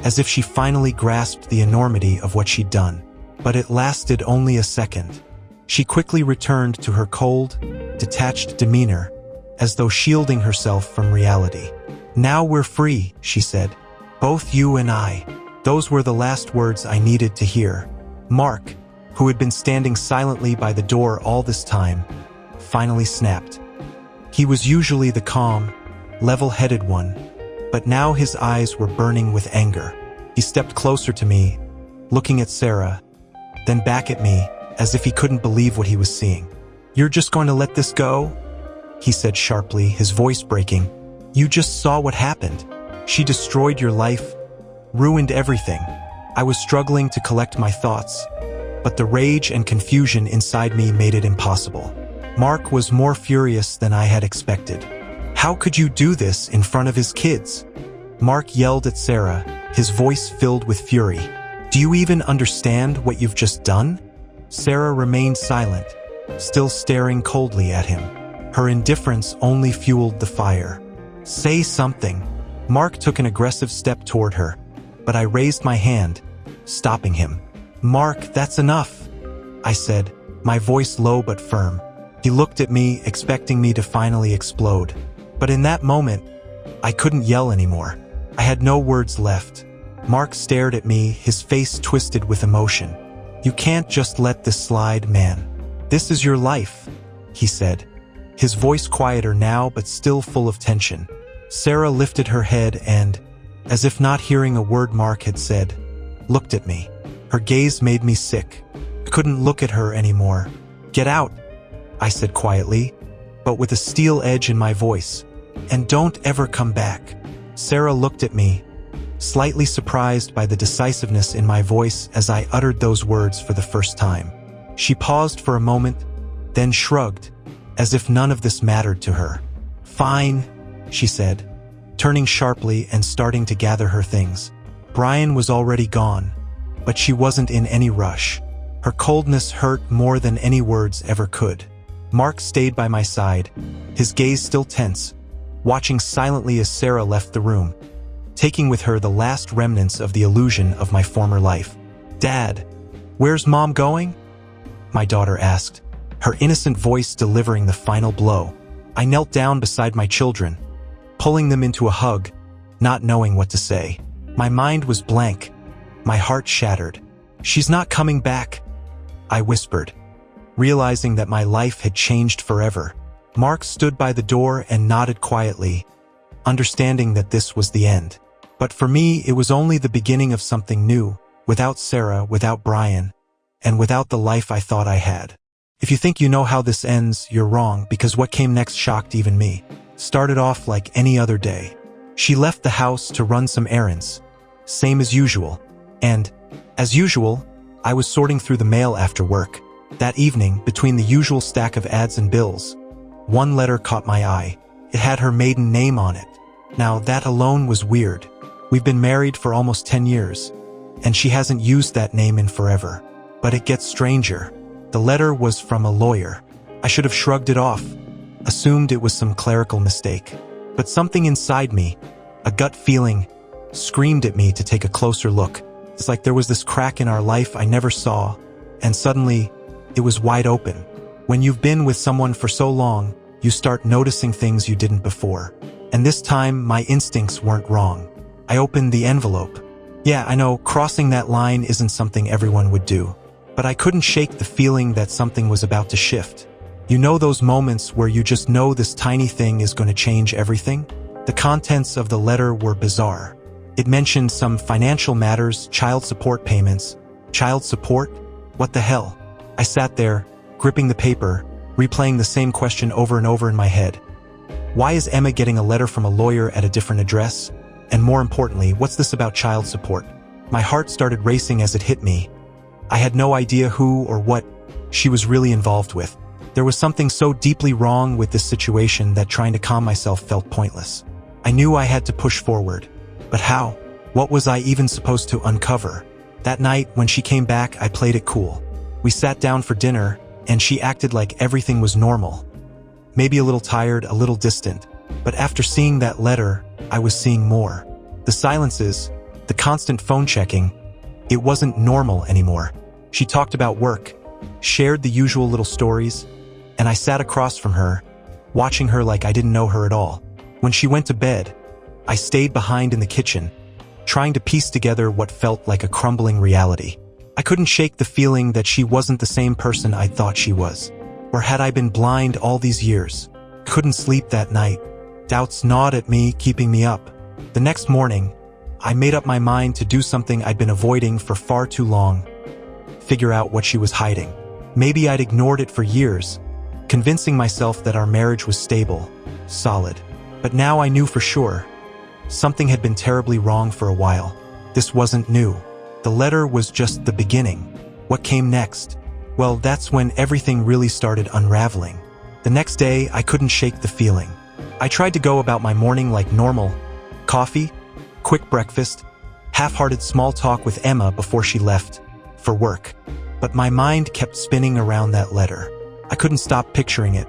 as if she finally grasped the enormity of what she'd done. But it lasted only a second. She quickly returned to her cold, detached demeanor, as though shielding herself from reality. Now we're free, she said. Both you and I. Those were the last words I needed to hear. Mark, who had been standing silently by the door all this time, finally snapped. He was usually the calm, level-headed one, but now his eyes were burning with anger. He stepped closer to me, looking at Sarah, then back at me, as if he couldn't believe what he was seeing. You're just going to let this go? He said sharply, his voice breaking. You just saw what happened. She destroyed your life, ruined everything. I was struggling to collect my thoughts, but the rage and confusion inside me made it impossible. Mark was more furious than I had expected. How could you do this in front of his kids? Mark yelled at Sarah, his voice filled with fury. Do you even understand what you've just done? Sarah remained silent, still staring coldly at him. Her indifference only fueled the fire. Say something. Mark took an aggressive step toward her, but I raised my hand, stopping him. Mark, that's enough, I said, my voice low but firm. He looked at me, expecting me to finally explode. But in that moment, I couldn't yell anymore. I had no words left. Mark stared at me, his face twisted with emotion. You can't just let this slide, man. This is your life, he said, his voice quieter now but still full of tension. Sarah lifted her head and, as if not hearing a word Mark had said, looked at me. Her gaze made me sick. I couldn't look at her anymore. Get out, I said quietly, but with a steel edge in my voice. And don't ever come back. Sarah looked at me, slightly surprised by the decisiveness in my voice as I uttered those words for the first time. She paused for a moment, then shrugged, as if none of this mattered to her. Fine, she said, turning sharply and starting to gather her things. Brian was already gone, but she wasn't in any rush. Her coldness hurt more than any words ever could. Mark stayed by my side, his gaze still tense, watching silently as Sarah left the room, taking with her the last remnants of the illusion of my former life. Dad, where's Mom going? My daughter asked, her innocent voice delivering the final blow. I knelt down beside my children, pulling them into a hug, not knowing what to say. My mind was blank, my heart shattered. She's not coming back, I whispered, realizing that my life had changed forever. Mark stood by the door and nodded quietly, understanding that this was the end. But for me, it was only the beginning of something new, without Sarah, without Brian, and without the life I thought I had. If you think you know how this ends, you're wrong, because what came next shocked even me. Started off like any other day. She left the house to run some errands, same as usual. And, as usual, I was sorting through the mail after work. That evening, between the usual stack of ads and bills, one letter caught my eye. It had her maiden name on it. Now, that alone was weird. We've been married for almost 10 years, and she hasn't used that name in forever. But it gets stranger. The letter was from a lawyer. I should have shrugged it off, assumed it was some clerical mistake. But something inside me, a gut feeling, screamed at me to take a closer look. It's like there was this crack in our life I never saw, and suddenly, it was wide open. When you've been with someone for so long, you start noticing things you didn't before. And this time, my instincts weren't wrong. I opened the envelope. Yeah, I know, crossing that line isn't something everyone would do. But I couldn't shake the feeling that something was about to shift. You know those moments where you just know this tiny thing is going to change everything? The contents of the letter were bizarre. It mentioned some financial matters, child support payments. Child support? What the hell? I sat there, gripping the paper, replaying the same question over and over in my head. Why is Emma getting a letter from a lawyer at a different address? And more importantly, what's this about child support? My heart started racing as it hit me. I had no idea who or what she was really involved with. There was something so deeply wrong with this situation that trying to calm myself felt pointless. I knew I had to push forward. But how? What was I even supposed to uncover? That night, when she came back, I played it cool. We sat down for dinner, and she acted like everything was normal. Maybe a little tired, a little distant. But after seeing that letter, I was seeing more. The silences, the constant phone checking, it wasn't normal anymore. She talked about work, shared the usual little stories, and I sat across from her, watching her like I didn't know her at all. When she went to bed, I stayed behind in the kitchen, trying to piece together what felt like a crumbling reality. I couldn't shake the feeling that she wasn't the same person I thought she was. Or had I been blind all these years? Couldn't sleep that night. Doubts gnawed at me, keeping me up. The next morning, I made up my mind to do something I'd been avoiding for far too long. Figure out what she was hiding. Maybe I'd ignored it for years, convincing myself that our marriage was stable, solid. But now I knew for sure. Something had been terribly wrong for a while. This wasn't new. The letter was just the beginning. What came next? Well, that's when everything really started unraveling. The next day, I couldn't shake the feeling. I tried to go about my morning like normal. Coffee, quick breakfast, half-hearted small talk with Emma before she left for work. But my mind kept spinning around that letter. I couldn't stop picturing it,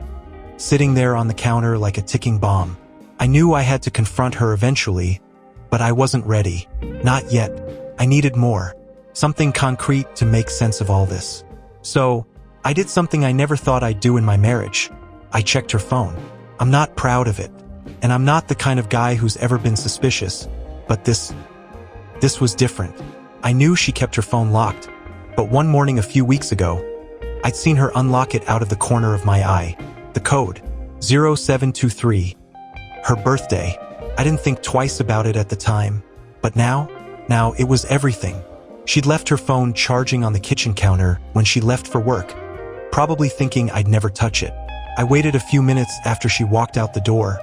sitting there on the counter like a ticking bomb. I knew I had to confront her eventually, but I wasn't ready. Not yet. I needed more. Something concrete to make sense of all this. So, I did something I never thought I'd do in my marriage. I checked her phone. I'm not proud of it, and I'm not the kind of guy who's ever been suspicious, but this was different. I knew she kept her phone locked, but one morning a few weeks ago, I'd seen her unlock it out of the corner of my eye. The code, 0723. Her birthday. I didn't think twice about it at the time, but now it was everything. She'd left her phone charging on the kitchen counter when she left for work, probably thinking I'd never touch it. I waited a few minutes after she walked out the door,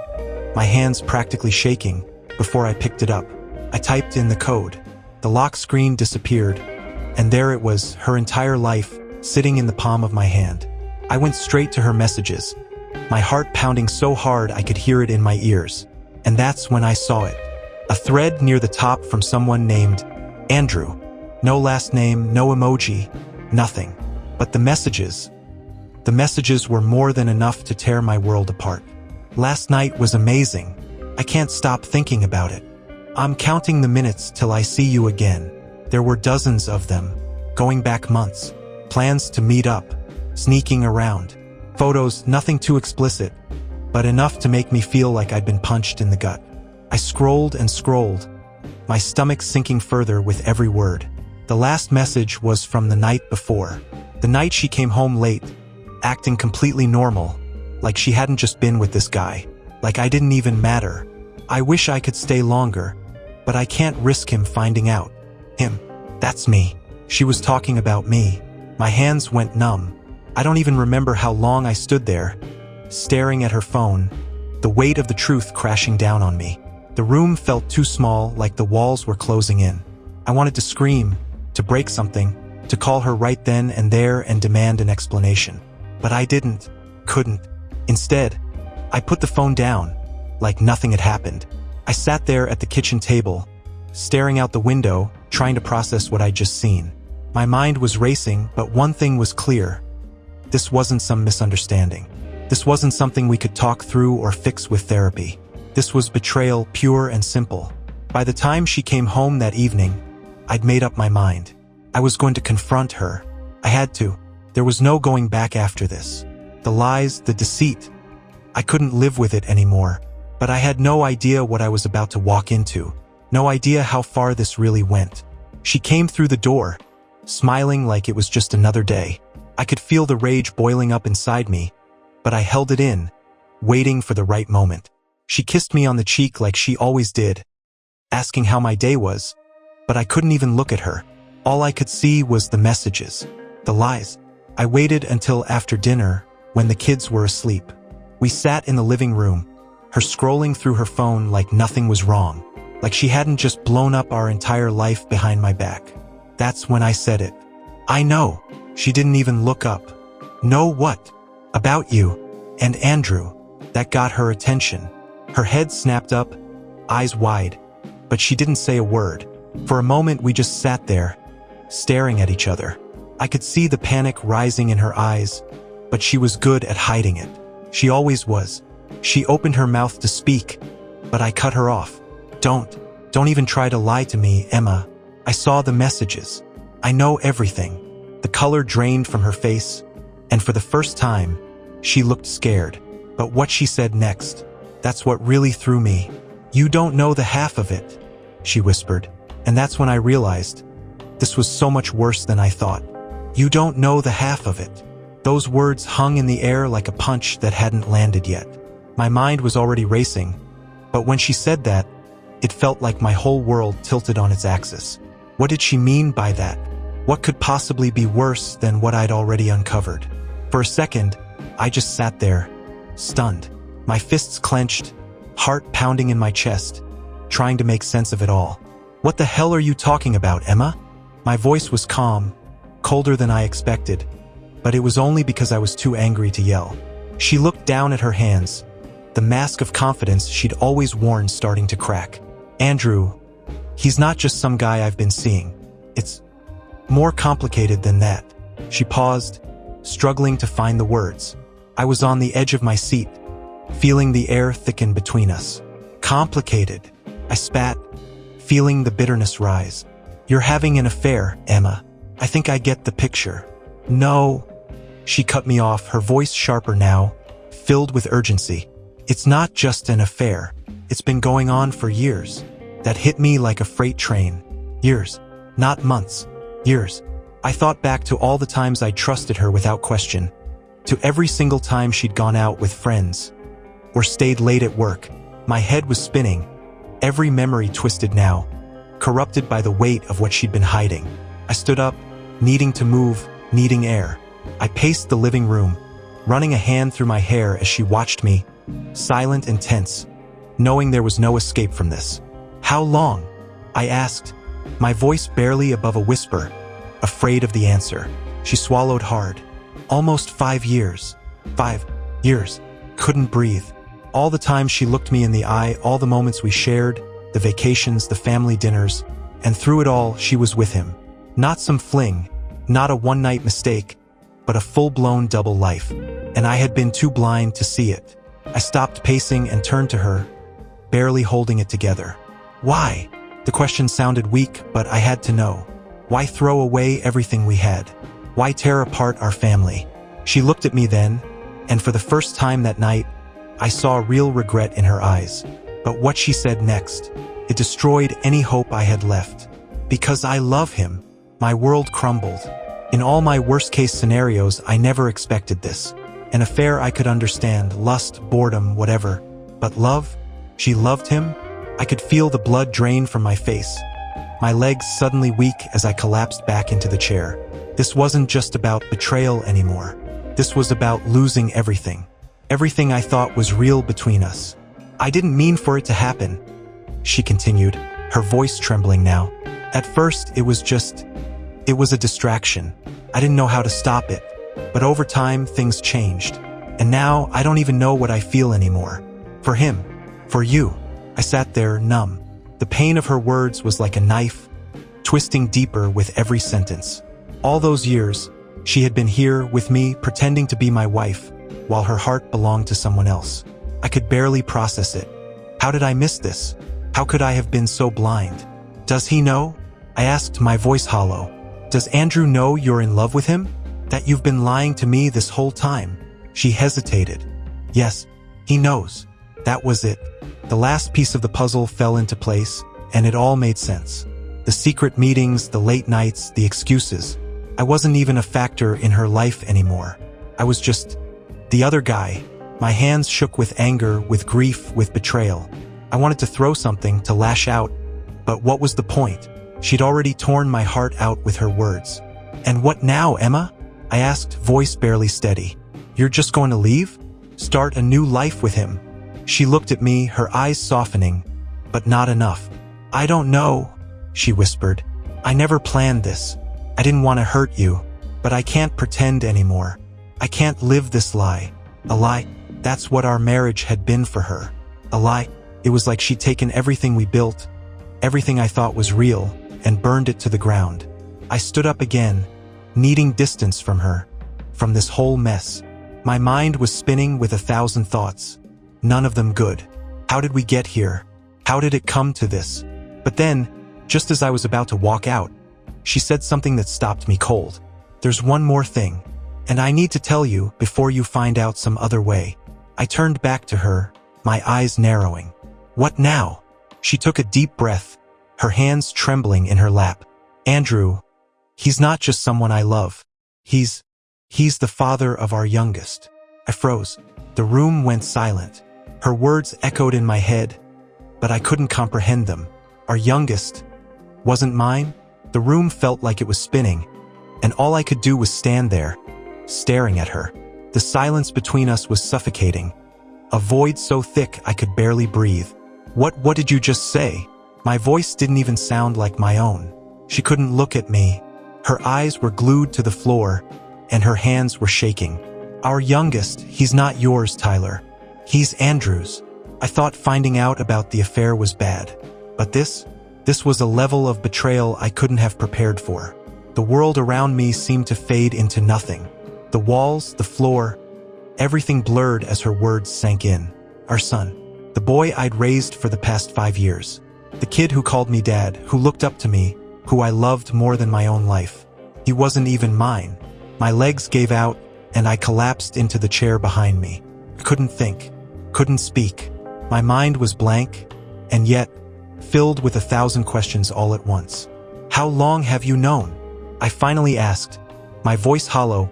my hands practically shaking, before I picked it up. I typed in the code. The lock screen disappeared, and there it was, her entire life, sitting in the palm of my hand. I went straight to her messages, my heart pounding so hard I could hear it in my ears. And that's when I saw it. A thread near the top from someone named Andrew. No last name, no emoji, nothing. But the messages were more than enough to tear my world apart. Last night was amazing. I can't stop thinking about it. I'm counting the minutes till I see you again. There were dozens of them, going back months. Plans to meet up, sneaking around. Photos, nothing too explicit, but enough to make me feel like I'd been punched in the gut. I scrolled and scrolled, my stomach sinking further with every word. The last message was from the night before. The night she came home late, acting completely normal, like she hadn't just been with this guy, like I didn't even matter. I wish I could stay longer, but I can't risk him finding out. Him. That's me. She was talking about me. My hands went numb. I don't even remember how long I stood there, staring at her phone, the weight of the truth crashing down on me. The room felt too small, like the walls were closing in. I wanted to scream, to break something, to call her right then and there and demand an explanation. But I couldn't. Instead, I put the phone down, like nothing had happened. I sat there at the kitchen table, staring out the window, trying to process what I'd just seen. My mind was racing, but one thing was clear. This wasn't some misunderstanding. This wasn't something we could talk through or fix with therapy. This was betrayal, pure and simple. By the time she came home that evening, I'd made up my mind. I was going to confront her. I had to. There was no going back after this. The lies, the deceit. I couldn't live with it anymore. But I had no idea what I was about to walk into. No idea how far this really went. She came through the door, smiling like it was just another day. I could feel the rage boiling up inside me, but I held it in, waiting for the right moment. She kissed me on the cheek like she always did, asking how my day was, but I couldn't even look at her. All I could see was the messages, the lies. I waited until after dinner, when the kids were asleep. We sat in the living room, her scrolling through her phone like nothing was wrong, like she hadn't just blown up our entire life behind my back. That's when I said it. I know. She didn't even look up. Know what? About you and Andrew. That got her attention. Her head snapped up, eyes wide, but she didn't say a word. For a moment we just sat there, staring at each other. I could see the panic rising in her eyes, but she was good at hiding it. She always was. She opened her mouth to speak, but I cut her off. Don't even try to lie to me, Emma. I saw the messages. I know everything. The color drained from her face, and for the first time, she looked scared. But what she said next, that's what really threw me. You don't know the half of it, she whispered, and that's when I realized this was so much worse than I thought. You don't know the half of it. Those words hung in the air like a punch that hadn't landed yet. My mind was already racing, but when she said that, it felt like my whole world tilted on its axis. What did she mean by that? What could possibly be worse than what I'd already uncovered? For a second, I just sat there, stunned, my fists clenched, heart pounding in my chest, trying to make sense of it all. What the hell are you talking about, Emma? My voice was calm, colder than I expected, but it was only because I was too angry to yell. She looked down at her hands, the mask of confidence she'd always worn starting to crack. Andrew, he's not just some guy I've been seeing. It's more complicated than that. She paused, struggling to find the words. I was on the edge of my seat, feeling the air thicken between us. Complicated, I spat, feeling the bitterness rise. You're having an affair, Emma. I think I get the picture. No. She cut me off, her voice sharper now, filled with urgency. It's not just an affair. It's been going on for years. That hit me like a freight train. Years, not months. Years. I thought back to all the times I trusted her without question, to every single time she'd gone out with friends or stayed late at work. My head was spinning, every memory twisted now, corrupted by the weight of what she'd been hiding. I stood up, needing to move, needing air. I paced the living room, running a hand through my hair as she watched me, silent and tense, knowing there was no escape from this. How long? I asked, my voice barely above a whisper, afraid of the answer. She swallowed hard. Almost 5 years. 5 years. Couldn't breathe. All the time she looked me in the eye, all the moments we shared, the vacations, the family dinners, and through it all, she was with him. Not some fling, not a one-night mistake, but a full-blown double life. And I had been too blind to see it. I stopped pacing and turned to her, barely holding it together. Why? The question sounded weak, but I had to know. Why throw away everything we had? Why tear apart our family? She looked at me then, and for the first time that night, I saw real regret in her eyes. But what she said next, it destroyed any hope I had left. Because I love him, my world crumbled. In all my worst-case scenarios, I never expected this. An affair I could understand, lust, boredom, whatever. But love? She loved him? I could feel the blood drain from my face. My legs suddenly weak as I collapsed back into the chair. This wasn't just about betrayal anymore. This was about losing everything. Everything I thought was real between us. I didn't mean for it to happen, she continued, her voice trembling now. At first, it was just It was a distraction. I didn't know how to stop it. But over time, things changed. And now, I don't even know what I feel anymore. For him. For you. I sat there, numb. The pain of her words was like a knife, twisting deeper with every sentence. All those years, she had been here with me, pretending to be my wife, while her heart belonged to someone else. I could barely process it. How did I miss this? How could I have been so blind? Does he know? I asked, my voice hollow. Does Andrew know you're in love with him? That you've been lying to me this whole time? She hesitated. Yes, he knows. That was it. The last piece of the puzzle fell into place, and it all made sense. The secret meetings, the late nights, the excuses. I wasn't even a factor in her life anymore. I was just the other guy. My hands shook with anger, with grief, with betrayal. I wanted to throw something, to lash out. But what was the point? She'd already torn my heart out with her words. And what now, Emma? I asked, voice barely steady. You're just going to leave? Start a new life with him? She looked at me, her eyes softening, but not enough. I don't know, she whispered. I never planned this. I didn't want to hurt you, but I can't pretend anymore. I can't live this lie. A lie. That's what our marriage had been for her. A lie. It was like she'd taken everything we built, everything I thought was real, and burned it to the ground. I stood up again, needing distance from her, from this whole mess. My mind was spinning with 1,000 thoughts, none of them good. How did we get here? How did it come to this? But then, just as I was about to walk out, she said something that stopped me cold. There's one more thing, and I need to tell you before you find out some other way. I turned back to her, my eyes narrowing. What now? She took a deep breath, her hands trembling in her lap. Andrew, he's not just someone I love. He's the father of our youngest. I froze. The room went silent. Her words echoed in my head, but I couldn't comprehend them. Our youngest wasn't mine? The room felt like it was spinning, and all I could do was stand there, staring at her. The silence between us was suffocating, a void so thick I could barely breathe. What did you just say? My voice didn't even sound like my own. She couldn't look at me. Her eyes were glued to the floor, and her hands were shaking. Our youngest, he's not yours, Tyler. He's Andrew's. I thought finding out about the affair was bad. But this was a level of betrayal I couldn't have prepared for. The world around me seemed to fade into nothing. The walls, the floor, everything blurred as her words sank in. Our son. The boy I'd raised for the past 5 years. The kid who called me dad, who looked up to me, who I loved more than my own life. He wasn't even mine. My legs gave out, and I collapsed into the chair behind me. I couldn't think, couldn't speak. My mind was blank, and yet filled with 1,000 questions all at once. How long have you known? I finally asked, my voice hollow,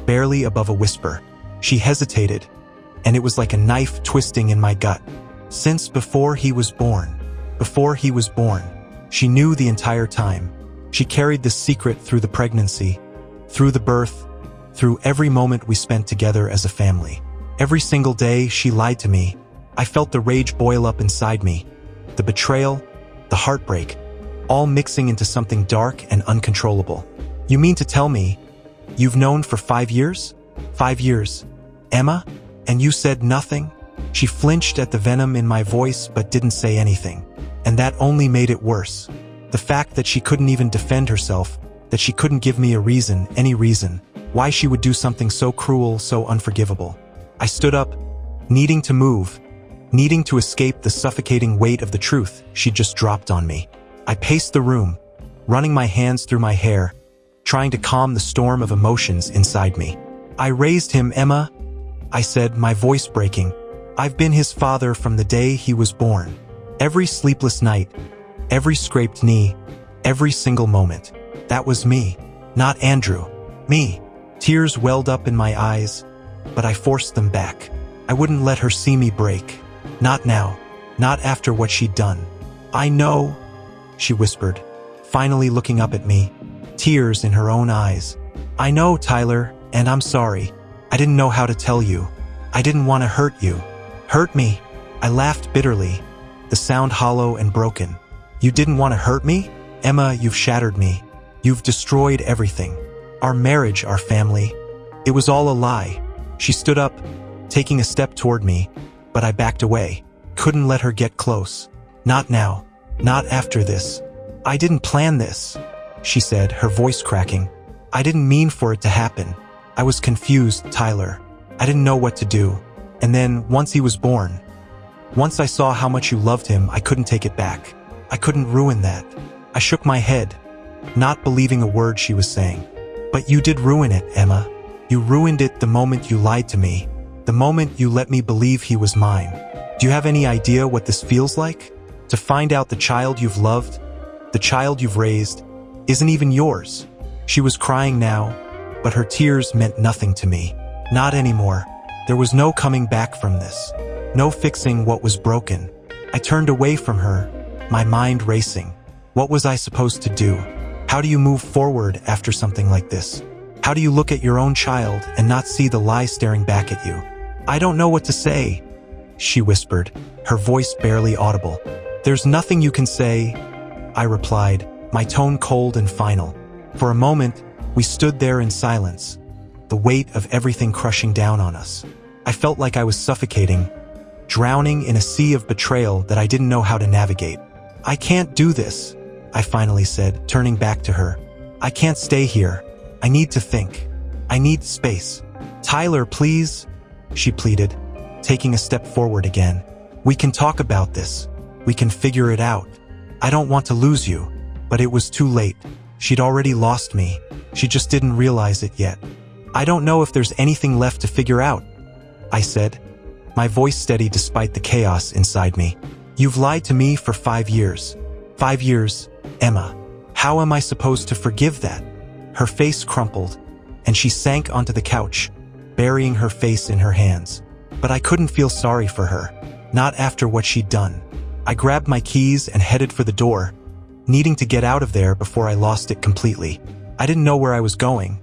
barely above a whisper. She hesitated, and it was like a knife twisting in my gut. Since before he was born. Before he was born. She knew the entire time. She carried this secret through the pregnancy, through the birth, through every moment we spent together as a family. Every single day she lied to me. I felt the rage boil up inside me. The betrayal, the heartbreak, all mixing into something dark and uncontrollable. You mean to tell me you've known for 5 years? 5 years. Emma? And you said nothing? She flinched at the venom in my voice but didn't say anything. And that only made it worse. The fact that she couldn't even defend herself, that she couldn't give me a reason, any reason, why she would do something so cruel, so unforgivable. I stood up, needing to move, needing to escape the suffocating weight of the truth she'd just dropped on me. I paced the room, running my hands through my hair, trying to calm the storm of emotions inside me. I raised him, Emma, I said, my voice breaking. I've been his father from the day he was born. Every sleepless night, every scraped knee, every single moment. That was me, not Andrew. Me. Tears welled up in my eyes, but I forced them back. I wouldn't let her see me break. Not now. Not after what she'd done. I know, she whispered, finally looking up at me, tears in her own eyes. I know, Tyler, and I'm sorry. I didn't know how to tell you. I didn't want to hurt you. Hurt me. I laughed bitterly, the sound hollow and broken. You didn't want to hurt me? Emma, you've shattered me. You've destroyed everything. Our marriage, our family. It was all a lie. She stood up, taking a step toward me, but I backed away. Couldn't let her get close. Not now. Not after this. I didn't plan this, she said, her voice cracking. I didn't mean for it to happen. I was confused, Tyler. I didn't know what to do. And then, once he was born, once I saw how much you loved him, I couldn't take it back. I couldn't ruin that. I shook my head, not believing a word she was saying. But you did ruin it, Emma. You ruined it the moment you lied to me. The moment you let me believe he was mine. Do you have any idea what this feels like? To find out the child you've loved, the child you've raised, isn't even yours. She was crying now, but her tears meant nothing to me. Not anymore. There was no coming back from this. No fixing what was broken. I turned away from her, my mind racing. What was I supposed to do? How do you move forward after something like this? How do you look at your own child and not see the lie staring back at you? I don't know what to say, she whispered, her voice barely audible. There's nothing you can say, I replied, my tone cold and final. For a moment, we stood there in silence, the weight of everything crushing down on us. I felt like I was suffocating, drowning in a sea of betrayal that I didn't know how to navigate. I can't do this, I finally said, turning back to her. I can't stay here. I need to think. I need space. Tyler, please, she pleaded, taking a step forward again. We can talk about this. We can figure it out. I don't want to lose you. But it was too late. She'd already lost me. She just didn't realize it yet. I don't know if there's anything left to figure out, I said, my voice steady despite the chaos inside me. You've lied to me for 5 years. 5 years, Emma. How am I supposed to forgive that? Her face crumpled, and she sank onto the couch, burying her face in her hands. But I couldn't feel sorry for her, not after what she'd done. I grabbed my keys and headed for the door, needing to get out of there before I lost it completely. I didn't know where I was going,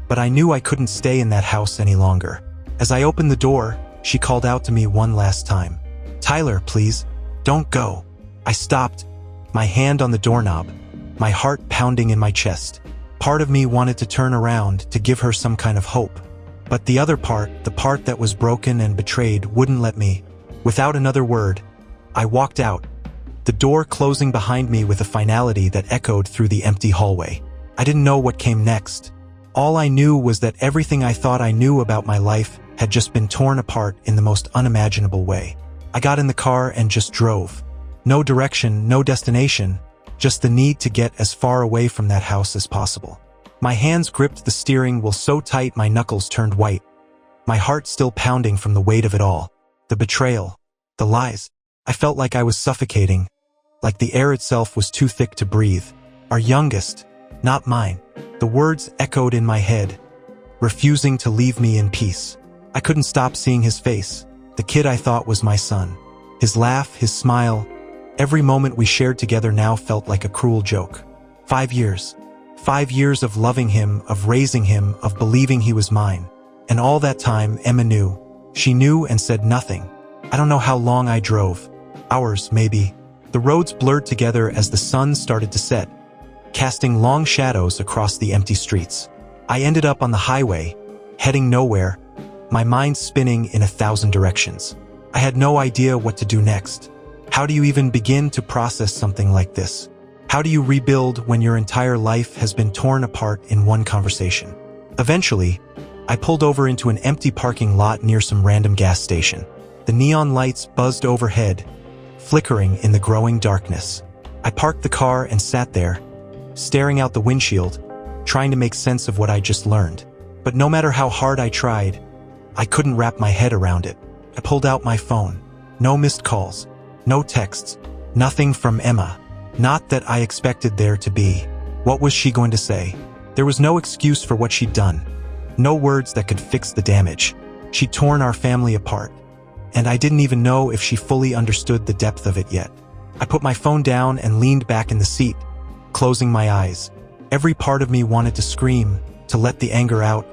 but I knew I couldn't stay in that house any longer. As I opened the door, she called out to me one last time. Tyler, please, don't go. I stopped, my hand on the doorknob, my heart pounding in my chest. Part of me wanted to turn around to give her some kind of hope. But the other part, the part that was broken and betrayed, wouldn't let me. Without another word, I walked out, the door closing behind me with a finality that echoed through the empty hallway. I didn't know what came next. All I knew was that everything I thought I knew about my life had just been torn apart in the most unimaginable way. I got in the car and just drove. No direction, no destination, just the need to get as far away from that house as possible. My hands gripped the steering wheel so tight my knuckles turned white, my heart still pounding from the weight of it all. The betrayal, the lies. I felt like I was suffocating, like the air itself was too thick to breathe. Our youngest, not mine. The words echoed in my head, refusing to leave me in peace. I couldn't stop seeing his face, the kid I thought was my son. His laugh, his smile, every moment we shared together now felt like a cruel joke. 5 years. 5 years of loving him, of raising him, of believing he was mine. And all that time, Emma knew. She knew and said nothing. I don't know how long I drove. Hours, maybe. The roads blurred together as the sun started to set, casting long shadows across the empty streets. I ended up on the highway, heading nowhere, my mind spinning in 1,000 directions. I had no idea what to do next. How do you even begin to process something like this? How do you rebuild when your entire life has been torn apart in one conversation? Eventually, I pulled over into an empty parking lot near some random gas station. The neon lights buzzed overhead, flickering in the growing darkness. I parked the car and sat there, staring out the windshield, trying to make sense of what I just learned. But no matter how hard I tried, I couldn't wrap my head around it. I pulled out my phone. No missed calls, no texts, nothing from Emma. Not that I expected there to be. What was she going to say? There was no excuse for what she'd done. No words that could fix the damage. She'd torn our family apart. And I didn't even know if she fully understood the depth of it yet. I put my phone down and leaned back in the seat, closing my eyes. Every part of me wanted to scream, to let the anger out,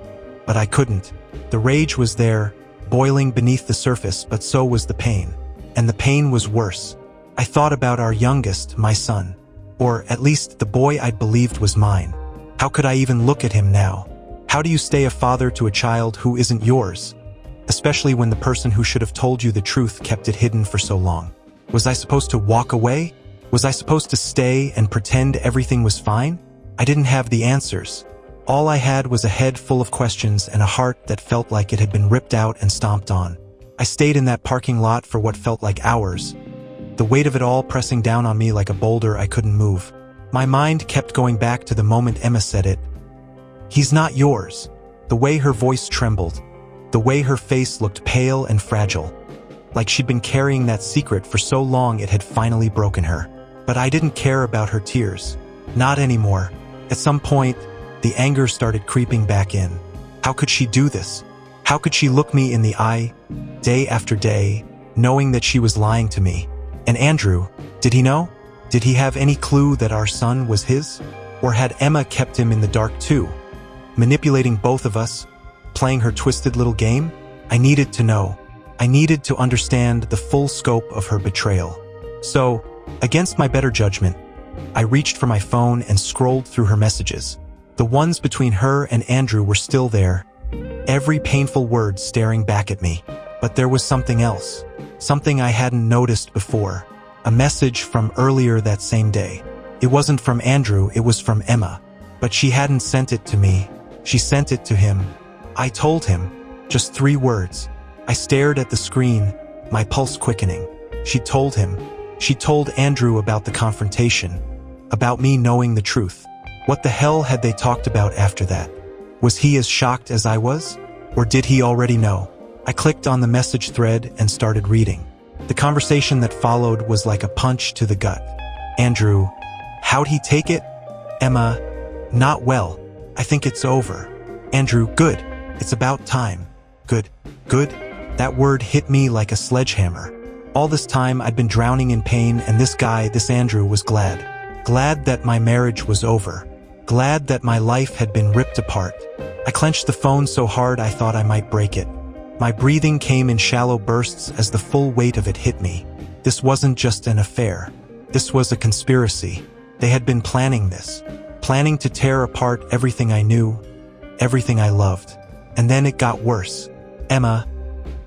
but I couldn't. The rage was there, boiling beneath the surface, but so was the pain. And the pain was worse. I thought about our youngest, my son, or at least the boy I'd believed was mine. How could I even look at him now? How do you stay a father to a child who isn't yours? Especially when the person who should have told you the truth kept it hidden for so long. Was I supposed to walk away? Was I supposed to stay and pretend everything was fine? I didn't have the answers. All I had was a head full of questions and a heart that felt like it had been ripped out and stomped on. I stayed in that parking lot for what felt like hours, the weight of it all pressing down on me like a boulder I couldn't move. My mind kept going back to the moment Emma said it. "He's not yours." The way her voice trembled, the way her face looked pale and fragile, like she'd been carrying that secret for so long it had finally broken her. But I didn't care about her tears. Not anymore. At some point, the anger started creeping back in. How could she do this? How could she look me in the eye, day after day, knowing that she was lying to me? And Andrew, did he know? Did he have any clue that our son was his? Or had Emma kept him in the dark too, manipulating both of us, playing her twisted little game? I needed to know. I needed to understand the full scope of her betrayal. So, against my better judgment, I reached for my phone and scrolled through her messages. The ones between her and Andrew were still there, every painful word staring back at me. But there was something else, something I hadn't noticed before. A message from earlier that same day. It wasn't from Andrew, it was from Emma. But she hadn't sent it to me. She sent it to him. I told him. Just 3 words. I stared at the screen, my pulse quickening. She told him. She told Andrew about the confrontation, about me knowing the truth. What the hell had they talked about after that? Was he as shocked as I was? Or did he already know? I clicked on the message thread and started reading. The conversation that followed was like a punch to the gut. Andrew, how'd he take it? Emma, not well. I think it's over. Andrew, good. It's about time. Good. Good? That word hit me like a sledgehammer. All this time I'd been drowning in pain, and this guy, this Andrew, was glad. Glad that my marriage was over. Glad that my life had been ripped apart. I clenched the phone so hard I thought I might break it. My breathing came in shallow bursts as the full weight of it hit me. This wasn't just an affair. This was a conspiracy. They had been planning this. Planning to tear apart everything I knew, everything I loved. And then it got worse. Emma,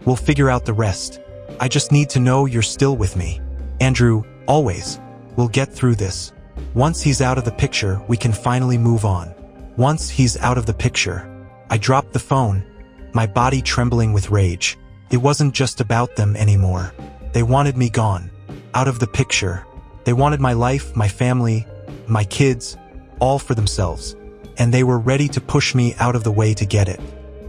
we'll figure out the rest. I just need to know you're still with me. Andrew, always. We'll get through this. Once he's out of the picture, we can finally move on. Once he's out of the picture. I dropped the phone, my body trembling with rage. It wasn't just about them anymore. They wanted me gone, out of the picture. They wanted my life, my family, my kids, all for themselves. And they were ready to push me out of the way to get it.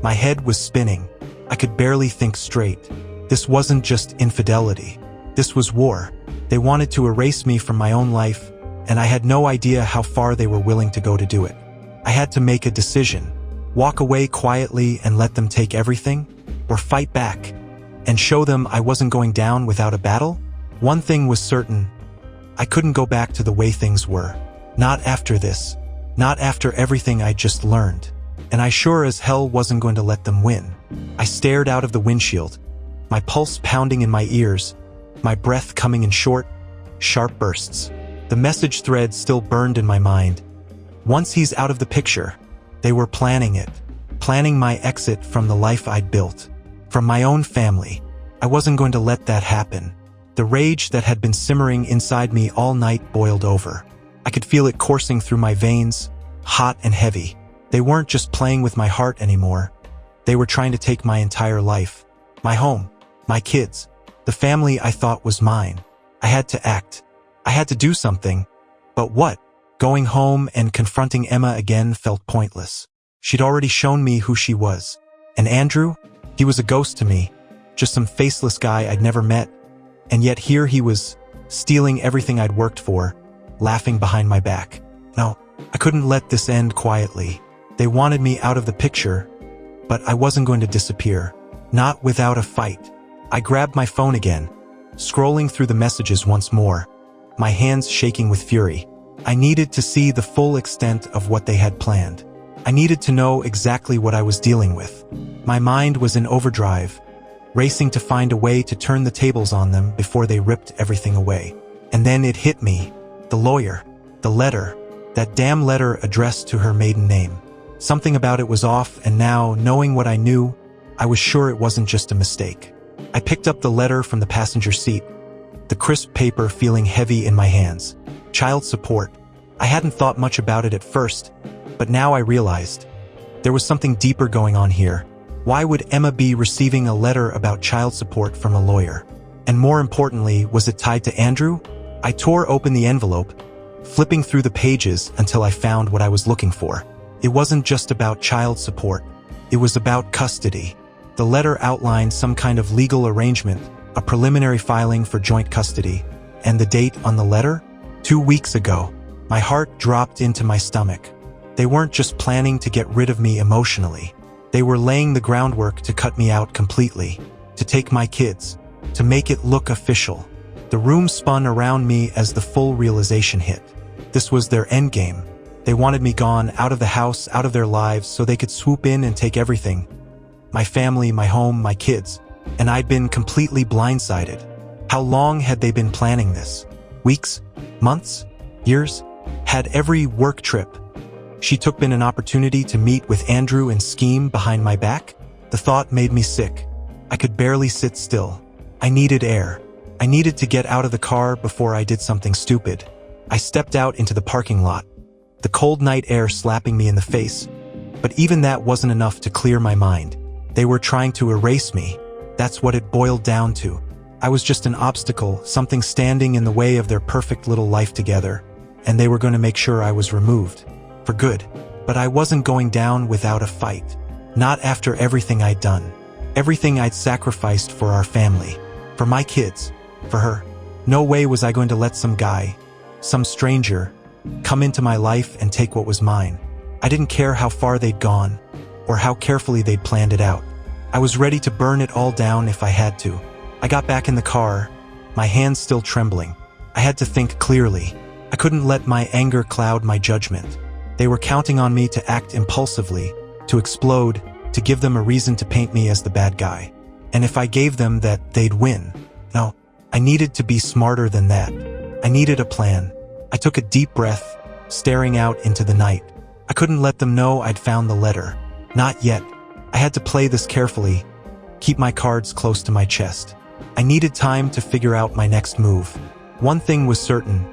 My head was spinning. I could barely think straight. This wasn't just infidelity. This was war. They wanted to erase me from my own life, and I had no idea how far they were willing to go to do it. I had to make a decision. Walk away quietly and let them take everything, or fight back and show them I wasn't going down without a battle? One thing was certain. I couldn't go back to the way things were. Not after this. Not after everything I'd just learned. And I sure as hell wasn't going to let them win. I stared out of the windshield, my pulse pounding in my ears, my breath coming in short, sharp bursts. The message thread still burned in my mind. Once he's out of the picture, they were planning it. Planning my exit from the life I'd built. From my own family. I wasn't going to let that happen. The rage that had been simmering inside me all night boiled over. I could feel it coursing through my veins, hot and heavy. They weren't just playing with my heart anymore. They were trying to take my entire life. My home, my kids, the family I thought was mine. I had to act. I had to do something. But what? Going home and confronting Emma again felt pointless. She'd already shown me who she was. And Andrew? He was a ghost to me. Just some faceless guy I'd never met. And yet here he was, stealing everything I'd worked for, laughing behind my back. No, I couldn't let this end quietly. They wanted me out of the picture, but I wasn't going to disappear. Not without a fight. I grabbed my phone again, scrolling through the messages once more, my hands shaking with fury. I needed to see the full extent of what they had planned. I needed to know exactly what I was dealing with. My mind was in overdrive, racing to find a way to turn the tables on them before they ripped everything away. And then it hit me. The lawyer, the letter, That damn letter addressed to her maiden name. Something about it was off, and now, knowing what I knew, I was sure it wasn't just a mistake. I picked up the letter from the passenger seat, the crisp paper feeling heavy in my hands. Child support. I hadn't thought much about it at first, but now I realized there was something deeper going on here. Why would Emma be receiving a letter about child support from a lawyer? And more importantly, was it tied to Andrew? I tore open the envelope, flipping through the pages until I found what I was looking for. It wasn't just about child support. It was about custody. The letter outlined some kind of legal arrangement, a preliminary filing for joint custody. And the date on the letter? 2 weeks ago. My heart dropped into my stomach. They weren't just planning to get rid of me emotionally. They were laying the groundwork to cut me out completely, to take my kids, to make it look official. The room spun around me as the full realization hit. This was their endgame. They wanted me gone, out of the house, out of their lives, so they could swoop in and take everything. My family, my home, my kids. And I'd been completely blindsided. How long had they been planning this? Weeks? Months? Years? Had every work trip she took been an opportunity to meet with Andrew and scheme behind my back? The thought made me sick. I could barely sit still. I needed air. I needed to get out of the car before I did something stupid. I stepped out into the parking lot, the cold night air slapping me in the face. But even that wasn't enough to clear my mind. They were trying to erase me. That's what it boiled down to. I was just an obstacle, something standing in the way of their perfect little life together, and they were going to make sure I was removed. For good. But I wasn't going down without a fight. Not after everything I'd done. Everything I'd sacrificed for our family. For my kids. For her. No way was I going to let some guy, some stranger, come into my life and take what was mine. I didn't care how far they'd gone, or how carefully they'd planned it out. I was ready to burn it all down if I had to. I got back in the car, my hands still trembling. I had to think clearly. I couldn't let my anger cloud my judgment. They were counting on me to act impulsively, to explode, to give them a reason to paint me as the bad guy. And if I gave them that, they'd win. No, I needed to be smarter than that. I needed a plan. I took a deep breath, staring out into the night. I couldn't let them know I'd found the letter. Not yet. I had to play this carefully, keep my cards close to my chest. I needed time to figure out my next move. One thing was certain.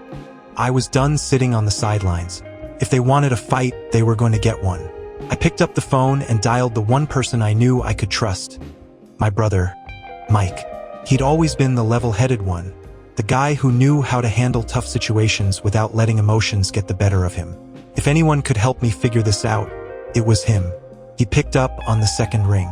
I was done sitting on the sidelines. If they wanted a fight, they were going to get one. I picked up the phone and dialed the one person I knew I could trust. My brother, Mike. He'd always been the level-headed one, the guy who knew how to handle tough situations without letting emotions get the better of him. If anyone could help me figure this out, it was him. He picked up on the second ring.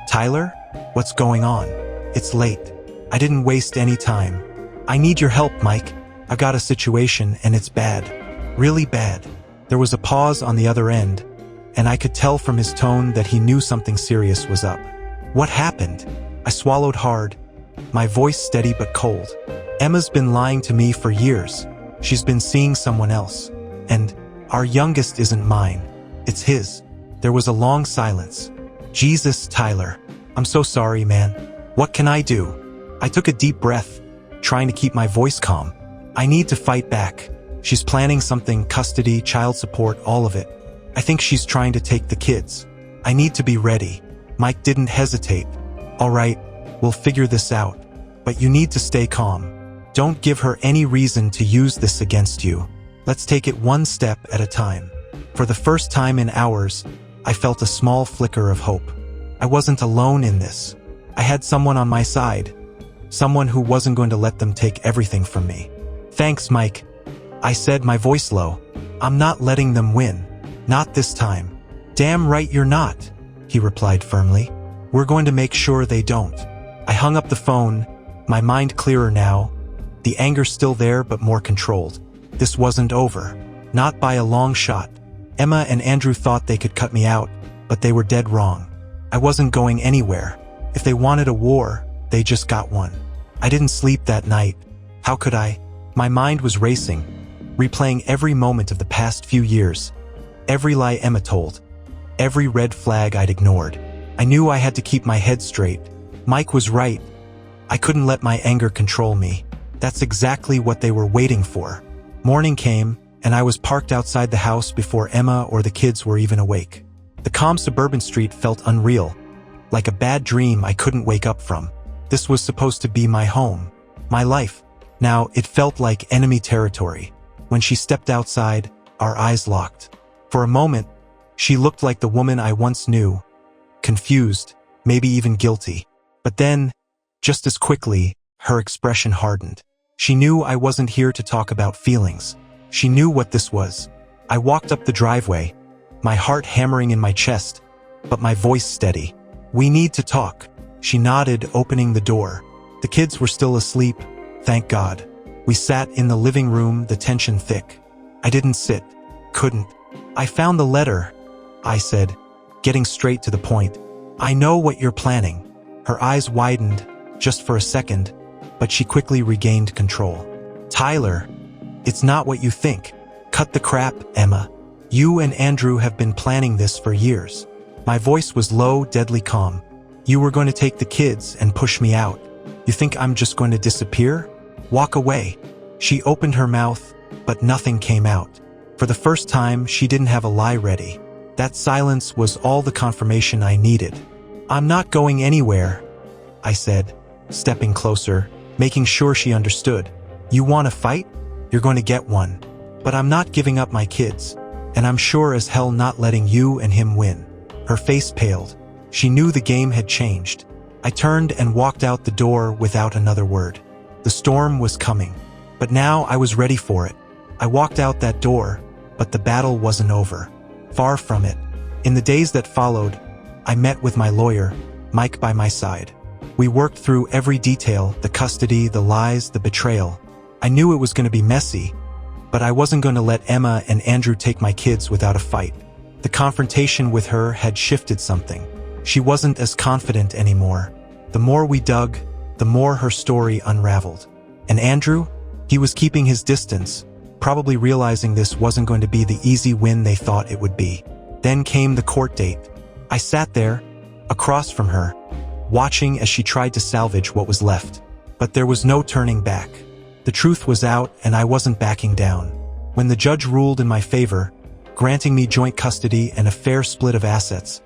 Tyler? What's going on? It's late. I didn't waste any time. I need your help, Mike. I've got a situation and it's bad. Really bad. There was a pause on the other end, and I could tell from his tone that he knew something serious was up. What happened? I swallowed hard, my voice steady but cold. Emma's been lying to me for years. She's been seeing someone else. And our youngest isn't mine. It's his. There was a long silence. Jesus, Tyler. I'm so sorry, man. What can I do? I took a deep breath, trying to keep my voice calm. I need to fight back. She's planning something, custody, child support, all of it. I think she's trying to take the kids. I need to be ready. Mike didn't hesitate. All right, we'll figure this out. But you need to stay calm. Don't give her any reason to use this against you. Let's take it one step at a time. For the first time in hours, I felt a small flicker of hope. I wasn't alone in this. I had someone on my side. Someone who wasn't going to let them take everything from me. Thanks, Mike. I said, my voice low. I'm not letting them win. Not this time. Damn right you're not, he replied firmly. We're going to make sure they don't. I hung up the phone, my mind clearer now. The anger still there but more controlled. This wasn't over. Not by a long shot. Emma and Andrew thought they could cut me out, but they were dead wrong. I wasn't going anywhere. If they wanted a war, they just got one. I didn't sleep that night. How could I? My mind was racing, replaying every moment of the past few years. Every lie Emma told. Every red flag I'd ignored. I knew I had to keep my head straight. Mike was right. I couldn't let my anger control me. That's exactly what they were waiting for. Morning came, and I was parked outside the house before Emma or the kids were even awake. The calm suburban street felt unreal, like a bad dream I couldn't wake up from. This was supposed to be my home, my life. Now it felt like enemy territory. When she stepped outside, our eyes locked. For a moment, she looked like the woman I once knew, confused, maybe even guilty. But then, just as quickly, her expression hardened. She knew I wasn't here to talk about feelings. She knew what this was. I walked up the driveway, my heart hammering in my chest, but my voice steady. "We need to talk." She nodded, opening the door. The kids were still asleep, thank God. We sat in the living room, the tension thick. I didn't sit, couldn't. "I found the letter," I said, getting straight to the point. "I know what you're planning." Her eyes widened, just for a second, but she quickly regained control. "Tyler, it's not what you think. Cut the crap, Emma. You and Andrew have been planning this for years." My voice was low, deadly calm. "You were going to take the kids and push me out. You think I'm just going to disappear? Walk away." She opened her mouth, but nothing came out. For the first time, she didn't have a lie ready. That silence was all the confirmation I needed. "I'm not going anywhere," I said, stepping closer, making sure she understood. "You want a fight? You're going to get one. But I'm not giving up my kids, and I'm sure as hell not letting you and him win." Her face paled. She knew the game had changed. I turned and walked out the door without another word. The storm was coming, but now I was ready for it. I walked out that door, but the battle wasn't over. Far from it. In the days that followed, I met with my lawyer, Mike, by my side. We worked through every detail, the custody, the lies, the betrayal. I knew it was going to be messy, but I wasn't going to let Emma and Andrew take my kids without a fight. The confrontation with her had shifted something. She wasn't as confident anymore. The more we dug, the more her story unraveled. And Andrew? He was keeping his distance, probably realizing this wasn't going to be the easy win they thought it would be. Then came the court date. I sat there, across from her, watching as she tried to salvage what was left. But there was no turning back. The truth was out, and I wasn't backing down. When the judge ruled in my favor, granting me joint custody and a fair split of assets,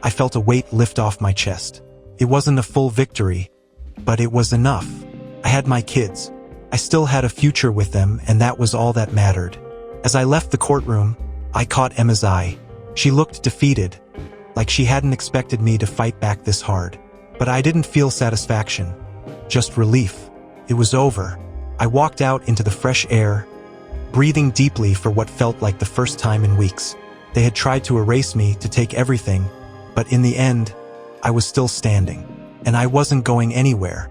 I felt a weight lift off my chest. It wasn't a full victory, but it was enough. I had my kids. I still had a future with them, and that was all that mattered. As I left the courtroom, I caught Emma's eye. She looked defeated, like she hadn't expected me to fight back this hard. But I didn't feel satisfaction, just relief. It was over. I walked out into the fresh air, breathing deeply for what felt like the first time in weeks. They had tried to erase me, to take everything, but in the end, I was still standing, and I wasn't going anywhere.